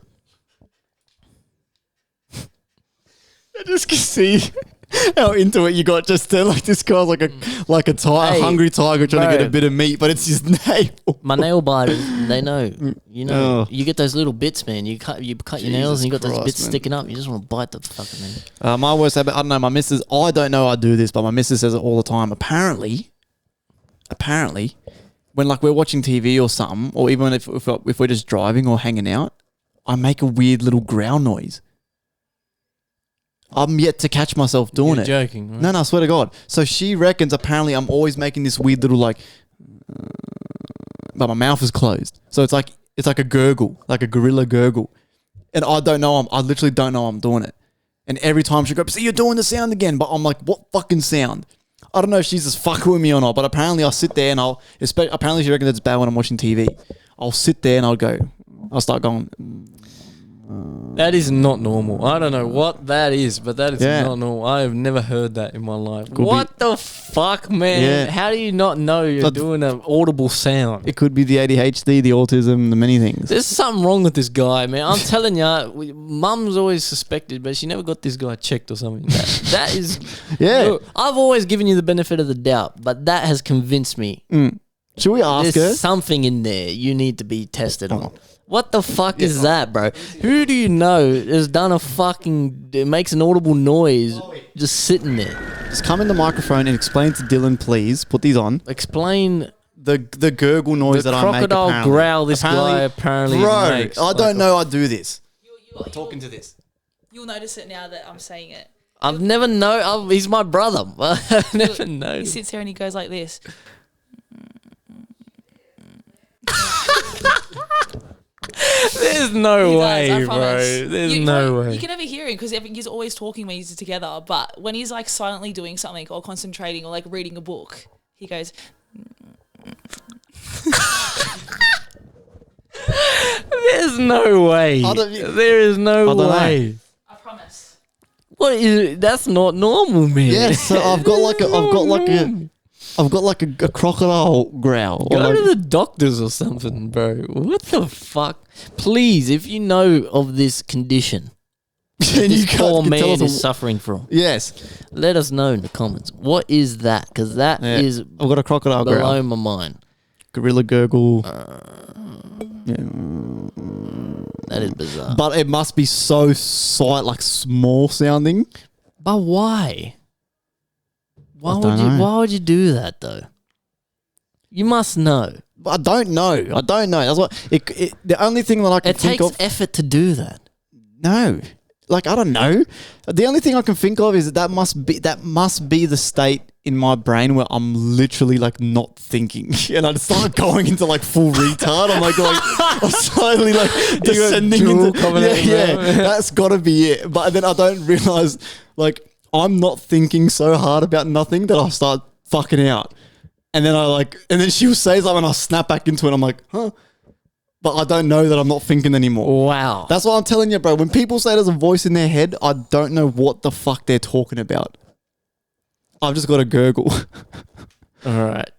I just can see how into it you got just there. Like, this guy's like a Hey, hungry tiger trying to get bro. a bit of meat, but it's his nail. My nail biters, they know. Oh. You get those little bits, man. You cut your nails, and you got those Christ, bits man. sticking up. You just want to bite the fucking thing. My worst habit, I don't know, my missus, I don't know I do this, but my missus says it all the time. Apparently, when like we're watching TV or something, or even if we're just driving or hanging out, I make a weird little growl noise. I'm yet to catch myself doing You're it. joking, right? No, I swear to God. So she reckons apparently I'm always making this weird little like, but my mouth is closed. So it's like a gurgle, like a gorilla gurgle. And I literally don't know I'm doing it. And every time she goes, see, you're doing the sound again. But I'm like, what fucking sound? I don't know if she's just fucking with me or not, but apparently I'll sit there and apparently she reckons it's bad when I'm watching TV. I'll sit there and I'll start going, That is not normal. I don't know what that is, but that is Yeah. not normal. I have never heard that in my life. Could What the fuck, man? Yeah. How do you not know you're But- doing an audible sound? It could be the ADHD, the autism, the many things. There's something wrong with this guy, man. I'm telling you, Mum's always suspected, but she never got this guy checked or something. That is... Yeah. Look, I've always given you the benefit of the doubt, but that has convinced me. Should we ask her? There's something in there you need to be tested on. What the fuck is that, bro? Who do you know has done a fucking... It makes an audible noise just sitting there? Just come in the microphone and explain to Dylan, please. Put these on. Explain The gurgle noise the that I make. crocodile apparently. growl this guy apparently Bro, makes. I don't know I do this. Talking to this. You'll notice it now that I'm saying it. I've never known... He's my brother. I've never He known. sits there and he goes like this. There's no He does, way, I bro. promise. There's You no can't- way. You can never hear him because he's always talking when he's together. But when he's like silently doing something or concentrating or like reading a book, he goes. There's no way. I don't- There is no I don't know. way. I promise. What is it? That's not normal, man. Yes, so I've got like a crocodile growl. Or Go like- to the doctors or something, bro. What the fuck? Please, if you know of this condition and this you poor can tell man us is suffering from, Yes. let us know in the comments. What is that? Because that Yeah. is I've got a crocodile below growl. my mind. Gorilla gurgle. That is bizarre. But it must be so like small sounding. But why? Why I would don't you? know. Why would you do that though? You must know. I don't know. That's what the only thing that I can It think takes of. effort to do that. No, like I don't know. The only thing I can think of is that must be the state in my brain where I'm literally like not thinking, and I start going into like full retard. I'm like I'm slowly like descending drool into coming out your yeah. mouth. That's got to be it. But then I don't realize like I'm not thinking so hard about nothing that I start fucking out. And then and then she'll say something and I snap back into it. I'm like, huh? But I don't know that I'm not thinking anymore. Wow. That's what I'm telling you, bro. When people say there's a voice in their head, I don't know what the fuck they're talking about. I've just got a gurgle. All right.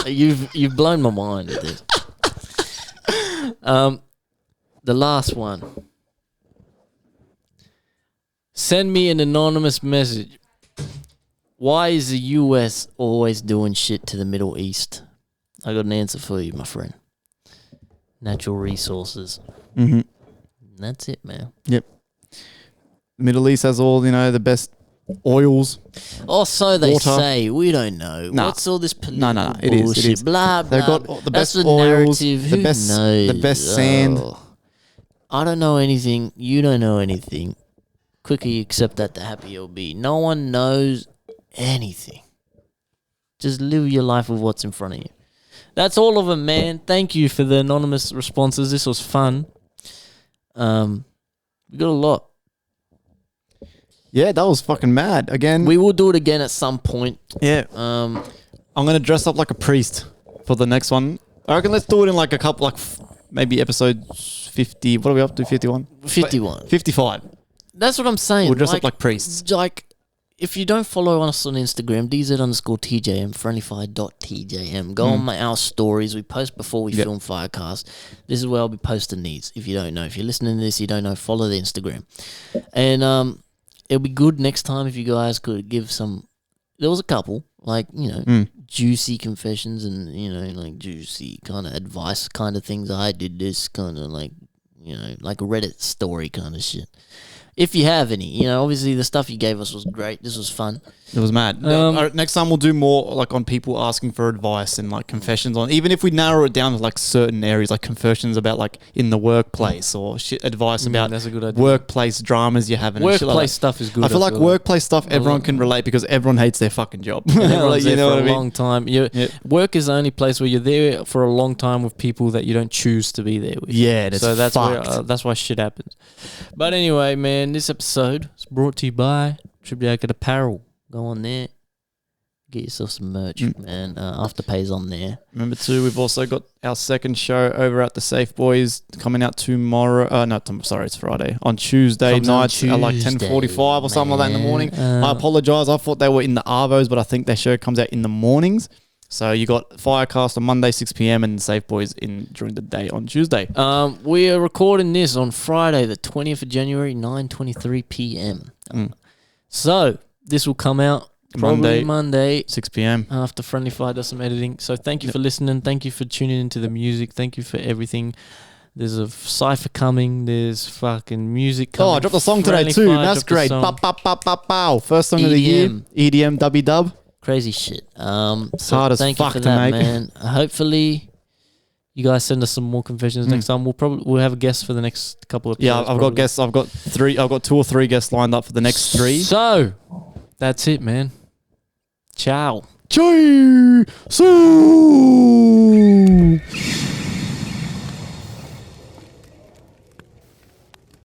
You've blown my mind with this. The last one. Send me an anonymous message. Why is the US always doing shit to the Middle East? I got an answer for you, my friend. Natural resources. Mm-hmm. That's it, man. Yep. The Middle East has all, the best oils. Oh, so they Water. say. We don't know. Nah. What's all this political No. It is. bullshit? It is. Blah, blah. They've got all the That's best the oils, narrative. the Who best- knows? the best sand. Oh. I don't know anything. You don't know anything. Quicker you accept that, the happier you'll be. No one knows anything. Just live your life with what's in front of you. That's all of them, man. Thank you for the anonymous responses. This was fun. We got a lot. Yeah, that was fucking mad. Again, We will do it again at some point. yeah. I'm gonna dress up like a priest for the next one. I reckon let's do it in like a couple, maybe episode 50. What are we up to? 51? 51. 55. That's what I'm saying. We'll dress up like priests. Like, if you don't follow us on Instagram, DZ_TJM, FriendlyFire.TJM. Go on our stories. We post before we film Firecast. This is where I'll be posting these. If you don't know, if you're listening to this, you don't know, follow the Instagram. And it'll be good next time if you guys could give some. There was a couple, juicy confessions and, juicy kind of advice kind of things. I did this kind of like a Reddit story kind of shit. If you have any, obviously the stuff you gave us was great. This was fun. It was mad. Next time we'll do more on people asking for advice and confessions on, even if we narrow it down to certain areas, like confessions about in the workplace or advice about that's a good idea. workplace dramas you're having. and shit like Workplace that. stuff is good. I feel like workplace stuff everyone can relate because everyone hates their fucking job. Everyone's there for what a I mean? long time. Work is the only place where you're there for a long time with people that you don't choose to be there with. Yeah, that's so that's fucked. that's why shit happens. But anyway, man, this episode is brought to you by Tribute Apparel. Go on there, Get yourself some merch, man. Afterpay's on there. Remember too, we've also got our second show over at the Safebois coming out tomorrow. It's Friday. On Tuesday Comes on nights at like 10:45 or something like that in the morning. I apologise. I thought they were in the Arvos, but I think their show comes out in the mornings. So you got FireCast on Monday 6 p.m. and Safebois in during the day on Tuesday. We are recording this on Friday, the 20th of January, 9:23 p.m. So this will come out probably Monday 6 p.m. after FriendlyFire does some editing. So thank you for listening. Thank you for tuning into the music. Thank you for everything. There's a cypher coming. There's fucking music coming. Oh, I dropped a song today too. That's great. Bow. First song of the year. EDM dubby dub. Crazy shit. So hard as thank you fuck for to that, make. man. Hopefully you guys send us some more confessions next time. We'll have a guest for the next couple of episodes. Yeah, I've got guests. I've got 2 or 3 guests lined up for the next 3. So that's it, man. Ciao. Choo! Soo!